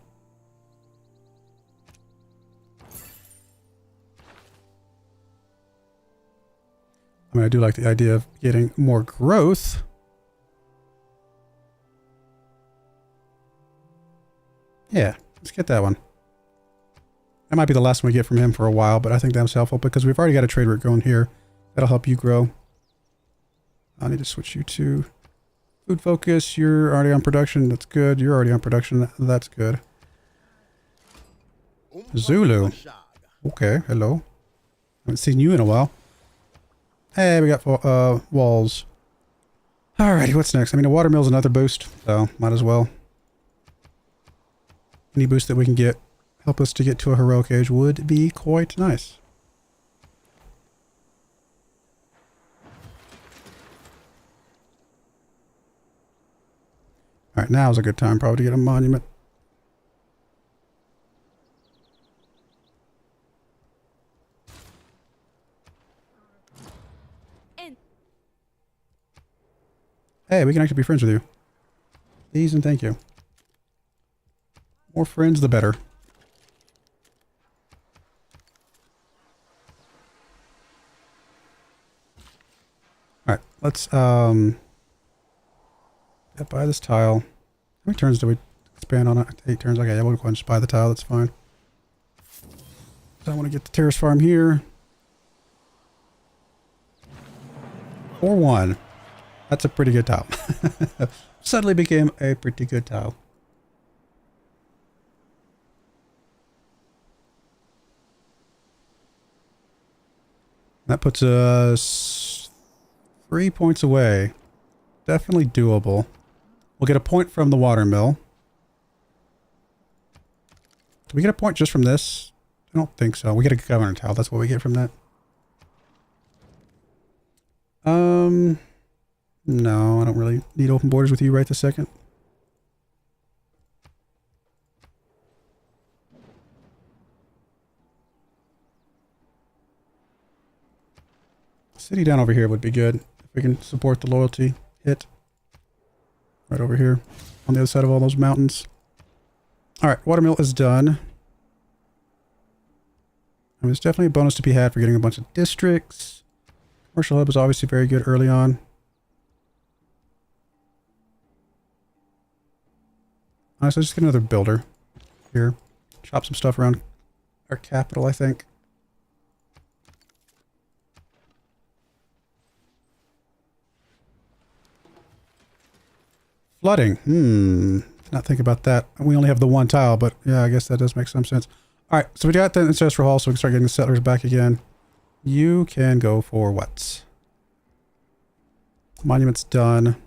I mean, I do like the idea of getting more growth. Yeah, let's get that one. That might be the last one we get from him for a while, but I think that's helpful because we've already got a trade route going here. That'll help you grow. I need to switch you to food focus. You're already on production. That's good. You're already on production. That's good. Zulu. Okay, hello. Haven't seen you in a while. Hey, we got walls. Alrighty, what's next? I mean, a watermill's another boost, so might as well. Any boost that we can get, help us to get to a heroic age would be quite nice. Alright, now's a good time probably to get a monument. Hey, we can actually be friends with you. Please and thank you. More friends, the better. Alright, let's buy this tile. How many turns do we expand on it? 8 turns. Okay, yeah, we'll go ahead and just buy the tile, that's fine. So I want to get the terrace farm here. 4-1. That's a pretty good tile. Suddenly became a pretty good tile. That puts us 3 points away. Definitely doable. We'll get a point from the watermill. Do we get a point just from this? I don't think so. We get a governor tile. That's what we get from that. No, I don't really need open borders with you right this second. City down over here would be good. If we can support the loyalty hit. Right over here. On the other side of all those mountains. Alright, watermill is done. And there's definitely a bonus to be had for getting a bunch of districts. Commercial hub is obviously very good early on. Honestly, just get another builder here. Chop some stuff around our capital, I think. Flooding. Did not think about that. We only have the one tile, but yeah, I guess that does make some sense. Alright, so we got the ancestral hall, so we can start getting the settlers back again. You can go for what? Monument's done.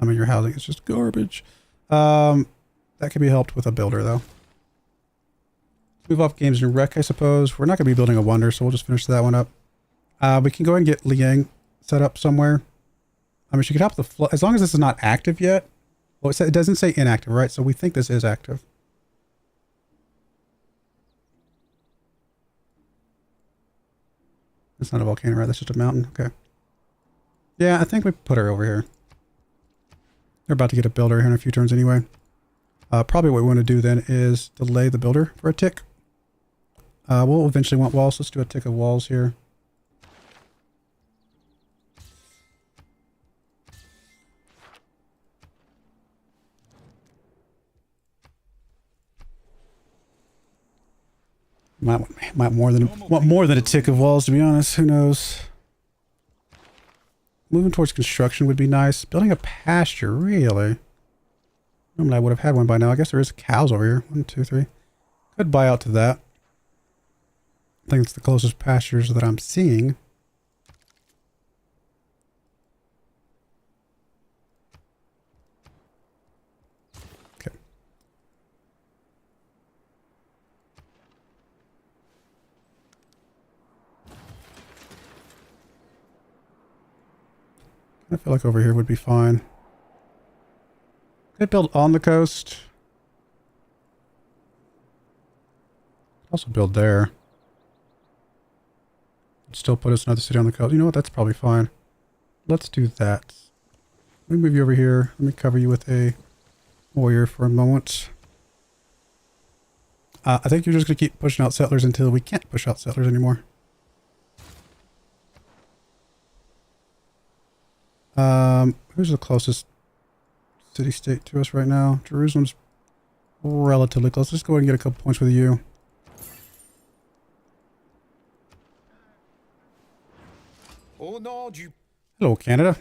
I mean, your housing is just garbage. That can be helped with a builder, though. Move off games and rec, I suppose. We're not going to be building a wonder, so we'll just finish that one up. We can go ahead and get Liang set up somewhere. I mean, she could help the flood, as long as this is not active yet. Well, it doesn't say inactive, right? So we think this is active. It's not a volcano, right? That's just a mountain. Okay. Yeah, I think we put her over here. They're about to get a builder here in a few turns anyway. Probably what we want to do then is delay the builder for a tick. We'll eventually want walls. Let's do a tick of walls here. Might want more than a tick of walls, to be honest. Who knows? Moving towards construction would be nice. Building a pasture, really? Normally I would have had one by now. I guess there is cows over here. 1, 2, 3. Could buy out to that. I think it's the closest pastures that I'm seeing. Okay. I feel like over here would be fine. Could build on the coast. Also build there. Still put us another city on the coast. You know what? That's probably fine. Let's do that. Let me move you over here. Let me cover you with a warrior for a moment. I think you're just going to keep pushing out settlers until we can't push out settlers anymore. Who's the closest city-state to us right now? Jerusalem's relatively close. Let's go ahead and get a couple points with you. Hello, Canada.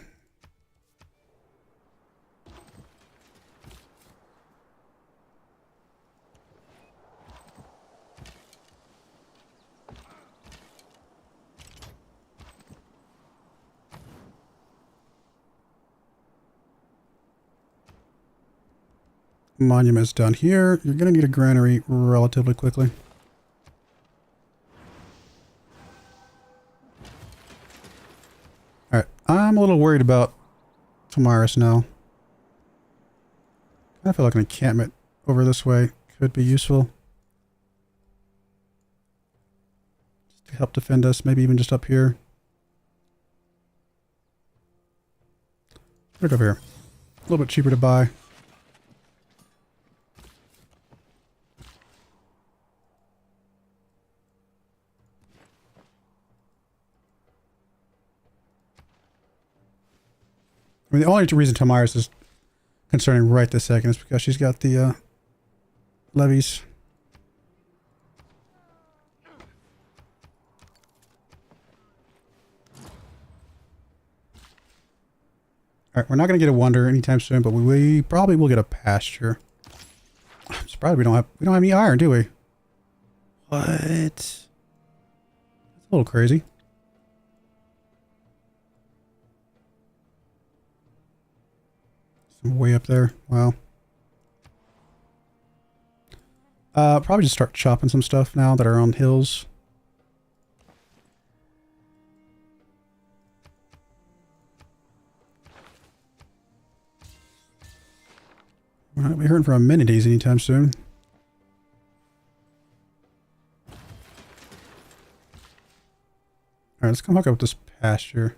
Monument's done here. You're going to need a granary relatively quickly. Alright, I'm a little worried about Tamaris now. I feel like an encampment over this way could be useful. Just to help defend us, maybe even just up here. Put it over here. A little bit cheaper to buy. I mean, the only reason Tamaris is concerning right this second is because she's got the levies. Alright, we're not going to get a wonder anytime soon, but we probably will get a pasture. I'm surprised we don't have any iron, do we? What? That's a little crazy. Way up there. Wow. Probably just start chopping some stuff now that are on hills. We're not gonna be hearing from amenities anytime soon. Alright, let's come hook up with this pasture.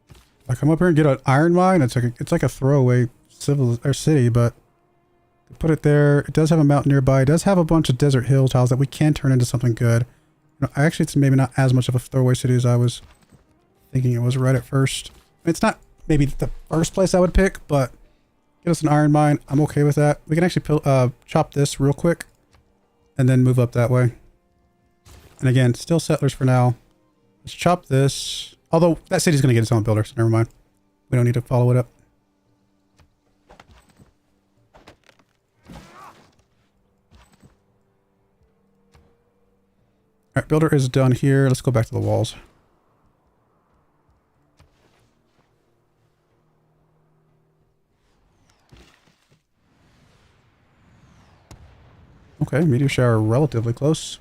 If I come up here and get an iron mine, it's like a throwaway civil or city, but put it there. It does have a mountain nearby. It does have a bunch of desert hill tiles that we can turn into something good. You know, actually, it's maybe not as much of a throwaway city as I was thinking it was right at first. It's not maybe the first place I would pick, but get us an iron mine. I'm okay with that. We can actually chop this real quick and then move up that way. And again, still settlers for now. Let's chop this. Although that city's going to get its own builder, so never mind. We don't need to follow it up. Alright, builder is done here. Let's go back to the walls. Okay, meteor shower relatively close.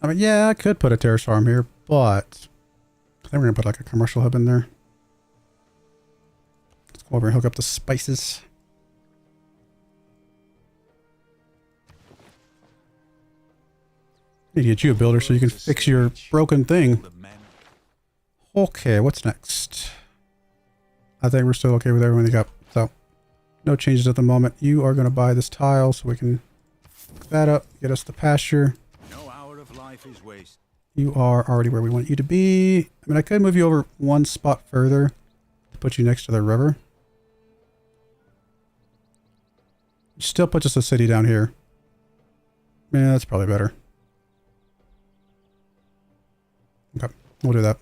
I mean, yeah, I could put a terrace farm here, but I think we're going to put like a commercial hub in there. Let's go over and hook up the spices. Need to get you a builder so you can fix your broken thing. Okay, what's next? I think we're still okay with everything we got. So, no changes at the moment. You are going to buy this tile so we can hook that up, get us the pasture. No hour of life is wasted. You are already where we want you to be. I mean, I could move you over one spot further to put you next to the river. Still puts us a city down here. Yeah, that's probably better. Okay, we'll do that.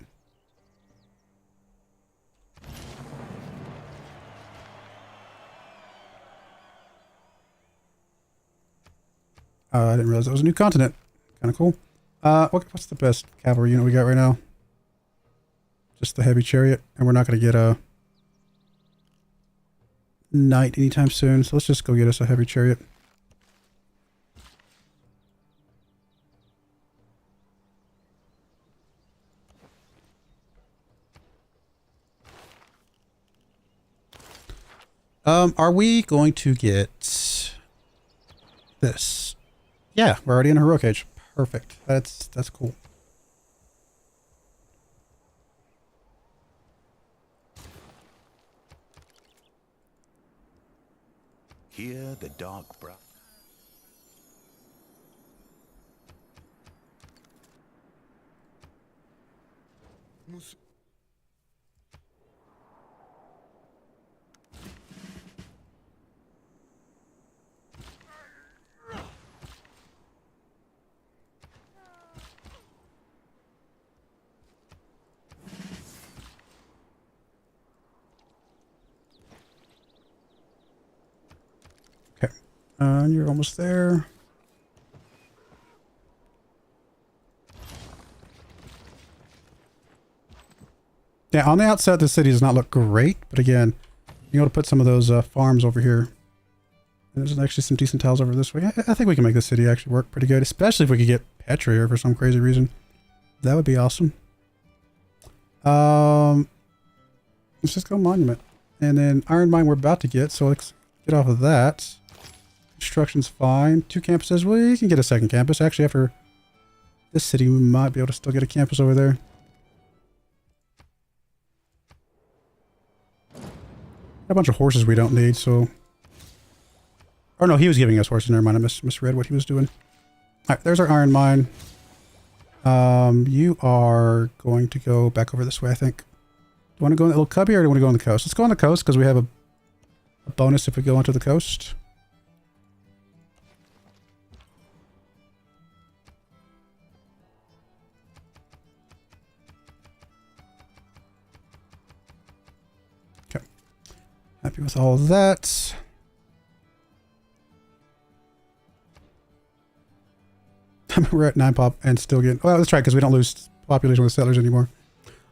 I didn't realize that was a new continent. Kind of cool. What's the best cavalry unit we got right now? Just the heavy chariot, and we're not going to get a knight anytime soon, so let's just go get us a heavy chariot. Are we going to get this? Yeah, we're already in a heroic age. Perfect. That's cool. Here the dark brown. You're almost there. Yeah, on the outside, the city does not look great, but again, you know, to put some of those farms over here. And there's actually some decent tiles over this way. I think we can make this city actually work pretty good, especially if we could get Petra here for some crazy reason. That would be awesome. Let's just go monument, and then iron mine we're about to get, so let's get off of that. Construction's fine. 2 campuses. We can get a second campus. Actually, after this city, we might be able to still get a campus over there. A bunch of horses we don't need, so... Or no, he was giving us horses. Never mind, I misread what he was doing. Alright, there's our iron mine. You are going to go back over this way, I think. Do you want to go in that little cubby, or do you want to go on the coast? Let's go on the coast, because we have a bonus if we go onto the coast. Happy with all of that. We're at 9 pop and still getting... Well, that's right, because we don't lose population with settlers anymore.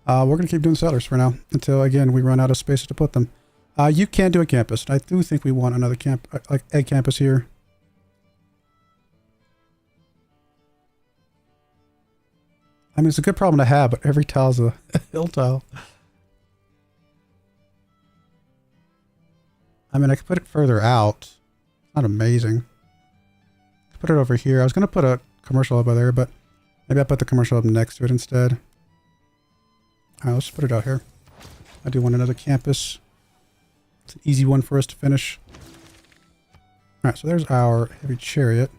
We're going to keep doing settlers for now until, again, we run out of spaces to put them. You can do a campus. I do think we want another camp, like egg campus here. I mean, it's a good problem to have, but every tile's a hill tile. I mean, I could put it further out. Not amazing. Put it over here. I was going to put a commercial hub over there, but maybe I'll put the commercial hub next to it instead. Alright, let's put it out here. I do want another campus. It's an easy one for us to finish. Alright, so there's our heavy chariot.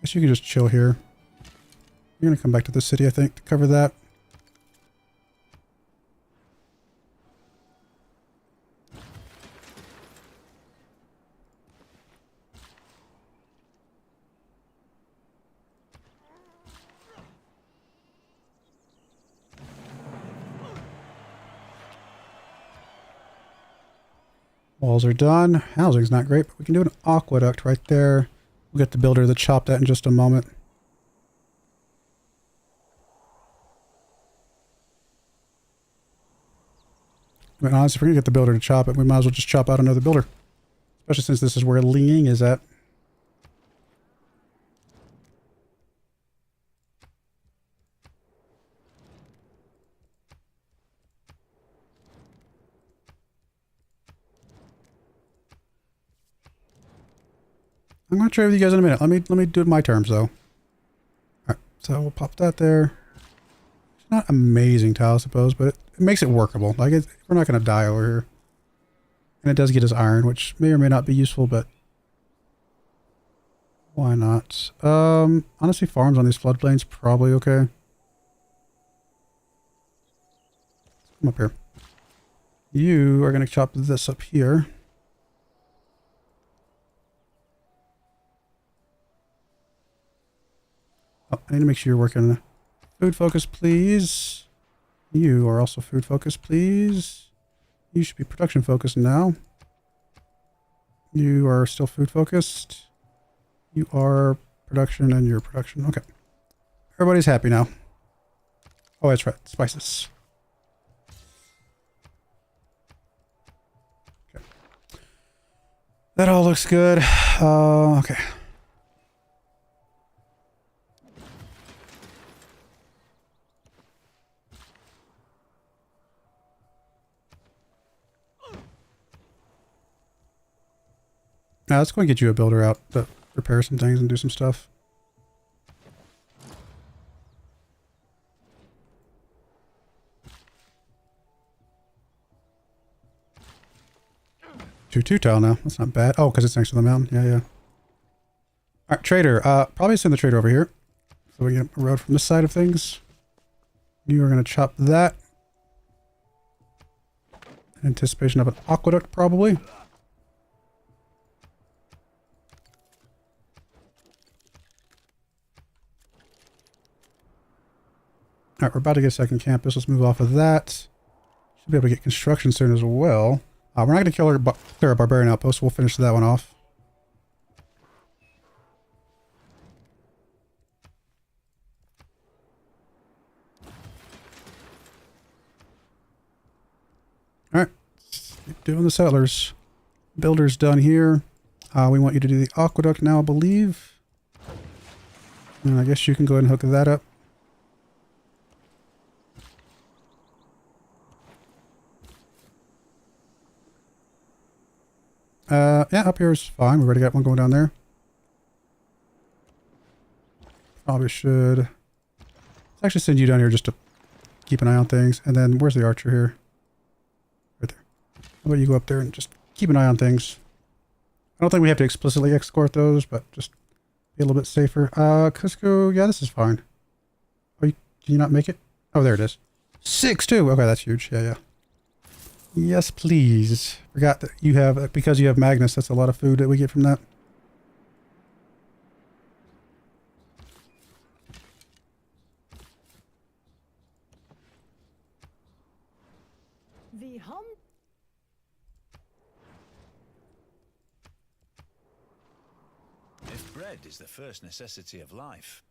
Guess you can just chill here. You're going to come back to the city, I think, to cover that. Walls are done. Housing's not great, but we can do an aqueduct right there. We'll get the builder to chop that in just a moment. I mean, honestly, if we're going to get the builder to chop it, we might as well just chop out another builder. Especially since this is where Ling is at. I'm going to trade with you guys in a minute. Let me do my terms, though. Alright, so we'll pop that there. It's not amazing tile, I suppose, but it makes it workable. Like, we're not going to die over here. And it does get us iron, which may or may not be useful, but why not? Honestly, farms on these floodplains probably okay. Come up here. You are going to chop this up here. Oh, I need to make sure you're working food focus, please. You are also food focus, please. You should be production focused now. You are still food focused. You are production and you're production. Okay. Everybody's happy now. Oh, that's right. Spices. Okay. That all looks good. Okay. Now let's go and get you a builder out to repair some things and do some stuff. Two tile now. That's not bad. Oh, because it's next to the mountain. Yeah, yeah. Alright, trader. Probably send the trader over here. So we get a road from this side of things. You are going to chop that. In anticipation of an aqueduct, probably. Alright, we're about to get a second campus. Let's move off of that. Should be able to get construction soon as well. We're not going to clear our barbarian outpost. We'll finish that one off. Alright, keep doing the settlers. Builder's done here. We want you to do the aqueduct now, I believe. And I guess you can go ahead and hook that up. Yeah, up here is fine. We've already got one going down there. Probably should. Let's actually send you down here just to keep an eye on things. And then, where's the archer here? Right there. How about you go up there and just keep an eye on things? I don't think we have to explicitly escort those, but just be a little bit safer. Cusco, yeah, this is fine. Oh, can you not make it? Oh, there it is. 6-2. Okay, that's huge. Yeah, yeah. Yes, please. Forgot that you have, because you have Magnus, that's a lot of food that we get from that. If bread is the first necessity of life,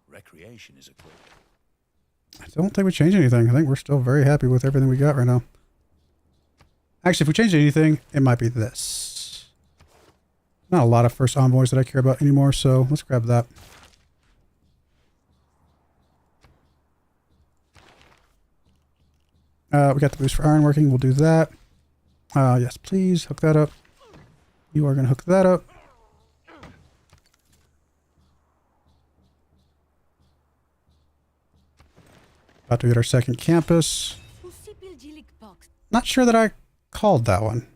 recreation is a quick. I don't think we changed anything. I think we're still very happy with everything we got right now. Actually, if we change anything, it might be this. Not a lot of first envoys that I care about anymore, so let's grab that. We got the boost for iron working. We'll do that. Yes, please hook that up. You are going to hook that up. About to get our second campus. Not sure that I called that one.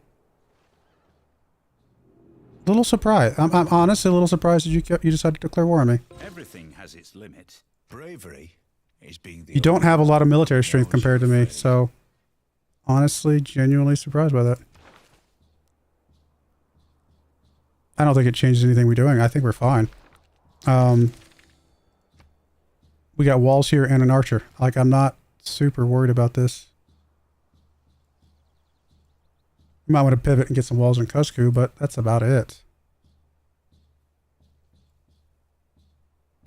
A little surprised. I'm honestly a little surprised that you decided to declare war on me. Everything has its limit. Bravery is being the... You don't have a lot of military strength compared to me, so honestly, genuinely surprised by that. I don't think it changes anything we're doing. I think we're fine. We got walls here and an archer. Like, I'm not super worried about this. You might want to pivot and get some walls in Cusco, but that's about it.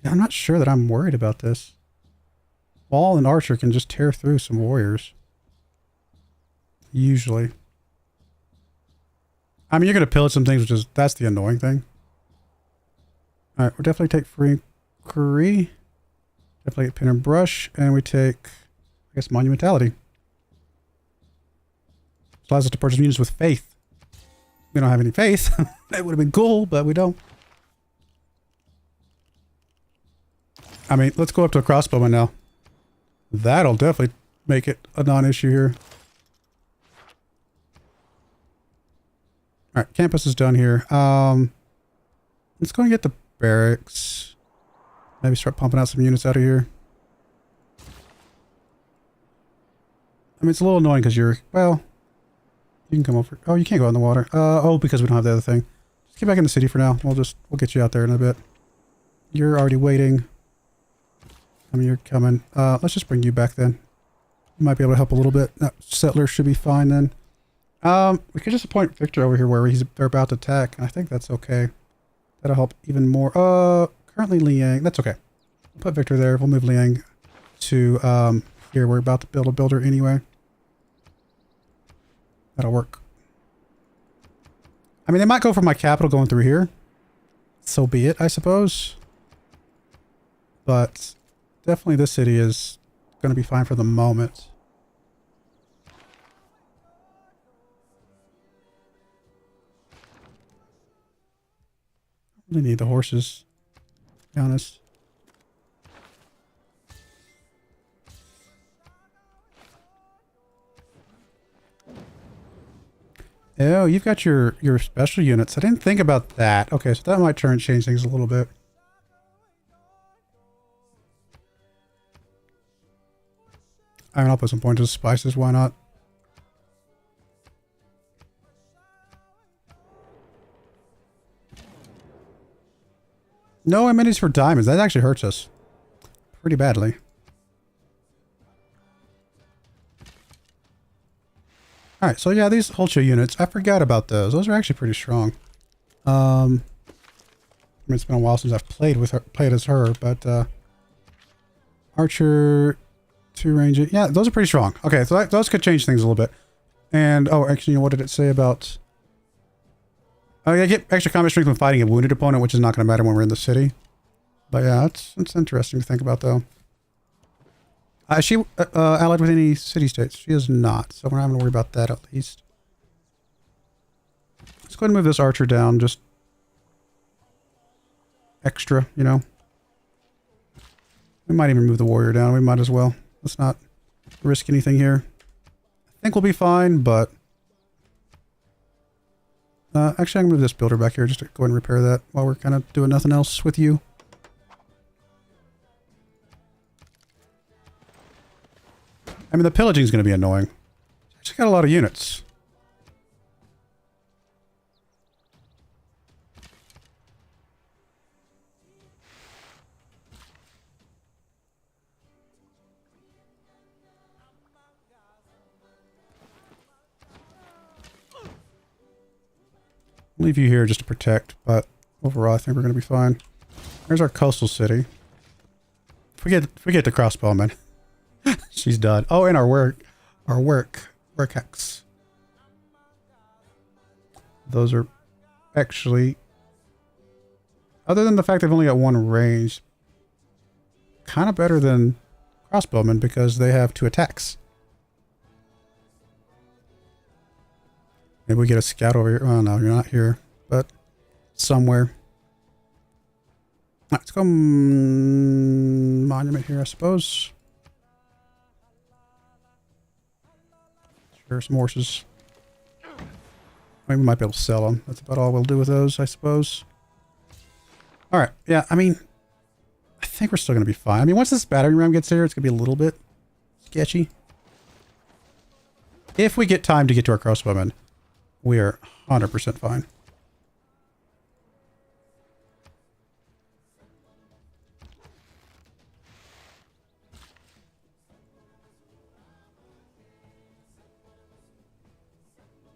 Yeah, I'm not sure that I'm worried about this. Wall and archer can just tear through some warriors. Usually. I mean, you're going to pillage some things, which is, that's the annoying thing. Alright, we'll definitely take free inquiry. Definitely get pin and brush, and we take, I guess, monumentality. This allows us to purchase units with faith. We don't have any faith. That would have been cool, but we don't. I mean, let's go up to a crossbowman now. That'll definitely make it a non-issue here. Alright, campus is done here. Let's go and get the barracks. Maybe start pumping out some units out of here. I mean, it's a little annoying because you're, well, you can come over. Oh, you can't go in the water. Oh, because we don't have the other thing. Just get back in the city for now. We'll get you out there in a bit. You're already waiting. I mean, you're coming. Let's just bring you back then. You might be able to help a little bit. That settler should be fine then. We could just appoint Victor over here where they're about to attack. And I think that's okay. That'll help even more. Currently Liang. That's okay. We'll put Victor there. We'll move Liang to here. We're about to build a builder anyway. That'll work. I mean, they might go for my capital going through here. So be it, I suppose. But definitely this city is going to be fine for the moment. I really need the horses, to be honest. Oh, you've got your special units. I didn't think about that. Okay, so that might change things a little bit. I mean, I'll put some points of spices. Why not? No amenities for diamonds. That actually hurts us pretty badly. Alright, so yeah, these Holcha units, I forgot about those. Those are actually pretty strong. I mean, it's been a while since I've played as her, but Archer, 2 range. Yeah, those are pretty strong. Okay, so those could change things a little bit. And, oh, actually, what did it say about... Oh, yeah, get extra combat strength when fighting a wounded opponent, which is not going to matter when we're in the city. But yeah, it's interesting to think about, though. Is she allied with any city-states? She is not, so we're not going to worry about that at least. Let's go ahead and move this archer down, just extra, you know. We might even move the warrior down. We might as well. Let's not risk anything here. I think we'll be fine, but... actually, I can move this builder back here just to go ahead and repair that while we're kind of doing nothing else with you. I mean, the pillaging is going to be annoying. It's actually got a lot of units. Leave you here just to protect, but overall I think we're going to be fine. There's our coastal city. Forget the crossbowman. She's done. Oh, and our work hex. Those are actually, other than the fact they've only got 1 range, kind of better than crossbowmen because they have 2 attacks. Maybe we get a scout over here. Oh, no, you're not here. But somewhere. Let's go monument here, I suppose. Sure, some horses. Maybe we might be able to sell them. That's about all we'll do with those, I suppose. Alright, yeah, I mean, I think we're still going to be fine. I mean, once this battering ram gets here, it's going to be a little bit sketchy. If we get time to get to our crossbowmen, we are 100% fine.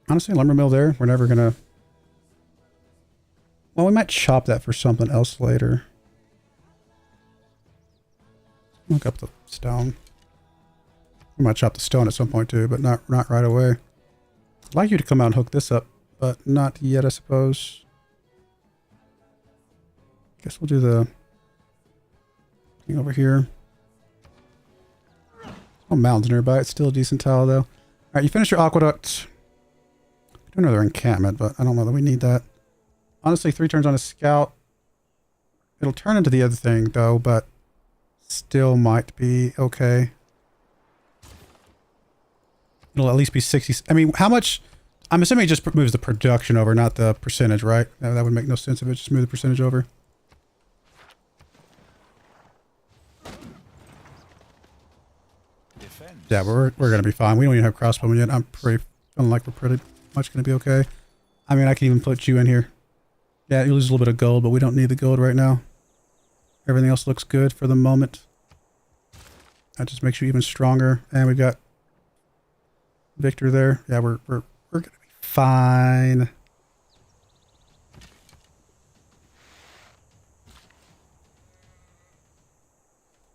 Honestly, lumber mill there. We're never going to... Well, we might chop that for something else later. Look up the stone. We might chop the stone at some point too, but not right away. I'd like you to come out and hook this up, but not yet, I suppose. Guess we'll do the thing over here. Oh, mountains nearby. It's still a decent tile, though. All right, you finish your aqueduct. Do another encampment, but I don't know that we need that. Honestly, 3 turns on a scout. It'll turn into the other thing, though, but still might be okay. It'll at least be 60. I mean, how much? I'm assuming it just moves the production over, not the percentage, right? That would make no sense if it just moved the percentage over. Defense. Yeah, we're going to be fine. We don't even have crossbowmen yet. I'm feeling like we're pretty much going to be okay. I mean, I can even put you in here. Yeah, you lose a little bit of gold, but we don't need the gold right now. Everything else looks good for the moment. That just makes you even stronger. And we've got Victor there. Yeah, we're going to be fine.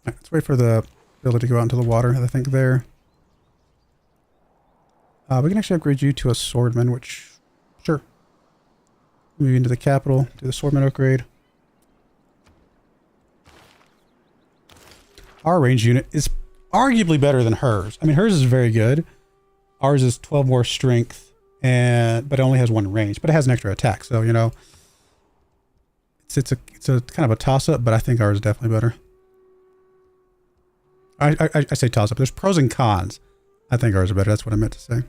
Right, let's wait for the ability to go out into the water, I think, there. We can actually upgrade you to a swordman, which, sure. Move into the capital, do the swordman upgrade. Our range unit is arguably better than hers. I mean, hers is very good. Ours is 12 more strength, but it only has 1 range, but it has an extra attack. So, you know, it's a kind of a toss-up, but I think ours is definitely better. I say toss-up. There's pros and cons. I think ours are better. That's what I meant to say.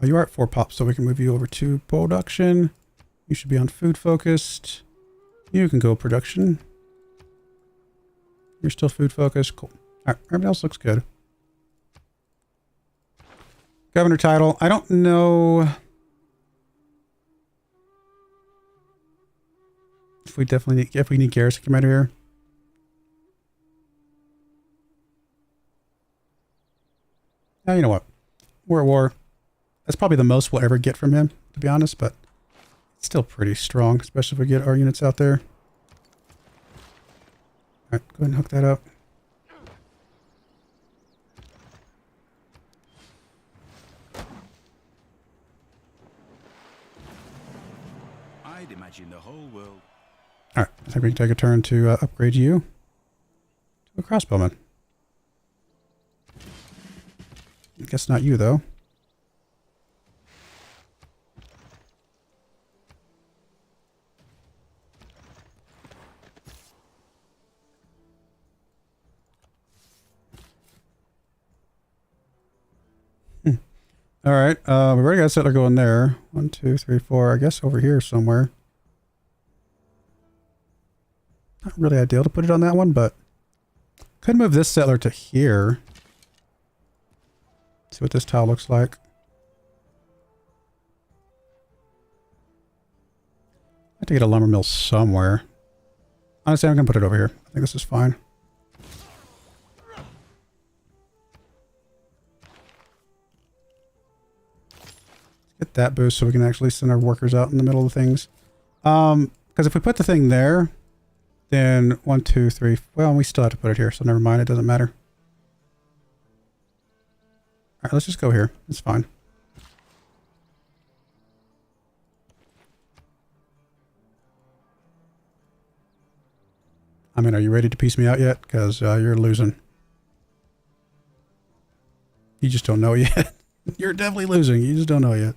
You are at 4 pops, so we can move you over to production. You should be on food focused. You can go production. You're still food focused. Cool. All right, everything else looks good. Governor title. I don't know if we need garrison commander here. Now, you know what? We're at war. That's probably the most we'll ever get from him, to be honest, but it's still pretty strong, especially if we get our units out there. All right, go ahead and hook that up. I'd imagine the whole world. All right, I think we can take a turn to upgrade you to a crossbowman. I guess not you, though. All right, we've already got a settler going there. 1, 2, 3, 4. I guess over here somewhere. Not really ideal to put it on that one, but could move this settler to here. See what this tile looks like. I have to get a lumber mill somewhere. Honestly, I'm gonna put it over here. I think this is fine. Get that boost so we can actually send our workers out in the middle of things. Because if we put the thing there, then 1, 2, 3. Well, we still have to put it here, so never mind. It doesn't matter. All right, let's just go here. It's fine. I mean, are you ready to piece me out yet? Because you're losing. You just don't know yet. You're definitely losing. You just don't know yet.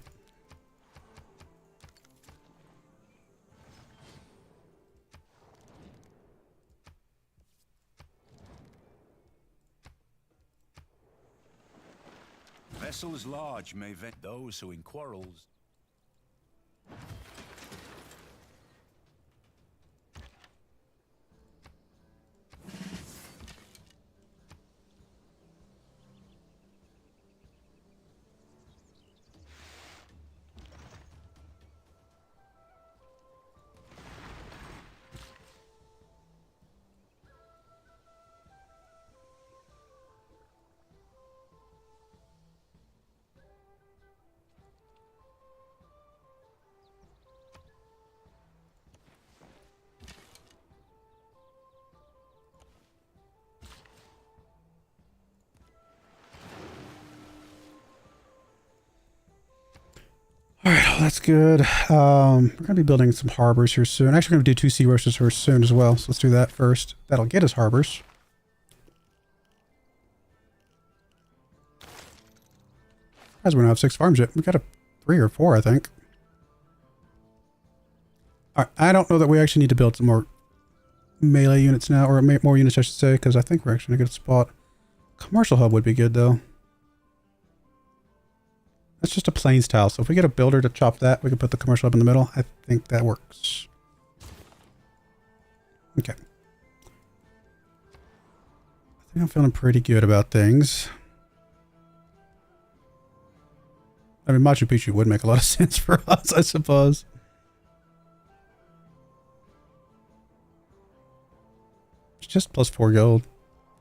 Vessels large may vent those who in quarrels. All right, well, that's good. We're going to be building some harbors here soon. Actually, we're going to do 2 sea roasters here soon as well. So let's do that first. That'll get us harbors. As we don't have 6 farms yet. We got a 3 or 4, I think. All right, I don't know that we actually need to build some more melee units now, or more units, I should say, because I think we're actually in a good spot. Commercial hub would be good, though. That's just a plains tile, so if we get a builder to chop that, we can put the commercial hub in the middle. I think that works. Okay. I think I'm feeling pretty good about things. I mean, Machu Picchu would make a lot of sense for us, I suppose. It's just plus 4 gold.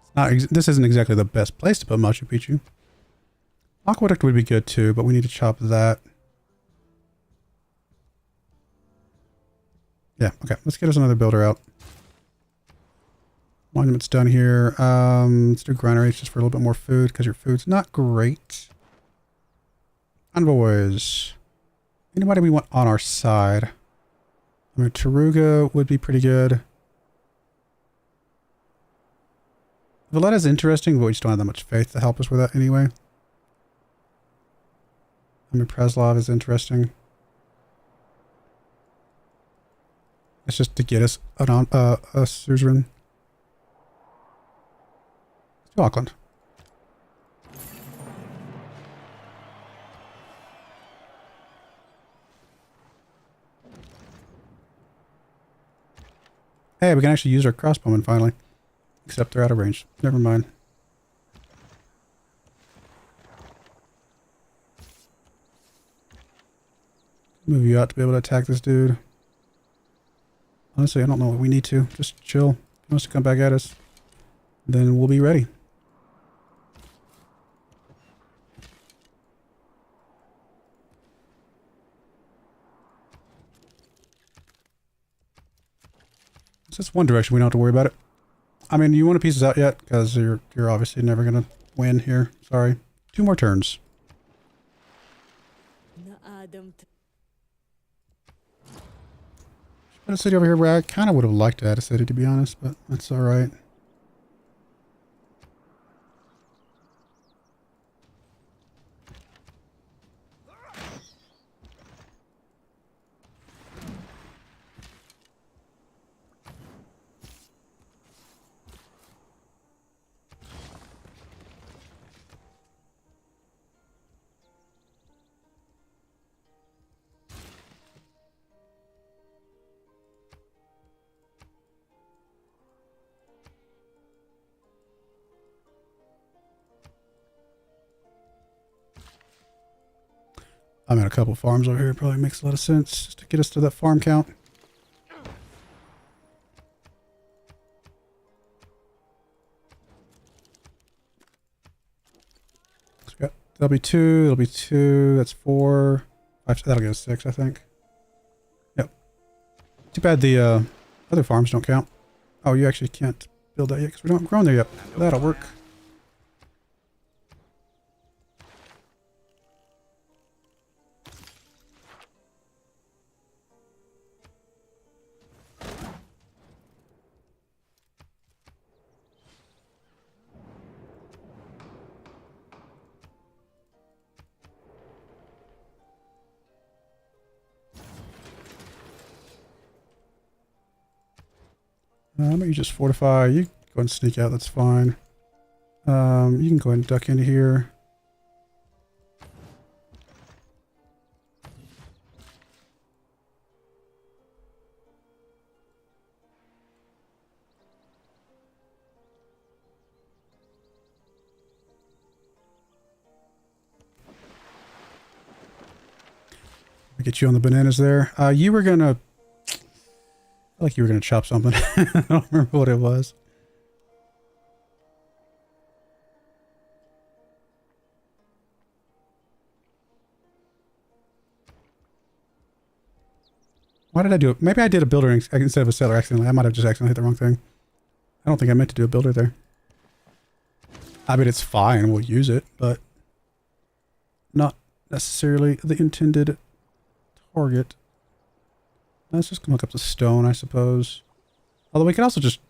It's not. This isn't exactly the best place to put Machu Picchu. Aqueduct would be good too, but we need to chop that. Yeah, okay. Let's get us another builder out. Monument's done here. Let's do granaries just for a little bit more food, because your food's not great. Envoys. Anybody we want on our side? I mean, Taruga would be pretty good. Valletta's interesting, but we just don't have that much faith to help us with that anyway. I mean, Preslov is interesting. It's just to get us a suzerain. To Auckland. Hey, we can actually use our crossbowmen finally. Except they're out of range. Never mind. Move you out to be able to attack this dude. Honestly, I don't know what we need to. Just chill. If he wants to come back at us, then we'll be ready. It's just one direction. We don't have to worry about it. I mean, you want to piece this out yet? Because you're obviously never going to win here. Sorry. 2 more turns. Put a city over here where I kind of would have liked to add a city, to be honest, but that's alright. I'm at a couple farms over here. Probably makes a lot of sense just to get us to that farm count. So we got, that'll be 2. That'll be 2. That's 4. 5. That'll get us 6, I think. Yep. Too bad the other farms don't count. Oh, you actually can't build that yet because we don't have grown there yet. That'll work. Maybe just fortify. You go ahead and sneak out. That's fine. You can go ahead and duck into here. Get you on the bananas there. You were gonna... I feel like you were gonna chop something. I don't remember what it was. Why did I do it? Maybe I did a builder instead of a settler accidentally. I might have just accidentally hit the wrong thing. I don't think I meant to do a builder there. I mean, it's fine. We'll use it, but not necessarily the intended target. Let's just look up the stone, I suppose. Although we can also just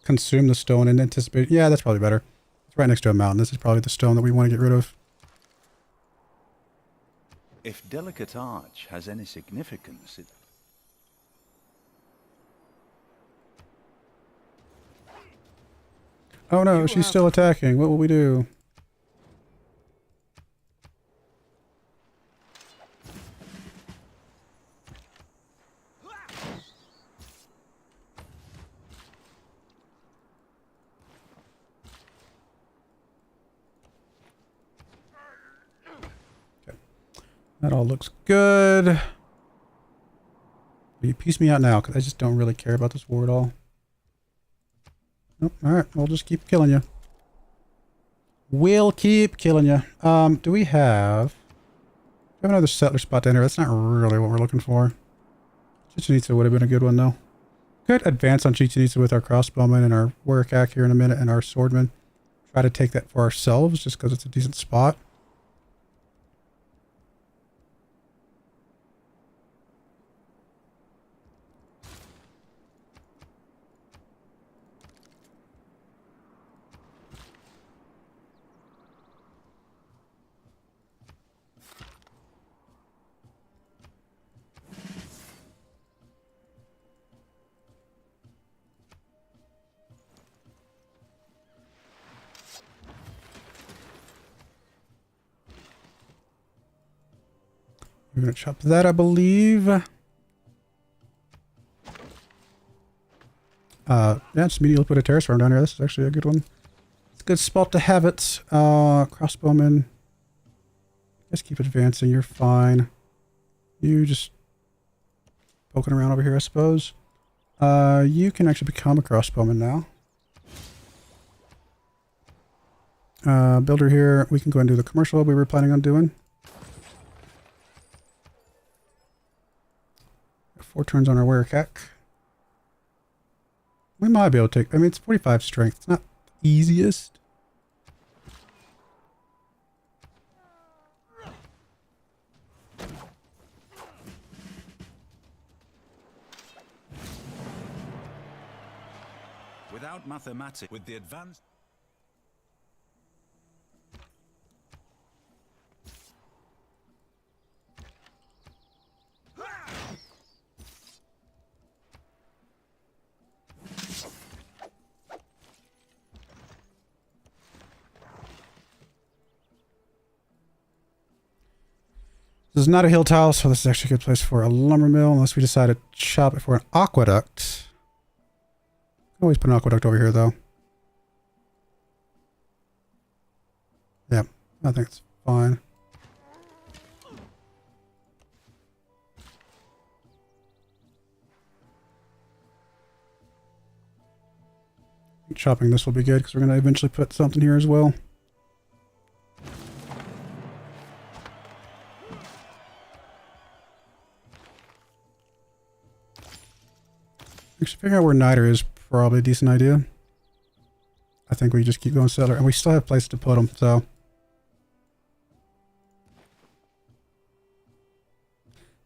consume the stone and anticipate. Yeah, that's probably better. It's right next to a mountain. This is probably the stone that we want to get rid of. If delicate arch has any significance, it... Oh no, she's still attacking. What will we do? That all looks good. Will you piece me out now? Because I just don't really care about this war at all. Nope. Alright, we'll just keep killing you. We'll keep killing you. Do we have another settler spot down here? That's not really what we're looking for. Chichen Itza would have been a good one, though. Could advance on Chichen Itza with our crossbowmen and our warrior here in a minute and our swordmen. Try to take that for ourselves just because it's a decent spot. We're going to chop that, I believe. Yeah, just immediately put a terrace farm down here. This is actually a good one. It's a good spot to have it. Crossbowmen. Just keep advancing. You're fine. You just poking around over here, I suppose. You can actually become a crossbowman now. Builder here. We can go and do the commercial we were planning on doing. 4 turns on our warrior. We might be able to take... I mean, it's 45 strength. It's not the easiest. Without mathematics, with the advanced... This is not a hill tile, so this is actually a good place for a lumber mill, unless we decide to chop it for an aqueduct. Always put an aqueduct over here, though. Yeah, I think it's fine. Chopping this will be good, because we're going to eventually put something here as well. Actually, figuring out where Niter is probably a decent idea. I think we just keep going settler, and we still have place to put them, so.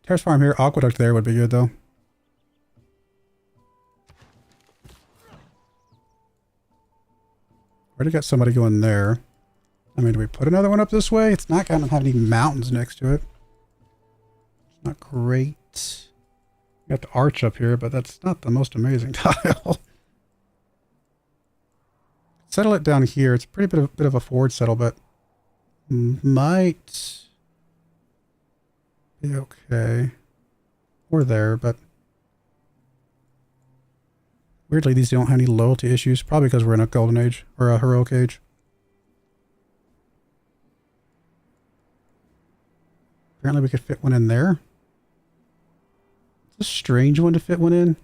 Terrace farm here, aqueduct there would be good, though. Already got somebody going there. I mean, do we put another one up this way? It's not going to have any mountains next to it. It's not great. Got the arch up here, but that's not the most amazing tile. Settle it down here. It's a pretty bit of a forward settle, but might be okay. Or there, but weirdly these don't have any loyalty issues. Probably because we're in a golden age or a heroic age. Apparently we could fit one in there. It's a strange one to fit one in,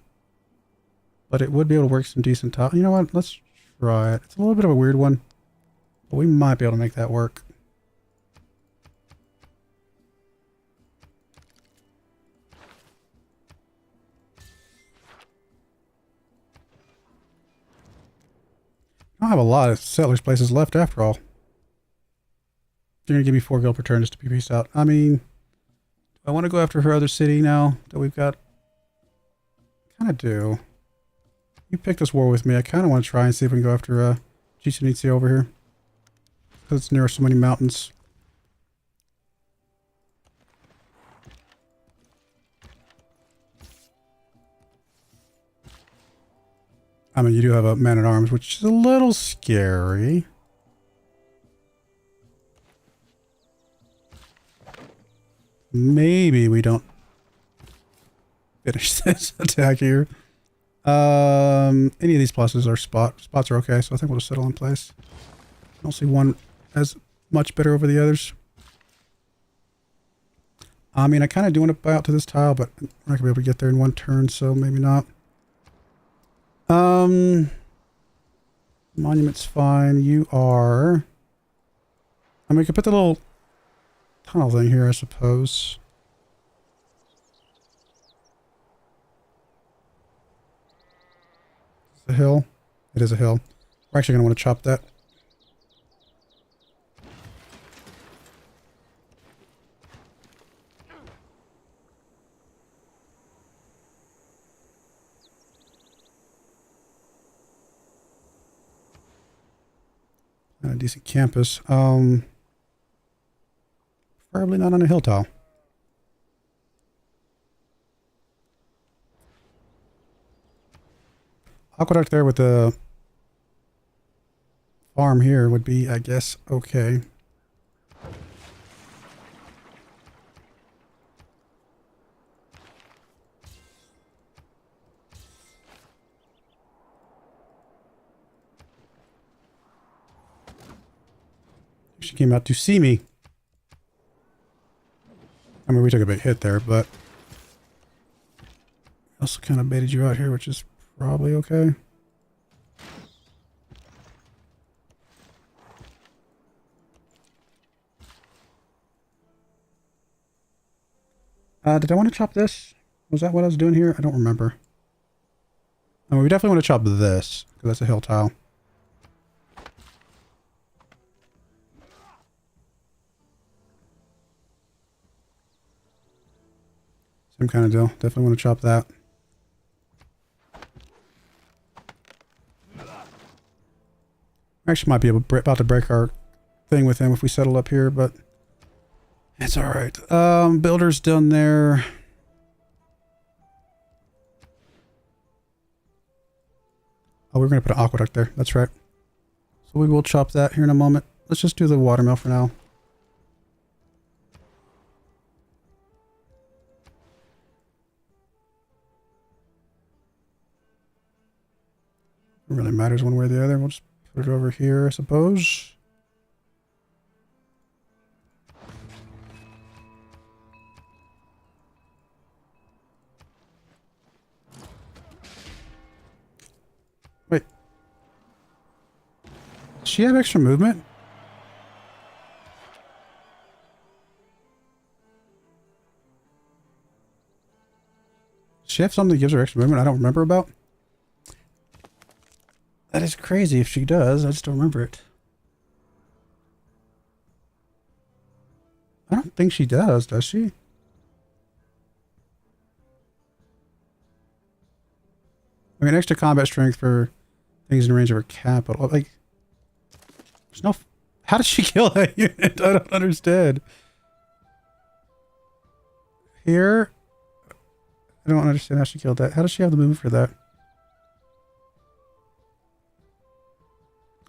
but it would be able to work some decent tile. You know what? Let's try it. It's a little bit of a weird one, but we might be able to make that work. I don't have a lot of settlers places left after all. You're gonna give me 4 gold per turn just to be peaced out. I mean, do I want to go after her other city now that we've got? Kind of do. You pick this war with me. I kind of want to try and see if we can go after Chichen Itza over here, because it's near so many mountains. I mean, you do have a man-at-arms, which is a little scary. Maybe we don't finish this attack here. Any of these pluses are spots are okay, so I think we'll just settle in place. I don't see one as much better over the others. I mean, I kind of do want to buy out to this tile, but we're not gonna be able to get there in one turn, so maybe not. Monument's fine. You are. I mean, we could put the little tunnel thing here, I suppose. It's a hill. It is a hill. We're actually going to want to chop that. And a decent campus. Preferably not on a hill tile. Aqueduct there with the farm here would be, I guess, okay. She came out to see me. I mean, we took a big hit there, but also kind of baited you out here, which is probably okay. Did I want to chop this? Was that what I was doing here? I don't remember. I mean, we definitely want to chop this, because that's a hill tile. Same kind of deal. Definitely want to chop that. Actually might be about to break our thing with him if we settle up here, but it's alright. Builder's done there. Oh, we're going to put an aqueduct there. That's right. So we will chop that here in a moment. Let's just do the watermill for now. It really matters one way or the other. We'll just put it over here, I suppose. Wait. Does she have extra movement? Does she have something that gives her extra movement I don't remember about? That is crazy if she does. I just don't remember it. I don't think she does she? I mean, extra combat strength for things in range of her capital. Like, there's no... How did she kill that unit? I don't understand. Here. I don't understand how she killed that. How does she have the movement for that?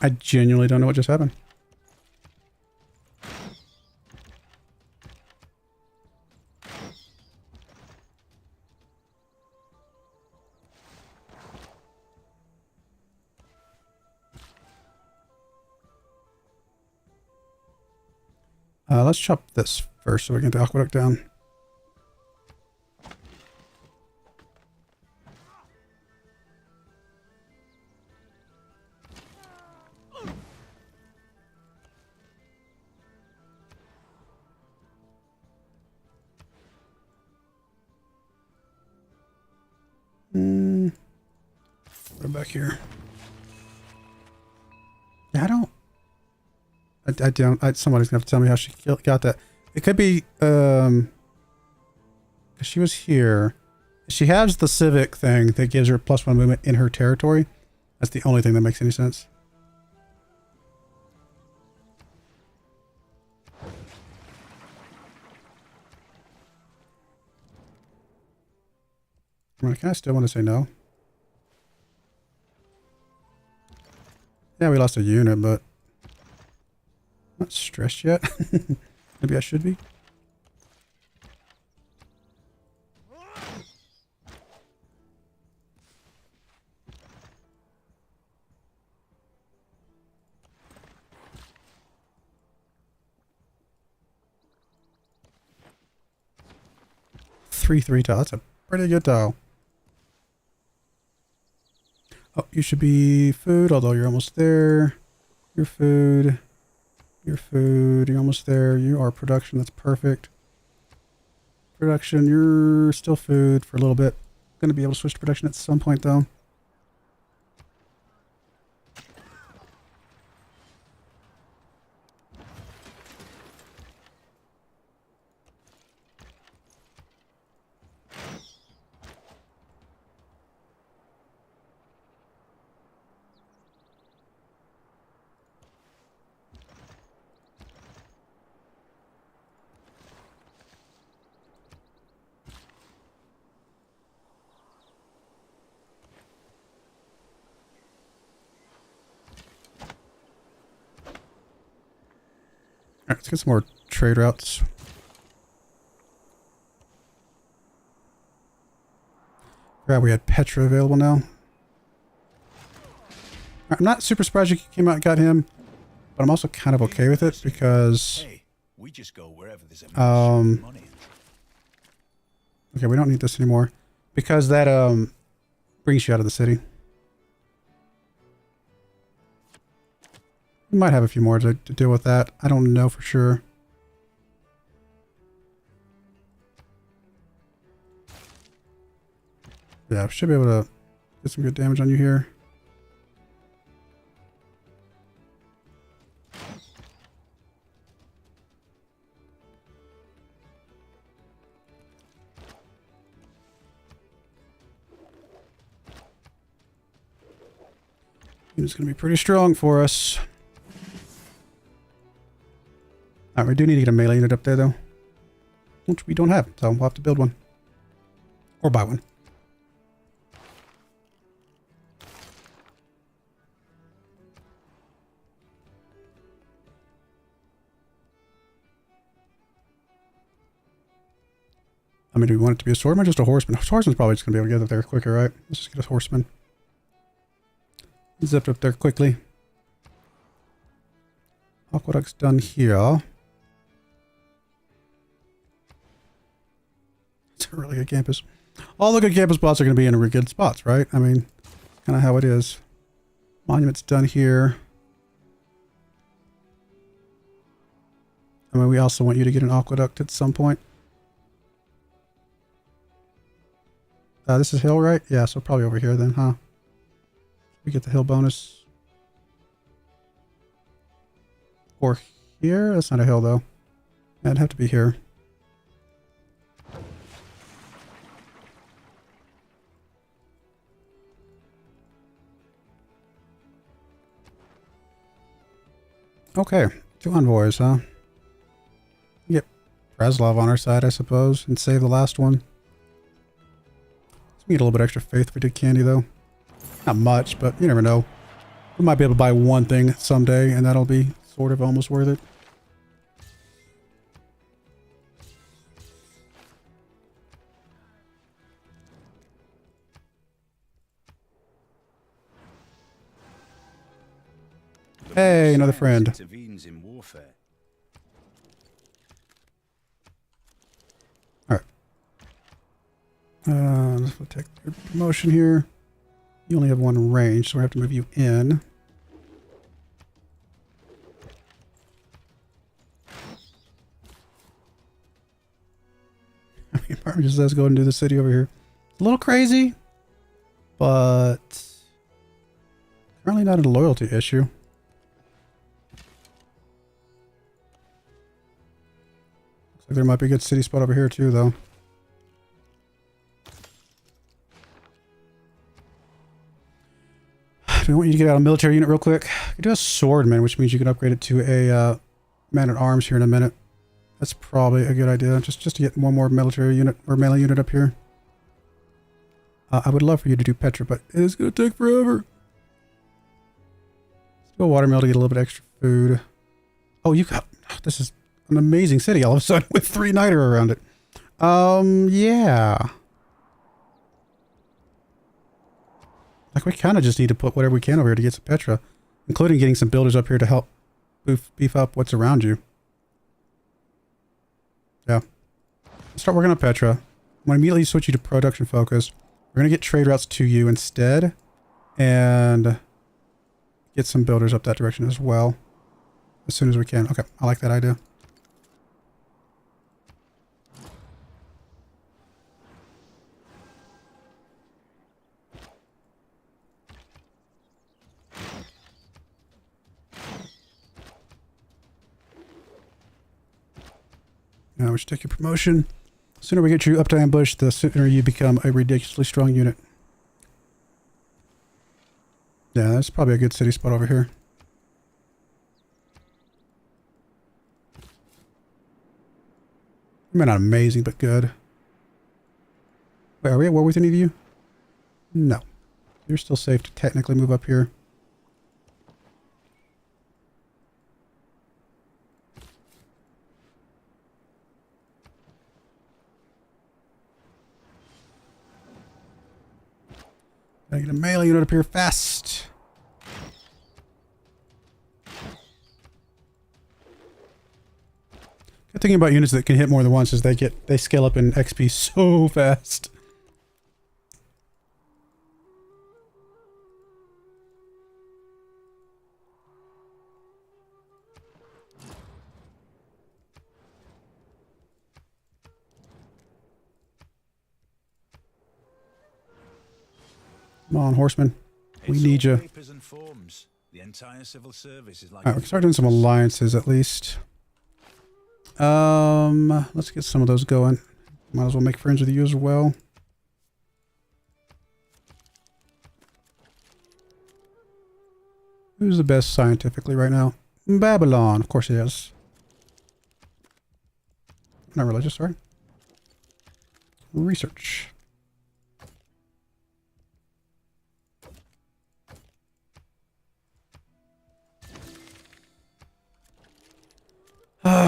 I genuinely don't know what just happened. Let's chop this first so we can get the aqueduct down. Put it back here. Yeah, I don't. Somebody's gonna have to tell me how she got that. It could be, 'cause she was here. She has the civic thing that gives her +1 movement in her territory. That's the only thing that makes any sense. I mean, I still want to say no. Yeah, we lost a unit, but not stressed yet. Maybe I should be. Three tile. That's a pretty good tile. Oh, you should be food, although you're almost there. Your food. Your food. You're almost there. You are production. That's perfect. Production. You're still food for a little bit. Going to be able to switch to production at some point, though. Alright, let's get some more trade routes. Forgot we had Petra available now. I'm not super surprised you came out and got him, but I'm also kind of okay with it because we just go wherever there's a money. Okay, we don't need this anymore because that brings you out of the city. We might have a few more to deal with that. I don't know for sure. Yeah, I should be able to get some good damage on you here. It's going to be pretty strong for us. Alright, we do need to get a melee unit up there, though. Which we don't have, so we'll have to build one. Or buy one. I mean, do we want it to be a swordman or just a horseman? Horseman's probably just going to be able to get up there quicker, right? Let's just get a horseman. Zipped up there quickly. Aqueduct's done here. It's a really good campus. All the good campus spots are going to be in really good spots, right? I mean, kind of how it is. Monument's done here. I mean, we also want you to get an aqueduct at some point. This is hill, right? Yeah, so probably over here then, huh? We get the hill bonus. Or here? That's not a hill, though. It'd have to be here. Okay, 2 envoys, huh? Get Preslov on our side, I suppose, and save the last one. Need a little bit extra faith if we did candy, though. Not much, but you never know. We might be able to buy one thing someday, and that'll be sort of almost worth it. Hey, another friend. Alright. Let's take your promotion here. You only have one range, so we have to move you in. I mean, Marvin just says go and do the city over here. A little crazy, but currently not a loyalty issue. Looks like there might be a good city spot over here too, though. I want you to get out a military unit real quick. You do a swordman, which means you can upgrade it to a man-at-arms here in a minute. That's probably a good idea, just to get one more military unit or melee unit up here. I would love for you to do Petra, but it's going to take forever. Let's do a watermill to get a little bit extra food. Oh, you got... This is an amazing city all of a sudden with 3 niter around it. Yeah. Like, we kind of just need to put whatever we can over here to get some Petra, including getting some builders up here to help beef up what's around you. Yeah. Start working on Petra. I'm going to immediately switch you to production focus. We're going to get trade routes to you instead, and get some builders up that direction as well, as soon as we can. Okay, I like that idea. Now we should take your promotion. The sooner we get you up to ambush, the sooner you become a ridiculously strong unit. Yeah, that's probably a good city spot over here. Maybe not amazing, but good. Wait, are we at war with any of you? No. You're still safe to technically move up here. Gotta get a melee unit up here fast. Good thing about units that can hit more than once is they scale up in XP so fast. Come on, horsemen. We need you. Alright, we can start doing some alliances at least. Let's get some of those going. Might as well make friends with you as well. Who's the best scientifically right now? Babylon, of course it is. Not religious, sorry. Research.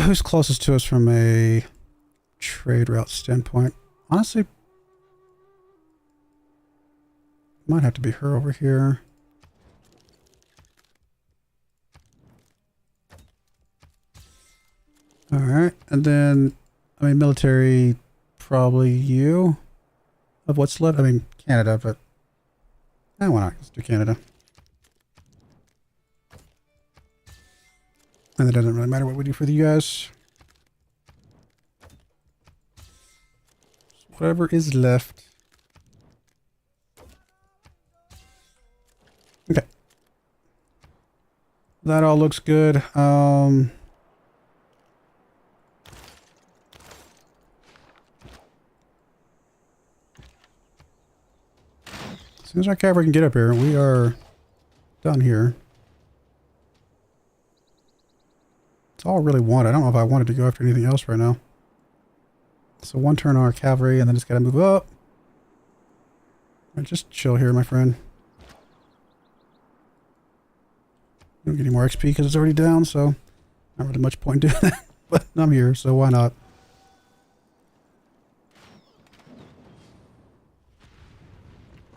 Who's closest to us from a trade route standpoint? Honestly, might have to be her over here. Alright, and then, I mean, military, probably you. Of what's left? I mean, Canada, but... why not? Let's do Canada. And it doesn't really matter what we do for you guys. Whatever is left. Okay. That all looks good. As soon as our cavalry can get up here, we are done here. It's all I really want. I don't know if I wanted to go after anything else right now. So one turn on our cavalry, and then just gotta move up. Right, just chill here, my friend. You don't get any more XP because it's already down, so not really much point doing that. But I'm here, so why not?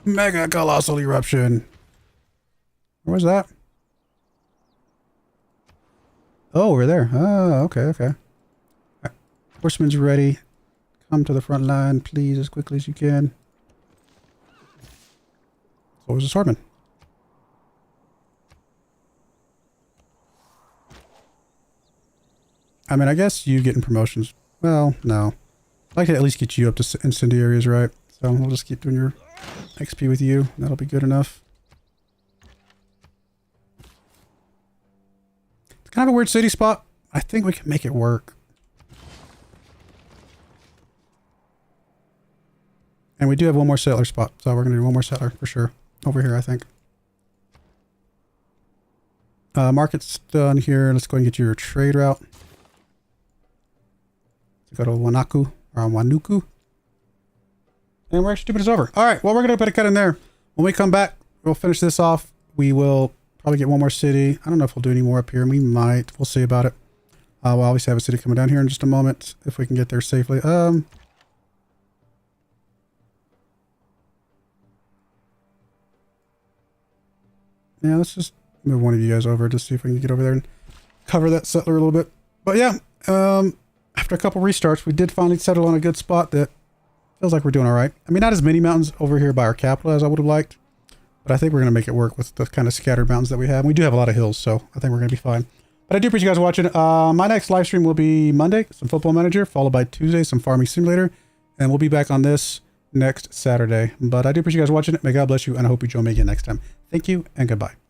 Mega Colossal Eruption. Where was that? Oh, over there. Oh, okay, okay. All right. Horseman's ready. Come to the front line, please, as quickly as you can. So was the swordman. I mean, I guess you getting promotions. Well, no. I'd like to at least get you up to incendiaries, right? So we'll just keep doing your XP with you. That'll be good enough. It's kind of a weird city spot. I think we can make it work. And we do have one more settler spot. So we're going to do one more settler for sure. Over here, I think. Market's done here. Let's go ahead and get your trade route. Let's go to Wanaku or Wanuku. And we're actually doing this over. All right. Well, we're going to put a cut in there. When we come back, we'll finish this off. We will probably get one more city. I don't know if we'll do any more up here. We might. We'll see about it. We'll obviously have a city coming down here in just a moment if we can get there safely. Yeah, let's just move one of you guys over to see if we can get over there and cover that settler a little bit. But yeah, after a couple restarts, we did finally settle on a good spot that feels like we're doing all right. I mean, not as many mountains over here by our capital as I would have liked, but I think we're going to make it work with the kind of scattered mountains that we have. And we do have a lot of hills, so I think we're going to be fine. But I do appreciate you guys watching. My next live stream will be Monday, some Football Manager, followed by Tuesday, some Farming Simulator, and we'll be back on this next Saturday. But I do appreciate you guys watching it. May God bless you, and I hope you join me again next time. Thank you, and goodbye.